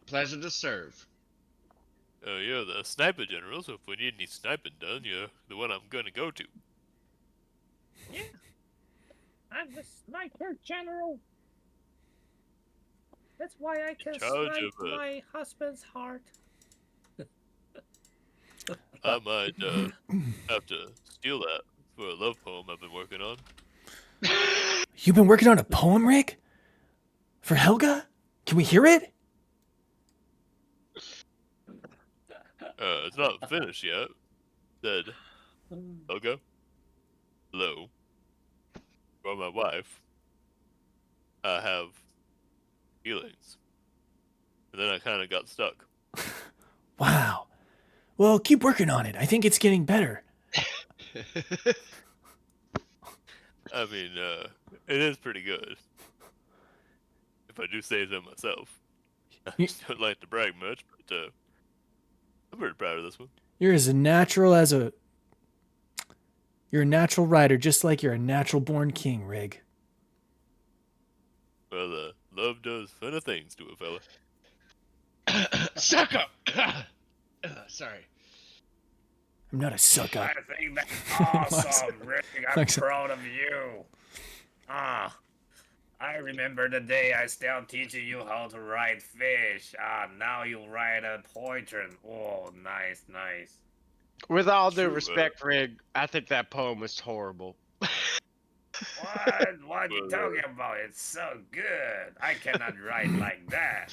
S2: Pleasure to serve.
S3: You're the sniper general, so if we need any sniping done, you're the one I'm gonna go to.
S10: Yeah. I'm the sniper general. That's why I can snipe my husband's heart.
S3: I might have to steal that for a love poem I've been working on.
S1: You've been working on a poem, Rick? For Helga? Can we hear it?
S3: It's not finished yet. Said, Helga, hello. For my wife, I have feelings. And then I kind of got stuck.
S1: Wow. Well, keep working on it. I think it's getting better.
S3: I mean, it is pretty good. If I do say so myself. I don't like to brag much, but I'm pretty proud of this one.
S1: You're as natural as a... You're a natural writer, just like you're a natural-born king, Rig.
S3: Well, love does funny things to a fella.
S2: Suck up! Sorry.
S1: I'm not a sucker.
S4: I think that's awesome, Rick. I'm proud of you. I remember the day I still teaching you how to ride fish. Now you ride a pointer. Oh, nice.
S2: With all due respect, Rig, I think that poem was horrible.
S4: What? What are you talking about? It's so good. I cannot write like that.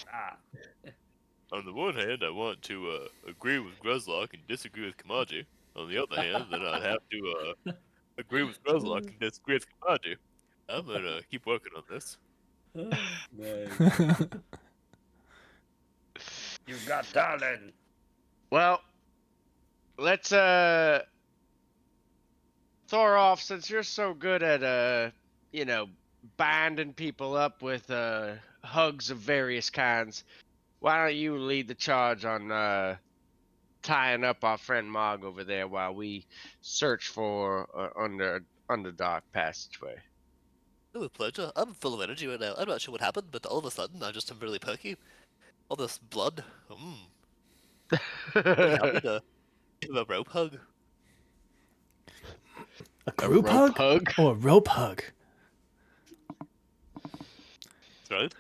S3: On the one hand, I want to agree with Gruzlock and disagree with Kamaji. On the other hand, then I'd have to agree with Gruzlock and disagree with Kamaji. I'm gonna keep working on this.
S6: Nice.
S4: You got talent.
S2: Well, let's Thorolf, since you're so good at binding people up with hugs of various kinds, why don't you lead the charge on tying up our friend Mog over there while we search for underdark passageway?
S7: Oh, with pleasure. I'm full of energy right now. I'm not sure what happened, but all of a sudden I just am really perky. All this blood. Really happy to give a rope hug.
S1: A group
S2: rope
S1: hug?
S2: hug?
S1: Oh, a rope hug.
S3: That's right.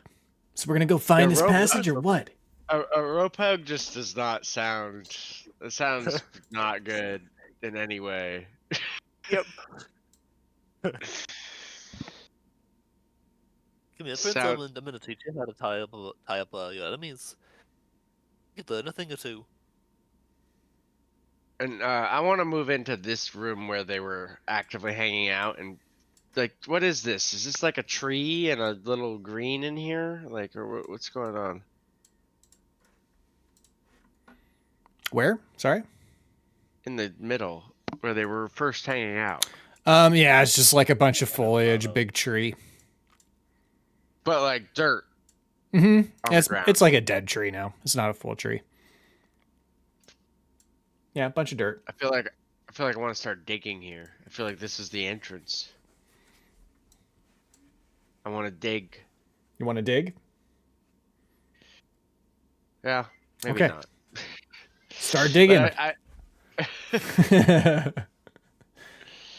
S1: So we're gonna go find
S2: Yeah,
S1: this
S2: rope
S1: passage or what?
S2: A rope hug just does not sound. It sounds not good in any way.
S3: Yep.
S7: Give me a friend,
S2: Sound,
S7: I'm gonna teach you how to tie up your enemies. You can learn a thing or two.
S2: and I want to move into this room where they were actively hanging out. And like, what is this? Is this like a tree and a little green in here? Like, or what's going on?
S1: Where? Sorry.
S2: In the middle where they were first hanging out.
S1: Yeah, it's just like a bunch of foliage, a big tree.
S2: But like dirt.
S1: Mm-hmm.
S2: On the ground.
S1: It's like a dead tree now. It's not a full tree. Yeah, a bunch of dirt.
S2: I feel like I want to start digging here. I feel like this is the entrance. I want to dig.
S1: You want to dig?
S2: Yeah, maybe
S1: Okay.
S2: not.
S1: Start digging.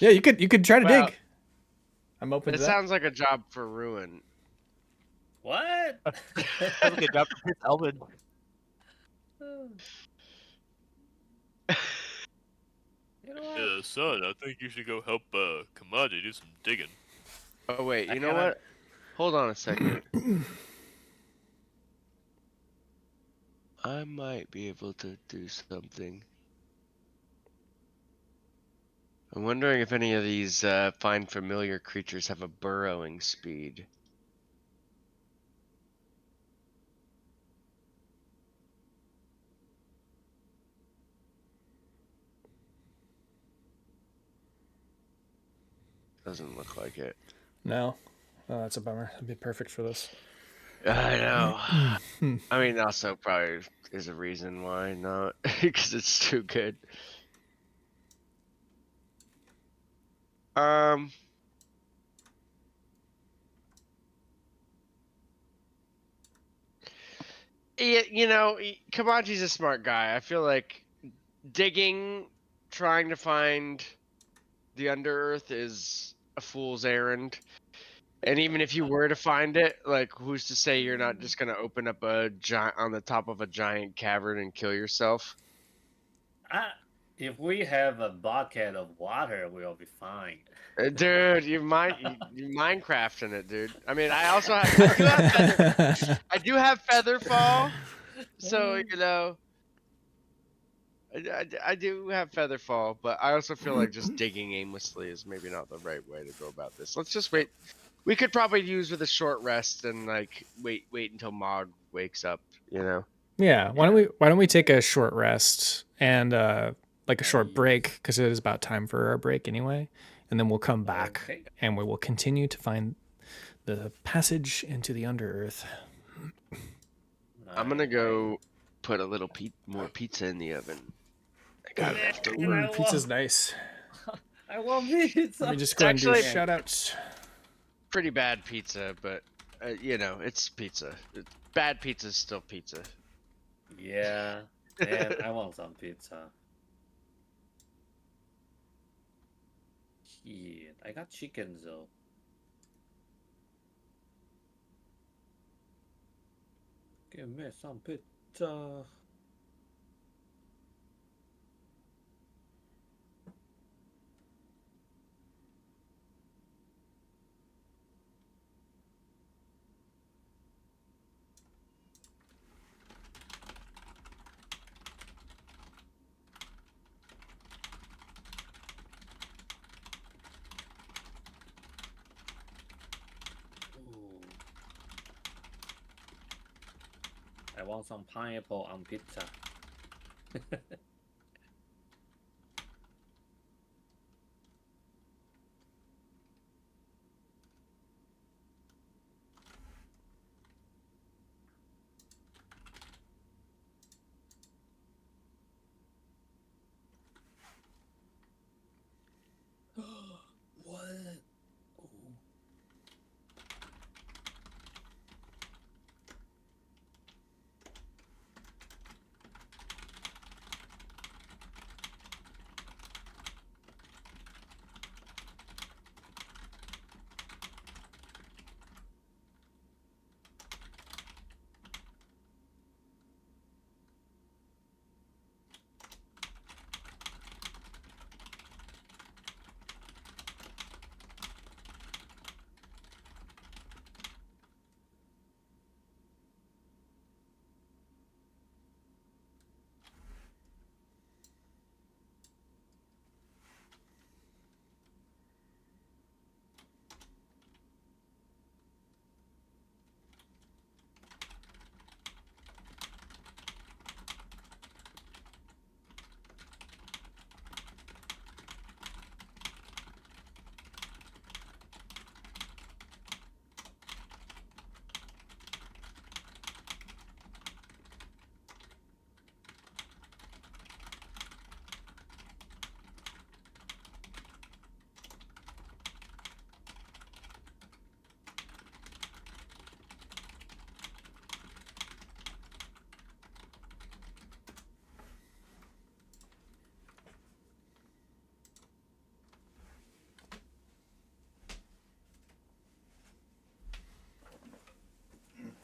S1: Yeah, you could try to dig. I'm open
S2: It
S1: to that.
S2: sounds like a job for Ruin.
S6: What?
S5: That's a good job for Chris Elvin.
S6: You know what?
S3: Yeah, son, I think you should go help Kamaji do some digging.
S2: Oh wait,
S6: I
S2: you know
S6: cannot-
S2: what? Hold on a second. I might be able to do something. I'm wondering if any of these find familiar creatures have a burrowing speed. Doesn't look like it.
S1: No. Oh, that's a bummer. That'd be perfect for this.
S2: I know. I mean, also probably is a reason why not, because it's too good. Yeah, Kamaji's a smart guy. I feel like digging, trying to find the Underearth is a fool's errand. And even if you were to find it, like, who's to say you're not just gonna open up a giant on the top of a giant cavern and kill yourself?
S6: If we have a bucket of water, we'll be fine.
S2: Dude, you Minecrafting it, dude. I mean, I do have Featherfall, so I do have Featherfall, but I also feel like just digging aimlessly is maybe not the right way to go about this. Let's just wait. We could probably use with a short rest and like wait until Mog wakes up.
S1: Yeah. Why don't we take a short rest and like a short break, because it is about time for our break anyway, and then we'll come back and we will continue to find the passage into the Underearth.
S2: I'm gonna go put a little more pizza in the oven. I got it.
S1: Pizza's nice.
S6: I want pizza.
S1: Let me just go and do
S2: Actually-
S1: shout outs.
S2: Pretty bad pizza, but it's pizza. Bad pizza is still pizza.
S6: Yeah, man, I want some pizza. Shit, I got chicken though. Give me some pizza. I want some pineapple on pizza. What? Oh.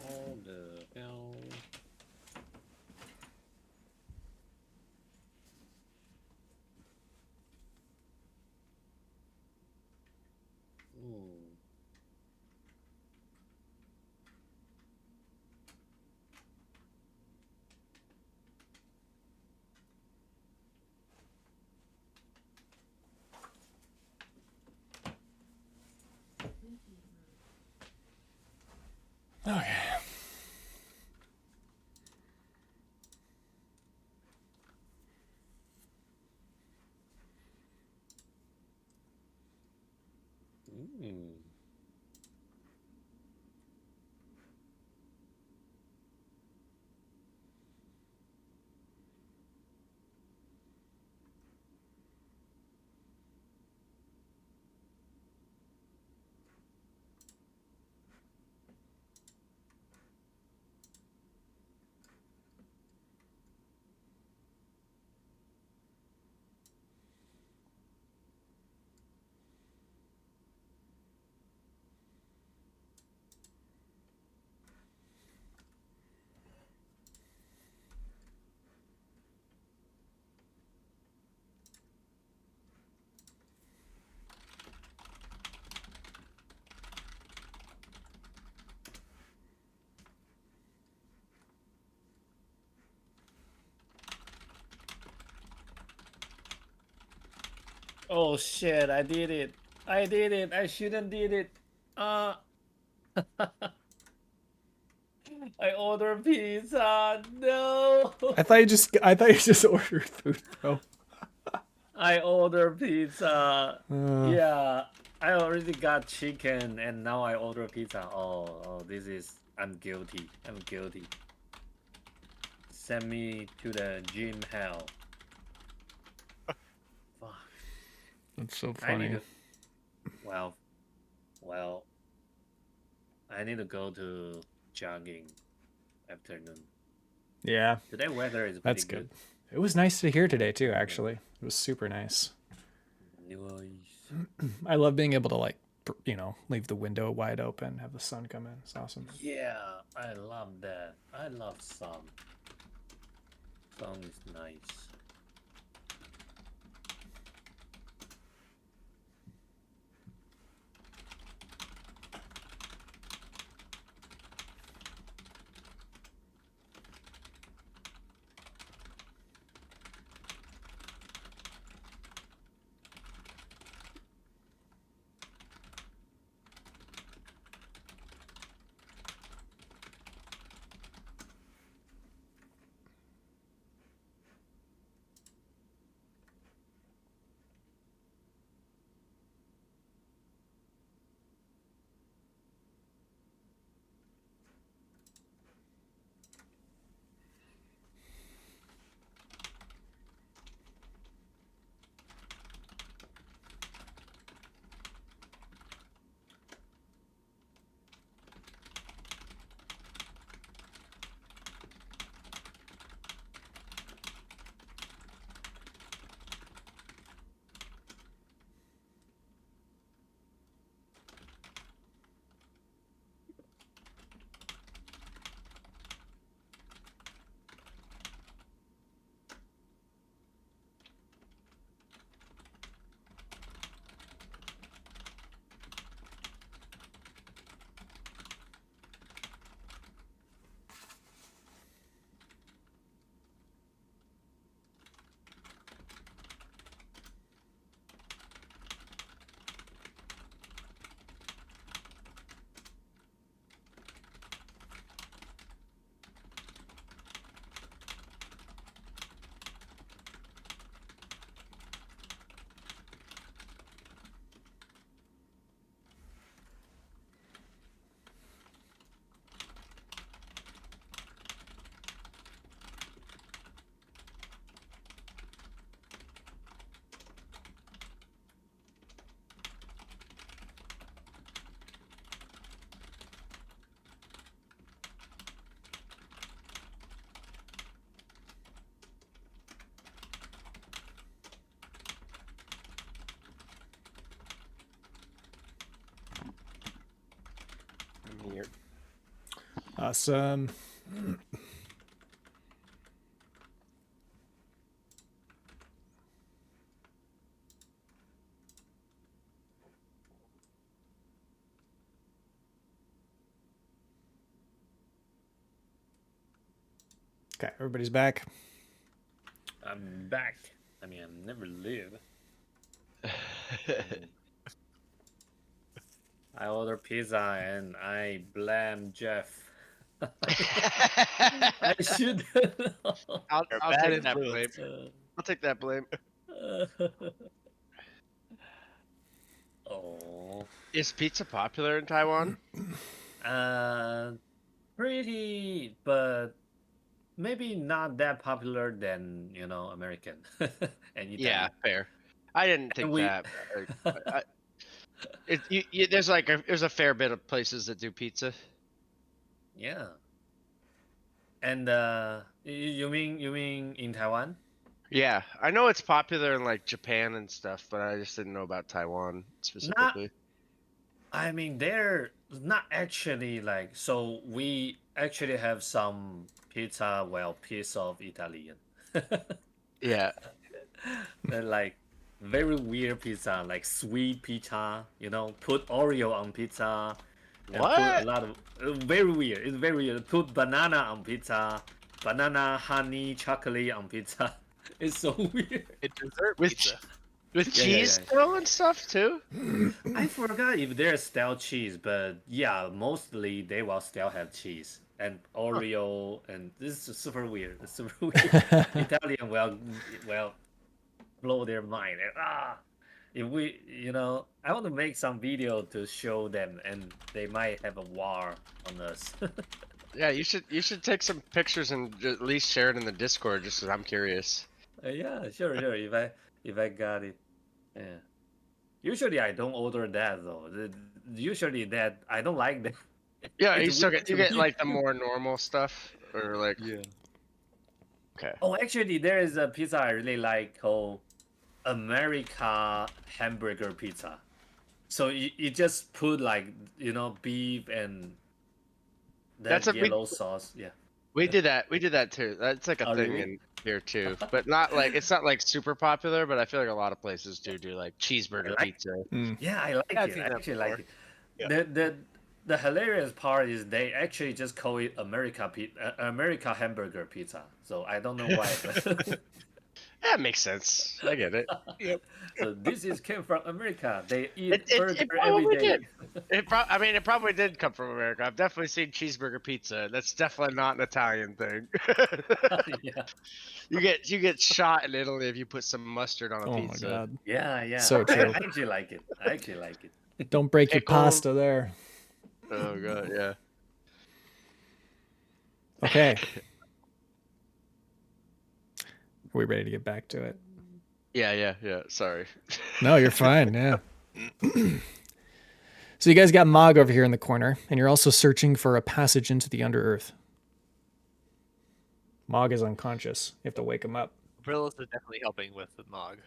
S6: Oh, the hell. Ooh.
S1: Okay.
S6: Mm. Oh shit, I did it. I did it. I shouldn't did it. I ordered pizza. No.
S1: I thought you just ordered food, bro.
S6: I ordered pizza. Yeah, I already got chicken and now I order pizza. Oh, this is I'm guilty. I'm guilty. Send me to the gym hell. Fuck.
S1: That's so
S6: I need
S1: funny.
S6: to. Well, I need to go to jogging afternoon.
S1: Yeah,
S6: Today weather is pretty
S1: that's good. It was nice to hear today too, actually. It was super nice.
S6: Nice.
S1: I love being able to leave the window wide open, have the sun come in. It's awesome.
S6: Yeah, I love that. I love sun. Sun is nice.
S1: Awesome. Okay, everybody's back.
S6: I'm back. I mean, I never leave. I order pizza and I blame Jeff. I should.
S2: I'll
S3: back
S2: take
S3: in
S2: that
S3: Bruins.
S2: blame. I'll take that blame.
S6: Oh.
S2: Is pizza popular in Taiwan?
S6: Pretty, but maybe not that popular than American and Italian.
S2: Yeah, fair. I didn't think
S6: And we-
S2: that. There's a fair bit of places that do pizza.
S6: Yeah. And you mean in Taiwan?
S2: Yeah, I know it's popular in like Japan and stuff, but I just didn't know about Taiwan specifically.
S6: I mean, they're not actually like. So we actually have some pizza, piece of Italian.
S2: Yeah.
S6: They're like very weird pizza, like sweet pizza. Put Oreo on pizza. And put a
S2: What?
S6: lot of very weird. It's very weird. Put banana on pizza, banana, honey, chocolate on pizza. It's so weird.
S3: A dessert
S2: With
S3: pizza.
S2: with
S6: Yeah,
S2: cheese still and stuff too?
S6: I forgot if there's still cheese, but yeah, mostly they will still have cheese and Oreo, and this is super weird. It's super weird. Italian will blow their mind. If we, I want to make some video to show them, and they might have a war on us.
S2: Yeah, you should take some pictures and at least share it in the Discord just because I'm curious.
S6: Yeah, sure. If I got it, yeah. Usually I don't order that though. Usually that I don't like that.
S2: Yeah,
S6: It's
S2: you still
S6: weird
S2: get you
S6: to
S2: get
S6: me.
S2: like the more normal stuff or like
S6: Yeah.
S2: Okay.
S6: Oh, actually, there is a pizza I really like called America hamburger pizza. So you just put like beef and
S2: That's
S6: that
S2: a
S6: yellow sauce. Yeah.
S2: We did that too. That's like a
S6: Oh,
S2: thing
S6: really?
S2: in here too, but it's not like super popular. But I feel like a lot of places do like cheeseburger
S6: like-
S2: pizza.
S6: Yeah, I like
S3: I've
S6: it.
S3: seen
S6: I
S3: that
S6: actually like
S3: before.
S6: it.
S3: Yeah.
S6: The hilarious part is they actually just call it America hamburger pizza. So I don't know why. But
S2: That makes sense. I get it.
S6: so this came from America. They eat
S2: It
S6: burger every
S2: probably
S6: day.
S2: did. It probably did come from America. I've definitely seen cheeseburger pizza. That's definitely not an Italian thing.
S6: Yeah.
S2: You get shot in Italy if you put some mustard on a
S1: Oh
S2: pizza.
S1: my god.
S6: Yeah.
S1: So true.
S6: I actually like it. I actually like it.
S1: Don't break your
S2: Pickle.
S1: pasta there.
S2: Oh god, yeah.
S1: Okay. Are we ready to get back to it?
S2: Yeah. Sorry.
S1: No, you're fine. Yeah. So you guys got Mog over here in the corner, and you're also searching for a passage into the Underearth. Mog is unconscious. You have to wake him up.
S5: Brillis is definitely helping with the Mog.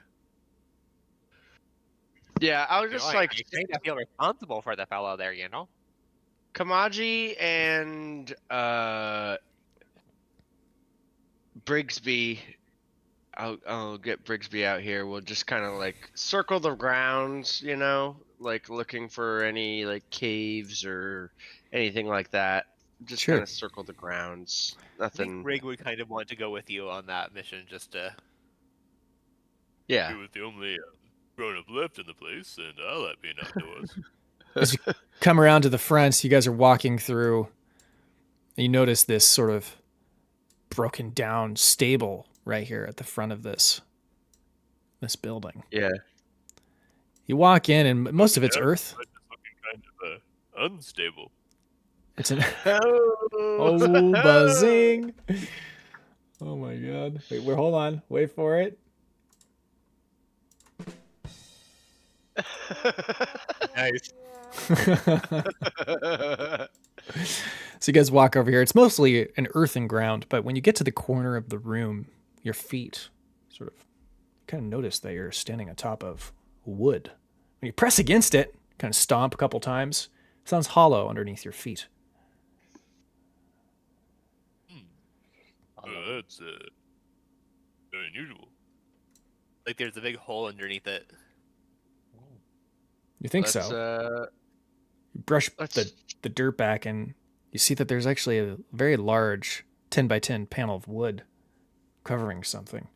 S2: Yeah, I was
S5: You know,
S2: just
S5: I
S2: like
S5: kind of feel responsible for the fellow there, you know?
S2: Kamaji and Brigsby. I'll get Brigsby out here. We'll just kind of like circle the grounds, like looking for any like caves or anything like that. Just
S1: Sure.
S2: kind of circle the grounds.
S5: I think
S2: Nothing.
S5: Rig would kind of want to go with you on that mission just to...
S2: Yeah.
S3: He was the only grown-up left in the place, and I like being outdoors.
S1: As you come around to the front, you guys are walking through, and you notice this sort of broken down stable right here at the front of this building.
S2: Yeah.
S1: You walk in, and most of it's
S3: Yeah,
S1: earth.
S3: but it's looking kind of unstable.
S1: It's an
S2: Oh,
S1: buzzing. Oh my god. Wait, hold on. Wait for it.
S5: Nice.
S1: So you guys walk over here. It's mostly an earthen ground, but when you get to the corner of the room, your feet sort of kind of notice that you're standing on top of wood. When you press against it, kind of stomp a couple times, it sounds hollow underneath your feet.
S3: That's very unusual.
S5: Like there's a big hole underneath it.
S1: You think
S2: Let's
S1: so? You brush
S2: let's
S1: the dirt back, and you see that there's actually a very large 10 by 10 panel of wood covering something.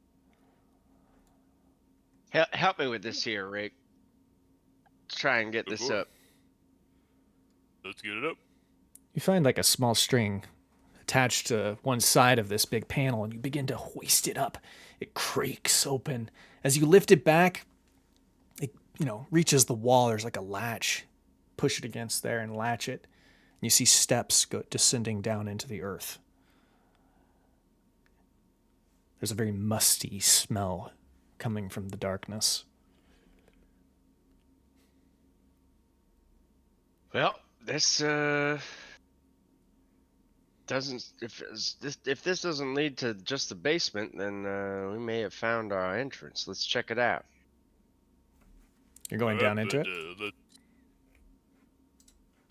S2: help me with this here, Rick. Let's try and get
S3: Go
S2: this
S3: for it.
S2: up.
S3: Let's get it up.
S1: You find like a small string attached to one side of this big panel, and you begin to hoist it up. It creaks open. As you lift it back, it reaches the wall. There's like a latch. Push it against there and latch it. And you see steps go descending down into the earth. There's a very musty smell coming from the darkness.
S2: Well, this doesn't if this doesn't lead to just the basement, then we may have found our entrance. Let's check it out.
S1: You're going down into it?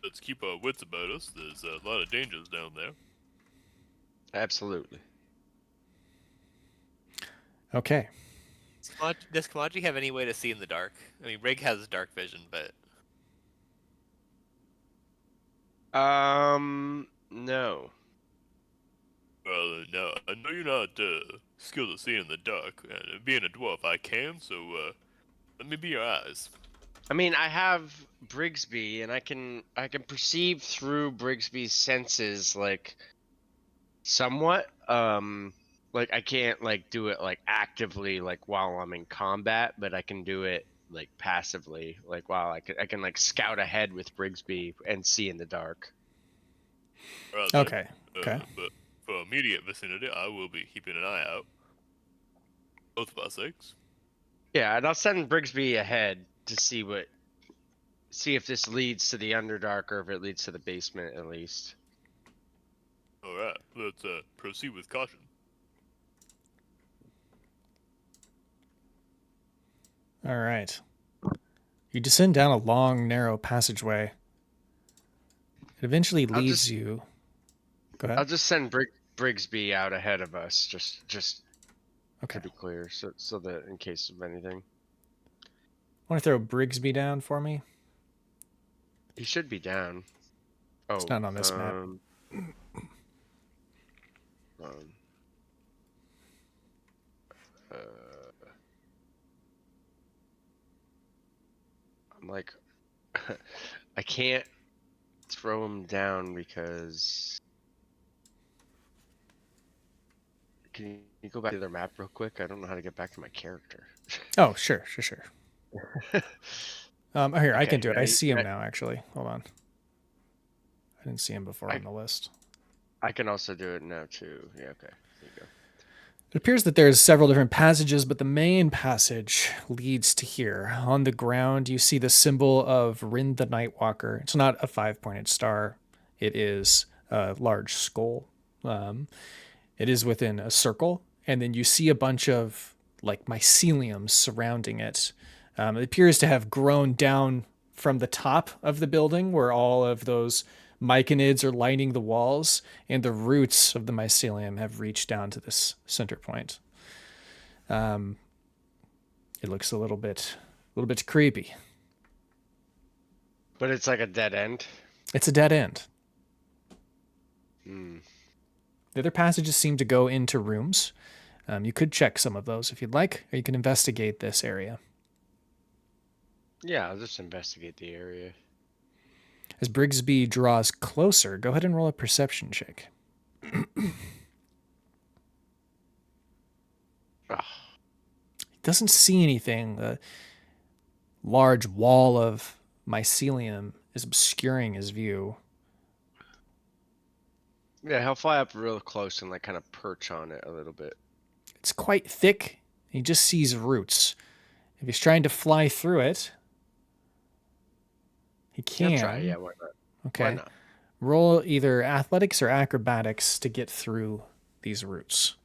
S3: Let's keep our wits about us. There's a lot of dangers down there.
S2: Absolutely.
S1: Okay.
S5: Does Kamaji have any way to see in the dark? I mean, Rig has dark vision, but
S2: No.
S3: Well, no, I know you're not skilled at seeing in the dark, and being a dwarf, I can. So let me be your eyes.
S2: I mean, I have Brigsby, and I can perceive through Brigsby's senses, like, somewhat. Like I can't like do it like actively, like while I'm in combat, but I can do it like passively, like while I can like scout ahead with Brigsby and see in the dark.
S3: Right then.
S1: Okay. Okay.
S3: But for immediate vicinity, I will be keeping an eye out. Both of our sakes.
S2: Yeah, and I'll send Brigsby ahead to see if this leads to the Underdark or if it leads to the basement at least.
S3: All right, let's proceed with caution.
S1: All right. You descend down a long, narrow passageway. It eventually leads you. Go ahead.
S2: I'll just send Brigsby out ahead of us, just
S1: Okay.
S2: to be clear, so that in case of anything.
S1: Want to throw Brigsby down for me?
S2: He should be down. Oh,
S1: It's not on this map.
S2: I'm like, I can't throw him down because. Can you go back to their map real quick? I don't know how to get back to my character.
S1: Oh, sure. Here, I can
S2: Okay,
S1: do it.
S2: yeah,
S1: I see him now, actually. Hold on. I didn't see him before
S2: I-
S1: on the list.
S2: I can also do it now too. Yeah, okay. There you go.
S1: It appears that there's several different passages, but the main passage leads to here. On the ground, you see the symbol of Rin the Nightwalker. It's not a 5-pointed star. It is a large skull. It is within a circle, and then you see a bunch of like mycelium surrounding it. It appears to have grown down from the top of the building where all of those myconids are lining the walls, and the roots of the mycelium have reached down to this center point. It looks a little bit creepy.
S2: But it's like a dead end.
S1: It's a dead end.
S2: Hmm.
S1: The other passages seem to go into rooms. You could check some of those if you'd like, or you can investigate this area.
S2: Yeah, I'll just investigate the area.
S1: As Brigsby draws closer, go ahead and roll a perception check. He doesn't see anything. The large wall of mycelium is obscuring his view.
S2: Yeah, he'll fly up real close and like kind of perch on it a little bit.
S1: It's quite thick. He just sees roots. If he's trying to fly through it, he can.
S2: He'll try, yeah, why not?
S1: Okay.
S2: Why not?
S1: Roll either athletics or acrobatics to get through these roots.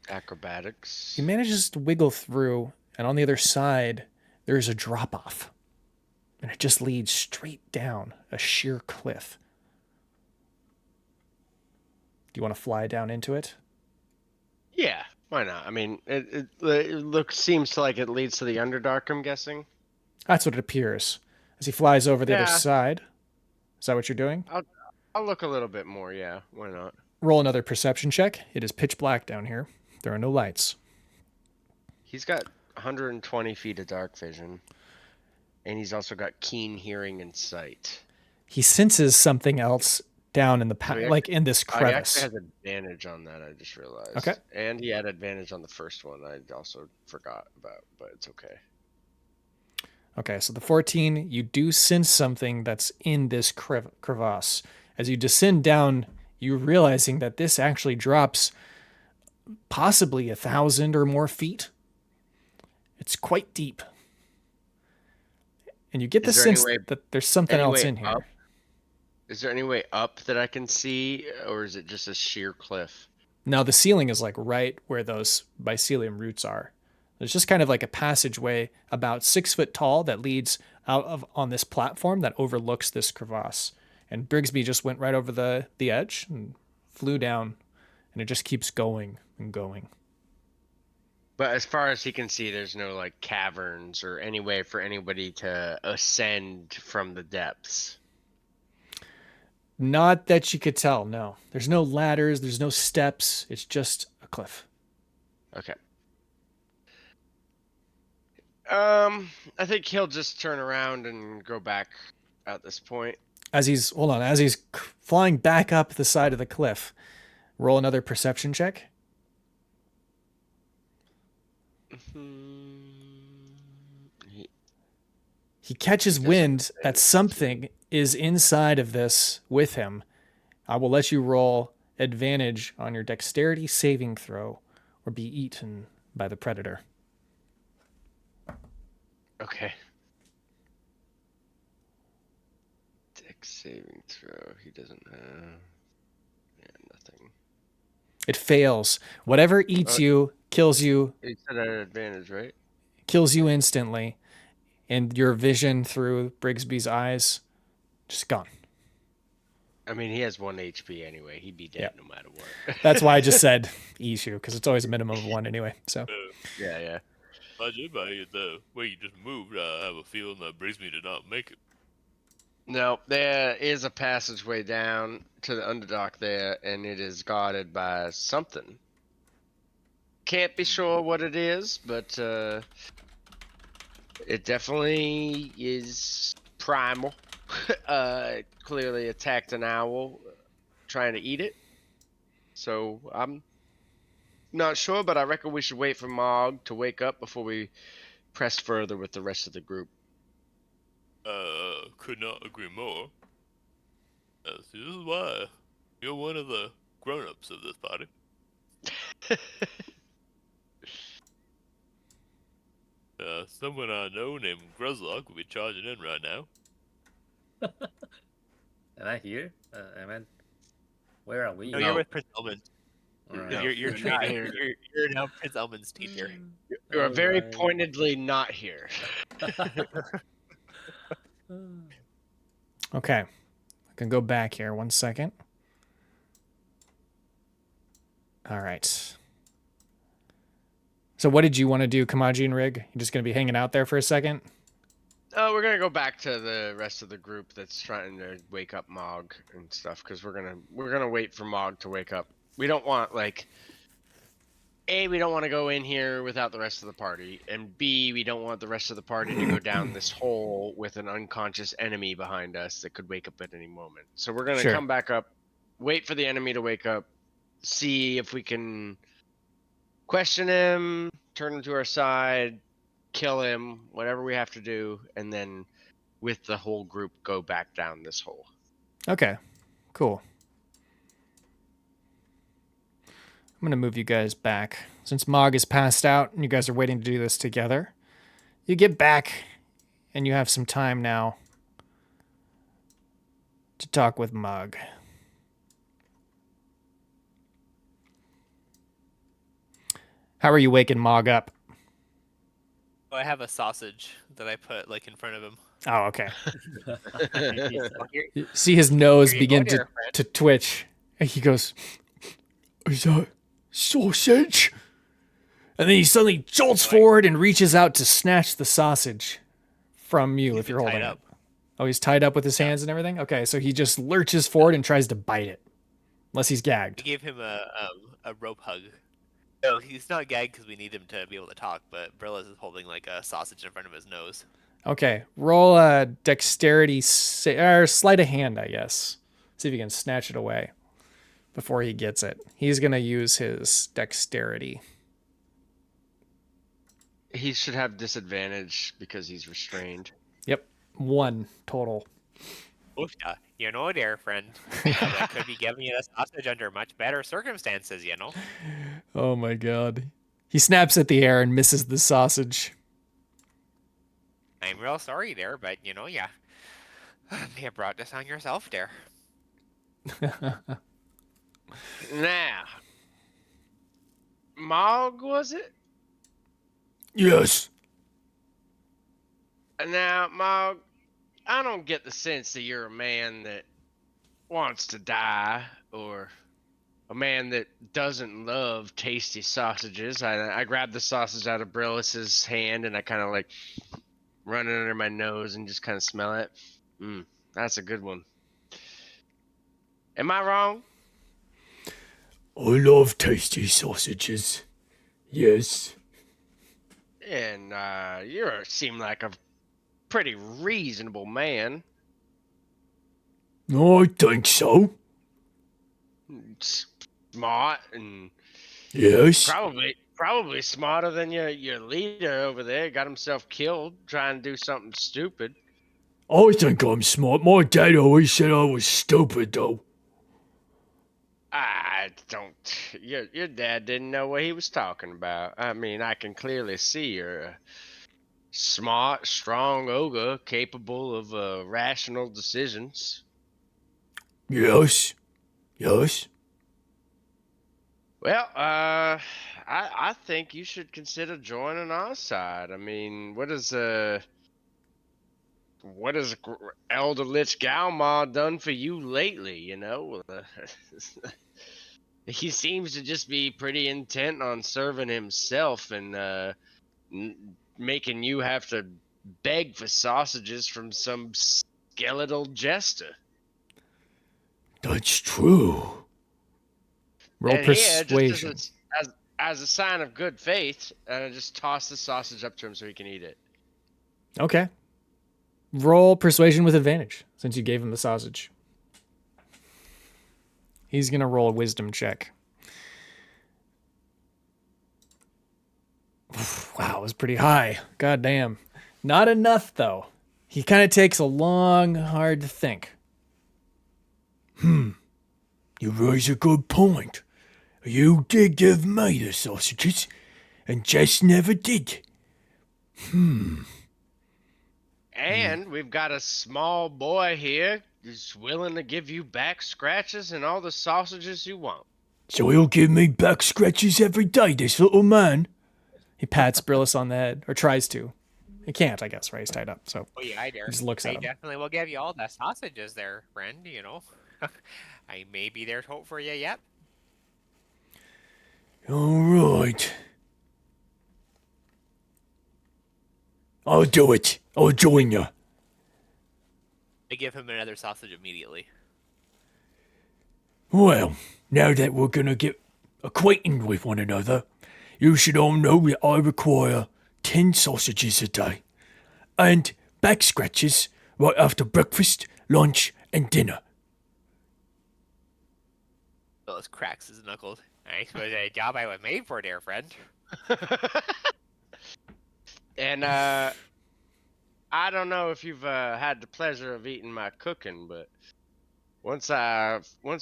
S2: Acrobatics.
S1: He manages to wiggle through, and on the other side, there's a drop-off. And it just leads straight down a sheer cliff. Do you want to fly down into it?
S2: Yeah, why not? I mean, it seems like it leads to the Underdark, I'm guessing.
S1: That's what it appears. As he flies over the other
S2: Yeah.
S1: side. Is that what you're doing?
S2: I'll look a little bit more, yeah. Why not?
S1: Roll another perception check. It is pitch black down here. There are no lights.
S2: He's got 120 feet of dark vision. And he's also got keen hearing and sight.
S1: He senses something else down in the like in this
S2: He actually
S1: crevice.
S2: has advantage on that, I just realized.
S1: Okay.
S2: And he had advantage on the first one I also forgot about, but it's okay.
S1: Okay, so the 14, you do sense something that's in this crevasse. As you descend down, you're realizing that this actually drops possibly 1,000 or more feet. It's quite deep. And you get the sense that there's something else in here.
S2: Up? Is there any way up that I can see, or is it just a sheer cliff?
S1: No, the ceiling is like right where those mycelium roots are. There's just kind of like a passageway about 6 foot tall that leads out of on this platform that overlooks this crevasse. And Brigsby just went right over the edge and flew down, and it just keeps going and going.
S2: But as far as he can see, there's no like caverns or any way for anybody to ascend from the depths.
S1: Not that you could tell, no. There's no ladders, there's no steps. It's just a cliff.
S2: Okay. I think he'll just turn around and go back at this point.
S1: As he's flying back up the side of the cliff, roll another perception check. He catches wind that something is inside of this with him. I will let you roll advantage on your dexterity saving throw or be eaten by the predator.
S2: Okay. Dex saving throw. He doesn't have. Yeah, nothing.
S1: It fails. Whatever eats you kills you.
S2: He said at advantage, right?
S1: Kills you instantly. And your vision through Brigsby's eyes, just gone.
S2: I mean, he has 1 HP anyway. He'd be dead no matter what.
S1: That's why I just said eat you, because it's always a minimum of 1 anyway. So.
S2: Yeah.
S3: Judging by the way you just moved, I have a feeling that Brigsby did not make it.
S2: No, there is a passageway down to the Underdark there, and it is guarded by something. Can't be sure what it is, but it definitely is primal. Clearly attacked an owl trying to eat it. So I'm not sure, but I reckon we should wait for Mog to wake up before we press further with the rest of the group.
S3: Could not agree more. This is why you're one of the grown-ups of this party. Someone I know named Gruzlock will be charging in right now.
S6: Am I here? Where are we?
S5: No, you're with Prince Elman.
S6: Right.
S5: You're training. You're now Prince Elman's teacher.
S2: You are very pointedly not here.
S1: Okay. I can go back here 1 second. All right. So what did you want to do, Kamaji and Rig? You just going to be hanging out there for a second?
S2: We're gonna go back to the rest of the group that's trying to wake up Mog and stuff, because we're gonna wait for Mog to wake up. We don't want we don't want to go in here without the rest of the party, and B, we don't want the rest of the party to go down this hole with an unconscious enemy behind us that could wake up at any moment. So we're gonna come back up, wait for the enemy to wake up, see if we can question him, turn him to our side, kill him, whatever we have to do, and then with the whole group go back down this hole.
S1: Okay, cool. I'm going to move you guys back. Since Mog is passed out and you guys are waiting to do this together, you get back and you have some time now to talk with Mog. How are you waking Mog up?
S5: I have a sausage that I put like in front of him.
S1: Oh, okay.
S5: Here-
S1: You see his nose
S5: Here you
S1: begin
S5: go, dear friend.
S1: to twitch. And he goes,
S9: Is that sausage?
S1: And then he suddenly jolts forward and reaches out to snatch the sausage from you if you're holding it. Oh, he's tied up with his hands and everything? Okay, so he just lurches forward and tries to bite it. Unless he's gagged.
S3: We gave him a rope hug. No, he's not gagged because we need him to be able to talk, but Brillis is holding like a sausage in front of his nose.
S1: Okay, roll a dexterity, or sleight of hand, I guess. See if you can snatch it away before he gets it. He's going to use his dexterity.
S2: He should have disadvantage because he's restrained.
S1: Yep, 1 total.
S5: Oofta. You know, dear friend, I could be giving you the sausage under much better circumstances, you know.
S1: Oh my god. He snaps at the air and misses the sausage.
S5: I'm real sorry there, but you know, yeah. You brought this on yourself there.
S2: Now, Mog, was it?
S9: Yes.
S2: Now, Mog, I don't get the sense that you're a man that wants to die or a man that doesn't love tasty sausages. I grabbed the sausage out of Brillis's hand and I kind of like run it under my nose and just kind of smell it. That's a good one. Am I wrong?
S9: I love tasty sausages. Yes.
S2: And you seem like a pretty reasonable man.
S9: I think so.
S2: Smart and
S9: Yes.
S2: probably smarter than your leader over there. Got himself killed trying to do something stupid.
S9: I think I'm smart. My dad always said I was stupid, though.
S2: I don't. Your dad didn't know what he was talking about. I mean, I can clearly see you're a smart, strong ogre capable of rational decisions.
S9: Yes. Yes.
S2: Well, I think you should consider joining our side. I mean, what has Elder Lich Galmar done for you lately? You know, he seems to just be pretty intent on serving himself and making you have to beg for sausages from some skeletal jester.
S9: That's true.
S1: Roll
S2: And
S1: persuasion.
S2: here, just as a sign of good faith, just toss the sausage up to him so he can eat it.
S1: Okay. Roll persuasion with advantage, since you gave him the sausage. He's going to roll a wisdom check. Wow, it was pretty high. God damn. Not enough, though. He kind of takes a long, hard think.
S9: You raise a good point. You did give me the sausages, and Jess never did.
S2: And we've got a small boy here who's willing to give you back scratches and all the sausages you want.
S9: So he'll give me back scratches every day, this little man.
S1: He pats Brillis on the head, or tries to. He can't, I guess, right? He's tied up, so
S5: Oh yeah, I dare.
S1: he just looks at
S5: I
S1: him.
S5: definitely will give you all the sausages there, friend, you know. I may be there to hope for you yet.
S9: All right. I'll do it. I'll join you.
S3: I give him another sausage immediately.
S9: Well, now that we're gonna get acquainted with one another, you should all know that I require 10 sausages a day. And back scratches right after breakfast, lunch, and dinner.
S3: Phyllis cracks his knuckles.
S5: I suppose a job I was made for, dear friend.
S2: And I don't know if you've had the pleasure of eating my cooking, but once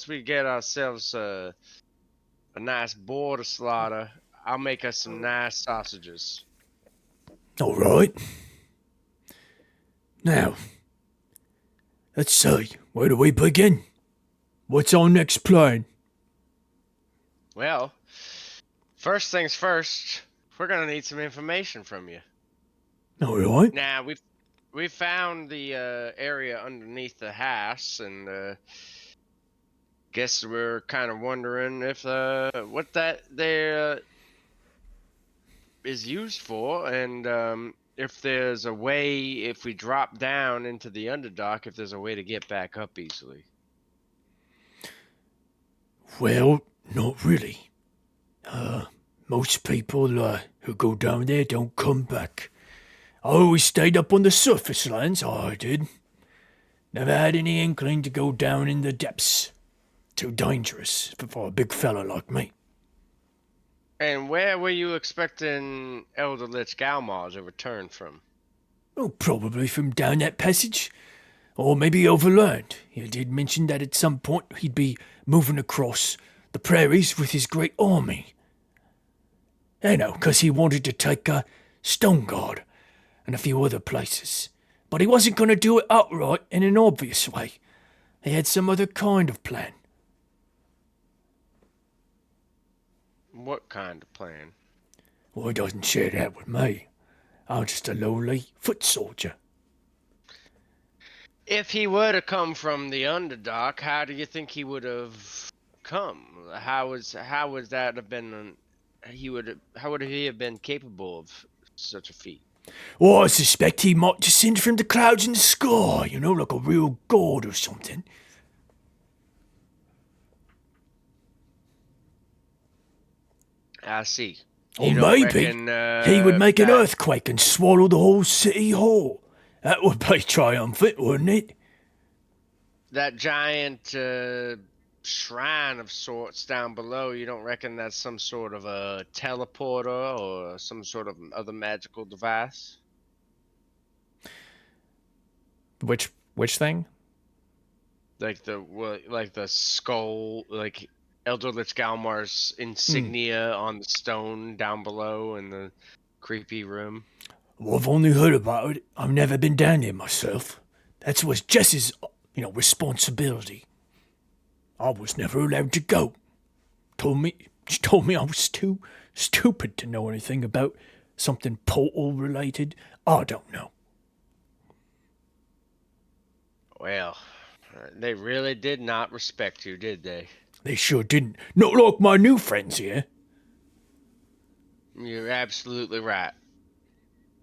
S2: we get ourselves a nice boar to slaughter, I'll make us some nice sausages.
S9: All right. Now, let's see. Where do we begin? What's our next plan?
S2: Well, first things first, we're gonna need some information from you.
S9: All right.
S2: Now we found the area underneath the house and guess we're kind of wondering if what that there is used for, and if there's a way, if we drop down into the Underdark, if there's a way to get back up easily.
S9: Well, not really. Most people who go down there don't come back. I always stayed up on the surface lands, I did. Never had any inkling to go down in the depths. Too dangerous for a big fella like me.
S2: And where were you expecting Elder Lich Galmar to return from?
S9: Oh, probably from down that passage. Or maybe overland. He did mention that at some point he'd be moving across the prairies with his great army. You know, 'cause he wanted to take Stoneguard and a few other places. But he wasn't going to do it outright in an obvious way. He had some other kind of plan.
S2: What kind of plan?
S9: Well, he doesn't share that with me. I'm just a lowly foot soldier.
S2: If he were to come from the Underdark, how do you think he would have come? How would that have been? How would he have been capable of such a feat?
S9: Well, I suspect he might descend from the clouds in the sky, you know, like a real god or something.
S2: I see.
S9: Or
S2: You don't
S9: maybe
S2: reckon,
S9: he would make an
S2: that-
S9: earthquake and swallow the whole city whole. That would be triumphant, wouldn't it?
S2: That giant shrine of sorts down below, you don't reckon that's some sort of a teleporter or some sort of other magical device?
S1: Which thing?
S2: Like the skull, like Elder Lich Galmar's insignia on the stone down below in the creepy room.
S9: Well, I've only heard about it. I've never been down there myself. That was Jess's, responsibility. I was never allowed to go. She told me I was too stupid to know anything about something portal related. I don't know.
S2: Well, they really did not respect you, did they?
S9: They sure didn't. Not like my new friends here.
S2: You're absolutely right.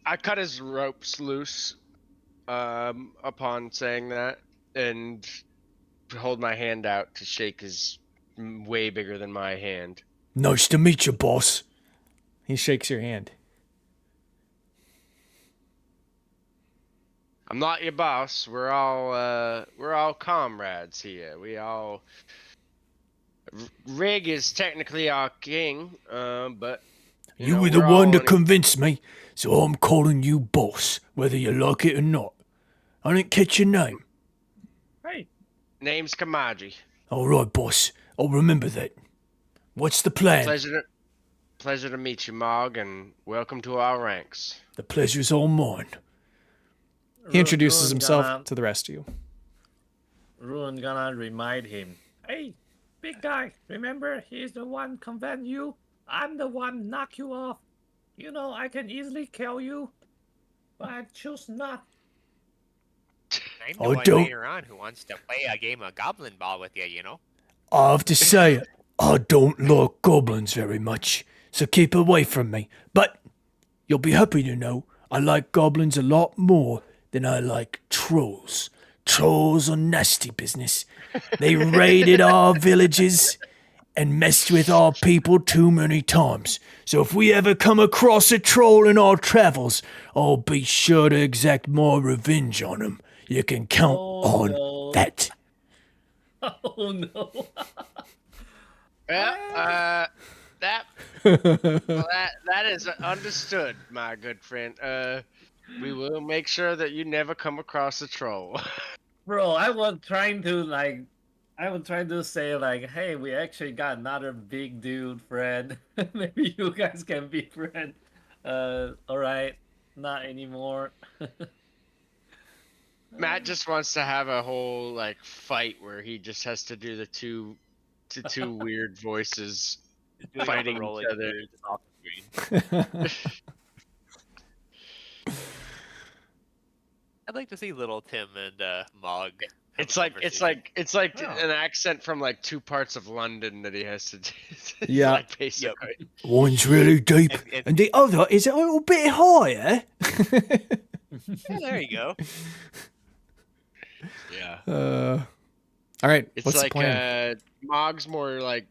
S2: I cut his ropes loose upon saying that, and hold my hand out to shake his way bigger than my hand.
S9: Nice to meet you, boss.
S1: He shakes your hand.
S2: I'm not your boss. We're all comrades here. Rig is technically our king, but
S9: You were the one to convince me, so I'm calling you boss, whether you like it or not. I didn't catch your name.
S10: Hey,
S2: Name's Kamaji.
S9: All right, boss. I'll remember that. What's the plan?
S2: Pleasure to meet you, Mog, and welcome to our ranks.
S9: The pleasure's all mine.
S1: He introduces himself
S6: Gonna,
S1: to the rest of you.
S6: Ruin gonna remind him.
S10: hey, big guy. Remember, he's the one convince you. I'm the one knock you off. You know, I can easily kill you, but I choose not.
S5: I know
S9: Oh,
S5: one
S9: don't-
S5: later on who wants to play a game of Goblin Ball with you, you know?
S9: I have to say, I don't like goblins very much, so keep away from me. But you'll be happy to know I like goblins a lot more than I like trolls. Trolls are nasty business. They raided our villages and messed with our people too many times. So if we ever come across a troll in our travels, I'll be sure to exact my revenge on them. You can count on that.
S6: Oh no.
S2: Well, that is understood, my good friend. We will make sure that you never come across a troll.
S6: Bro, I was trying to say like, hey, we actually got another big dude friend. Maybe you guys can be friends. Alright. Not anymore.
S2: Matt just wants to have a whole fight where he just has to do the two weird voices
S3: Doing
S2: fighting
S3: all the
S2: each other.
S3: rolling just off the screen.
S5: I'd like to see little Tim and Mog
S2: It's like an accent from like 2 parts of London that he has to do.
S1: Yeah.
S2: Like basically.
S9: One's really deep, and the other is a little bit higher.
S7: Yeah, there you go.
S2: Yeah.
S1: All right.
S2: It's
S1: what's
S2: like
S1: the plan?
S2: Mog's more like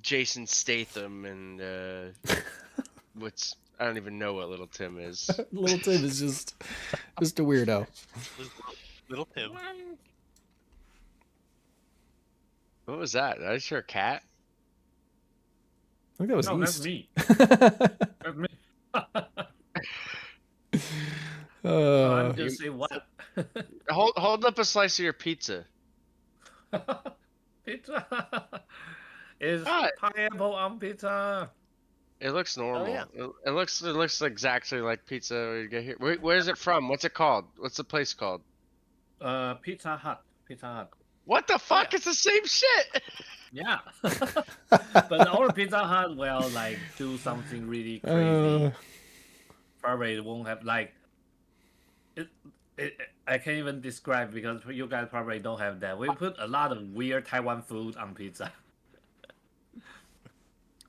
S2: Jason Statham, and I don't even know what Little Tim is.
S1: Little Tim is just a weirdo.
S7: Little Tim.
S2: What was that? Did I just hear a cat?
S1: I think that was
S6: No,
S1: East.
S6: that's me. That's me. I'm just saying what?
S2: Hold up a slice of your pizza.
S6: Pizza is
S2: Ah.
S6: pineapple on pizza.
S2: It looks normal.
S7: yeah.
S2: It looks exactly like pizza we get here. Where is it from? What's it called? What's the place called?
S6: Pizza Hut. Pizza Hut.
S2: What the fuck? It's the same shit.
S6: Yeah. But our Pizza Hut will like do something really crazy. Probably won't have like it. I can't even describe because you guys probably don't have that. We put a lot of weird Taiwan food on pizza.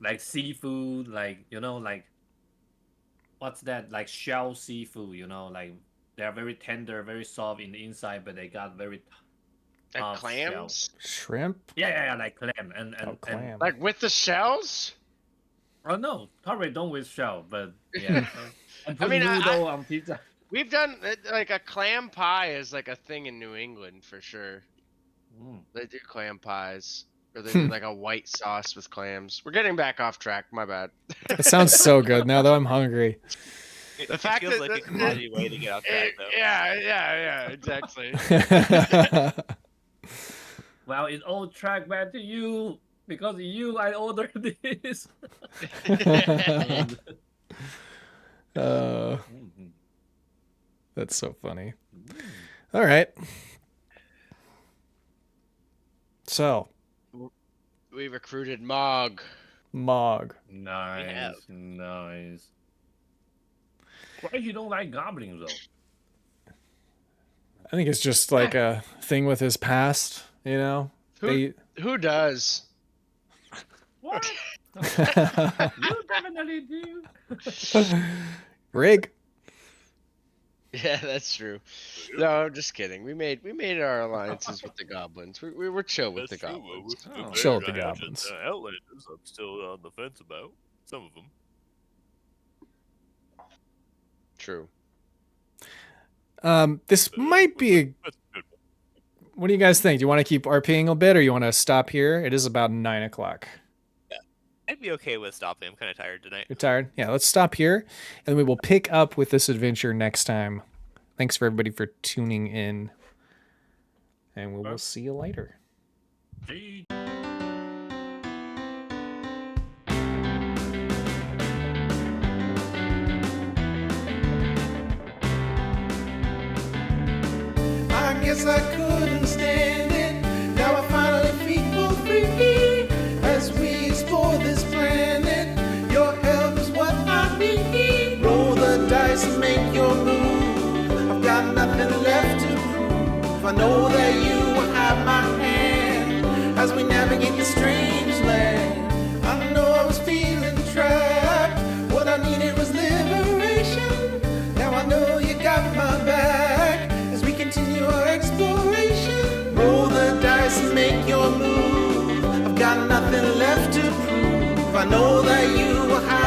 S6: Like seafood, like like what's that? Like shell seafood, like they are very tender, very soft in the inside, but they got very
S2: Like clams?
S1: Shrimp?
S6: yeah, like clam and
S1: Clam.
S2: Like with the shells?
S6: oh no, probably don't with shell, but yeah. And put
S2: I mean,
S6: noodle on pizza.
S2: We've done like a clam pie is like a thing in New England for sure. They do clam pies. Or they do like a white sauce with clams. We're getting back off track. My bad.
S1: It sounds so good now that I'm hungry.
S7: It feels like a commodity way to get out track, though.
S2: Yeah, exactly.
S6: Well, it's all track back to you because of you. I ordered this.
S1: That's so funny. All right. So,
S2: We recruited Mog.
S1: Mog.
S6: Nice. Why you don't like goblins though?
S1: I think it's just like a thing with his past,
S2: Who does?
S6: What? You definitely do.
S1: Rig.
S2: Yeah, that's true. No, I'm just kidding. We made our alliances with the goblins. We were chill with the goblins.
S1: Chill with the goblins.
S3: Outlanders, I'm still on the fence about some of them.
S2: True.
S1: This might be
S3: That's a good one.
S1: what do you guys think? Do you want to keep RPing a bit or you want to stop here? It is about 9 o'clock.
S7: I'd be okay with stopping. I'm kind of tired tonight.
S1: You're tired? Yeah, let's stop here and we will pick up with this adventure next time. Thanks for everybody for tuning in. And we will see you later.
S11: I guess I couldn't stand it. Now I finally feel free as we explore this planet. Your help is what I need. Roll the dice and make your move. I've got nothing left to prove. I know that you will have my hand as we navigate the strange land. I know I was feeling trapped. What I needed was liberation. Now I know you got my back as we continue our exploration. Roll the dice and make your move. I've got nothing left to prove. I know that you will have